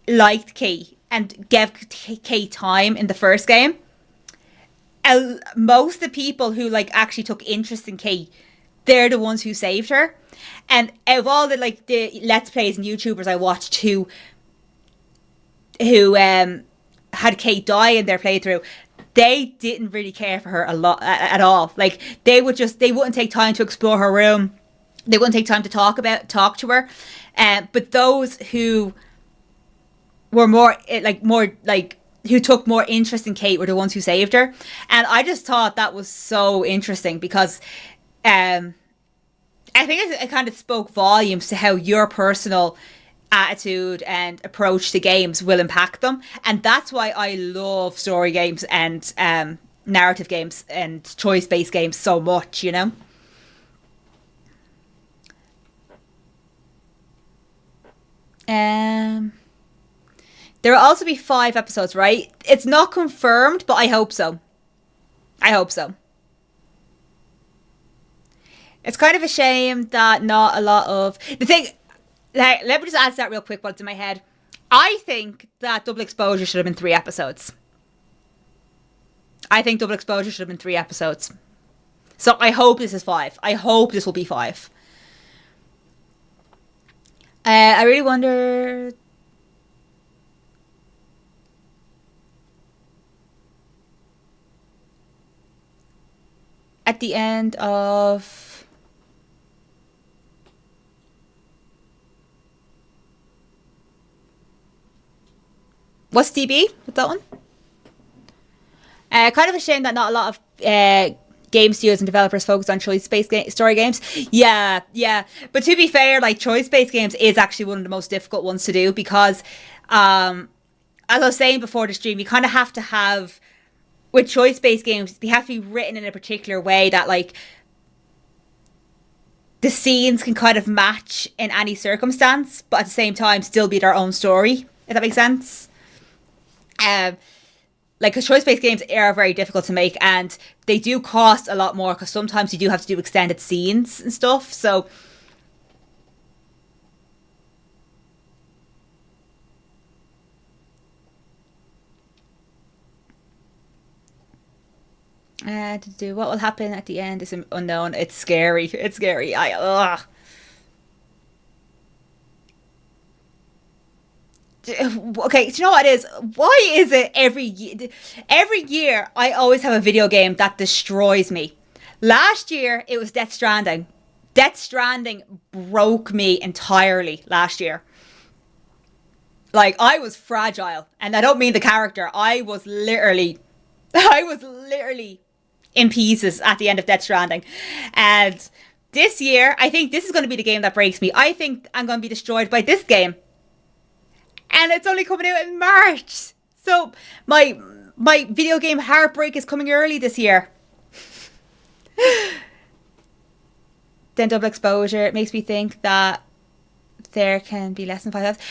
liked Kate and gave Kate time in the first game, most of the people who like actually took interest in Kate, they're the ones who saved her. And out of all the like the Let's Plays and YouTubers I watched who had Kate die in their playthrough, they didn't really care for her a lot at all. Like they wouldn't take time to explore her room. They wouldn't take time to talk to her. But those who were who took more interest in Kate were the ones who saved her. And I just thought that was so interesting because I think it kind of spoke volumes to how your personal attitude and approach to games will impact them. And that's why I love story games and narrative games and choice-based games so much, you know? There will also be 5 episodes, right? It's not confirmed, but I hope so. It's kind of a shame that not a lot of... The thing... Like, let me just answer that real quick while it's in my head. I think that Double Exposure should have been 3 episodes. So I hope this is 5. I hope this will be 5. I really wonder... at the end of... What's DB with that one? Kind of a shame that not a lot of game studios and developers focus on choice-based story games. Yeah. But to be fair, like, choice-based games is actually one of the most difficult ones to do because, as I was saying before the stream, you kind of have to have, with choice-based games, they have to be written in a particular way that, like, the scenes can kind of match in any circumstance, but at the same time still be their own story, if that makes sense. Like, because choice-based games are very difficult to make, and they do cost a lot more, because sometimes you do have to do extended scenes and stuff, so... what will happen at the end is unknown. It's scary. It's scary. Ugh. Okay, do you know what it is? Why is it every year I always have a video game that destroys me? Last year it was Death Stranding. Death Stranding broke me entirely last year. Like, I was fragile, and I don't mean the character. I was literally in pieces at the end of Death Stranding. And this year, I think this is going to be the game that breaks me. I think I'm going to be destroyed by this game. And it's only coming out in March. So my video game heartbreak is coming early this year. Then double exposure. It makes me think that there can be less than 5,000.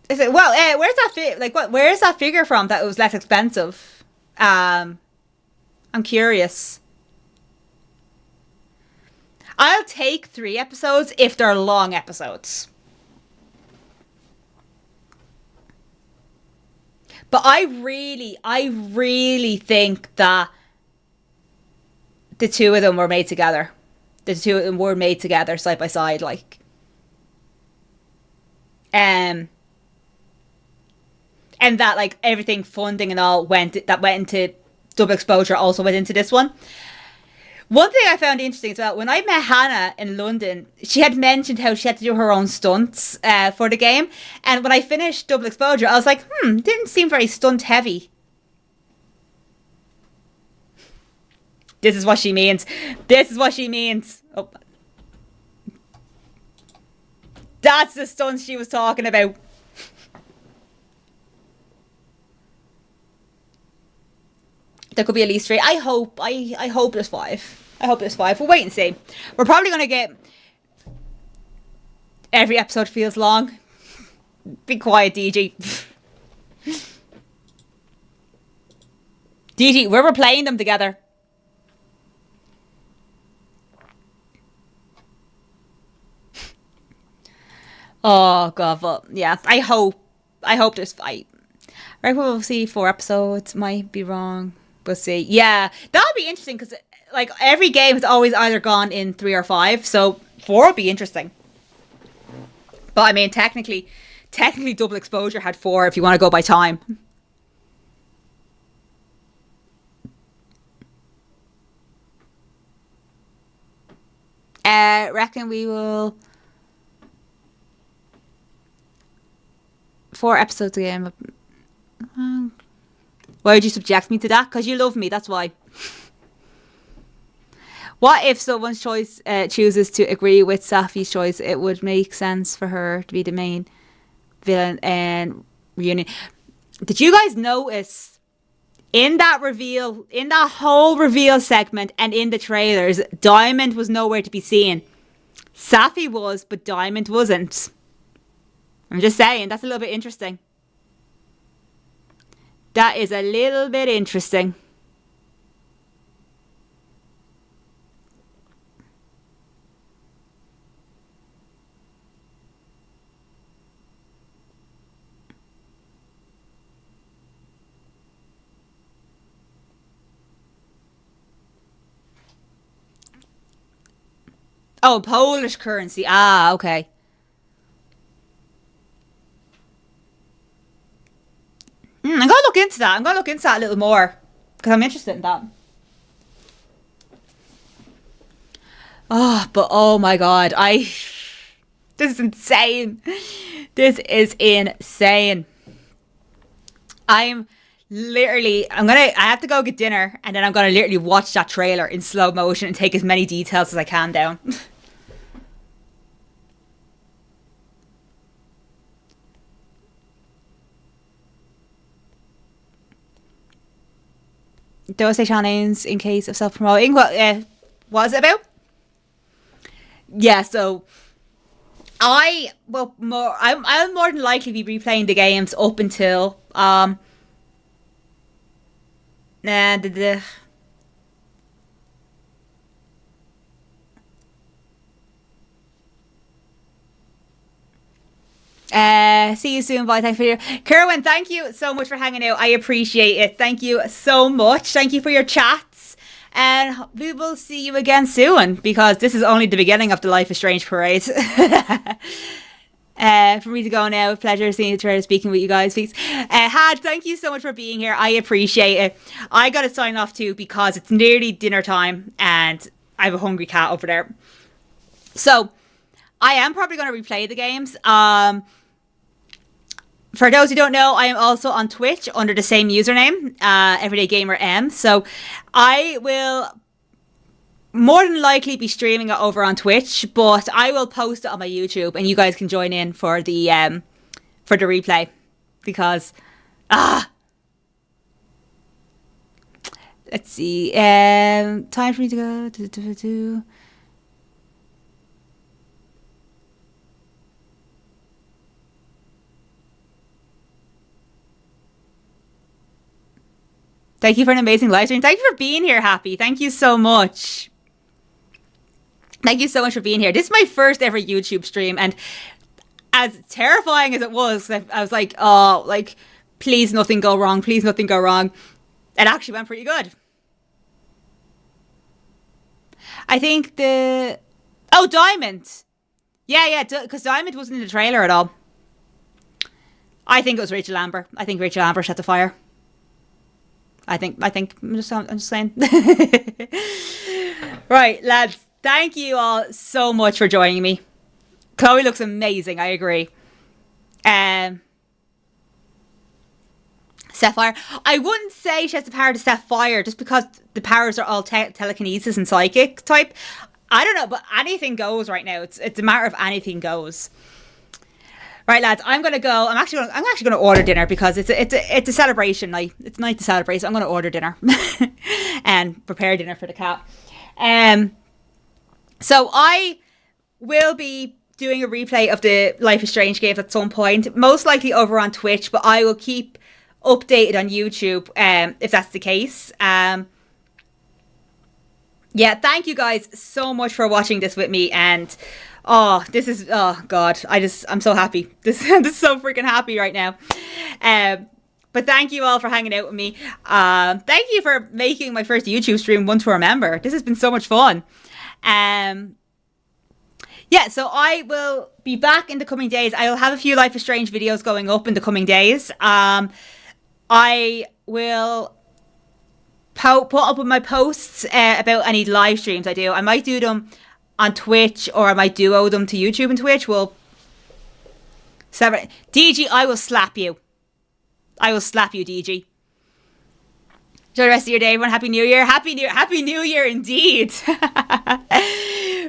Is it, well, where's that where's that figure from that it was less expensive? I'm curious. I'll take 3 episodes if they're long episodes. But I really think that the two of them were made together. The two of them were made together side by side, like. And that, like, everything funding and all went into double exposure also went into this one. One thing I found interesting as well, when I met Hannah in London, she had mentioned how she had to do her own stunts for the game. And when I finished double exposure, I was like, didn't seem very stunt heavy. This is what she means. This is what she means. Oh. That's the stunts she was talking about. There could be at least 3. I hope there's 5. I hope there's 5. We'll wait and see. We're probably going to get... Every episode feels long. Be quiet, DG. DG, we're playing them together. Oh, God. But yeah, I hope there's 5. Right, we'll see 4 episodes. Might be wrong. We'll see. Yeah, that'll be interesting because, like, every game has always either gone in 3 or 5, so 4 would be interesting. But I mean, technically, double exposure had 4 if you want to go by time. Reckon we will 4 episodes again. Why would you subject me to that? Because you love me, that's why. What if someone's choice chooses to agree with Safi's choice? It would make sense for her to be the main villain and reunion. Did you guys notice in that reveal, in that whole reveal segment and in the trailers, Diamond was nowhere to be seen? Safi was, but Diamond wasn't. I'm just saying, that's a little bit interesting. That is a little bit interesting. Oh, Polish currency. Ah, okay. I'm going to look into that. I'm going to look into that a little more because I'm interested in that. But oh my god, this is insane. This is insane. I have to go get dinner, and then I'm gonna literally watch that trailer in slow motion and take as many details as I can down. Don't say channel names in case of self-promoting. What was it about? Yeah, so I'll more than likely be replaying the games up until see you soon. Bye. Thanks for your Kerwin. Thank you so much for hanging out. I appreciate it. Thank you so much. Thank you for your chats, and we will see you again soon, because this is only the beginning of the Life is Strange parade. For me to go now. Pleasure seeing you, trailer, speaking with you guys. Peace. Had, thank you so much for being here. I appreciate it. I gotta sign off too, because it's nearly dinner time and I have a hungry cat over there. So I am probably going to replay the games. For those who don't know, I am also on Twitch under the same username, Everyday Gamer M. So I will more than likely be streaming it over on Twitch, but I will post it on my YouTube, and you guys can join in for the replay, because let's see, time for me to go. Thank you for an amazing live stream. Thank you for being here, Happy. Thank you so much. Thank you so much for being here. This is my first ever YouTube stream, and as terrifying as it was, I was like, oh, like, please nothing go wrong. Please nothing go wrong. It actually went pretty good. I think Diamond. Yeah, because Diamond wasn't in the trailer at all. I think it was Rachel Amber. I think Rachel Amber set the fire. I'm just saying. Right, lads. Thank you all so much for joining me. Chloe looks amazing. I agree. Set fire. I wouldn't say she has the power to set fire, just because the powers are all telekinesis and psychic type. I don't know, but anything goes right now. It's a matter of anything goes. Right, lads, I'm gonna go. I'm actually gonna order dinner, because it's a celebration night. It's a night to celebrate, so I'm gonna order dinner and prepare dinner for the cat. So I will be doing a replay of the Life is Strange games at some point, most likely over on Twitch, but I will keep updated on YouTube if that's the case. Yeah, thank you guys so much for watching this with me, and oh god, I'm so happy. I'm just so freaking happy right now. But thank you all for hanging out with me. Thank you for making my first YouTube stream one to remember. This has been so much fun. Yeah, so I will be back in the coming days. I will have a few Life is Strange videos going up in the coming days. I will put up with my posts about any live streams I do. I might do them on Twitch, or I might duo them to YouTube and Twitch. DG, I will slap you. I will slap you, DG. Enjoy the rest of your day, everyone. Happy New Year. Happy New Year indeed.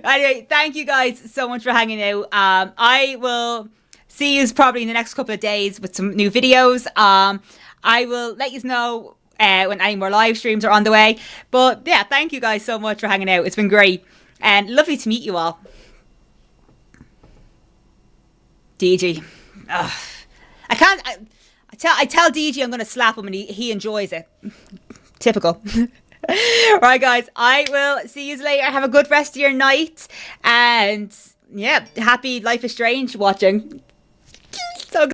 Anyway, thank you guys so much for hanging out. I will see you probably in the next couple of days with some new videos. I will let you know when any more live streams are on the way. But yeah, thank you guys so much for hanging out. It's been great and lovely to meet you all. DG. Ugh. I tell DG I'm going to slap him, and he enjoys it. Typical. Right, guys, I will see you later. Have a good rest of your night, and yeah, happy Life is Strange watching.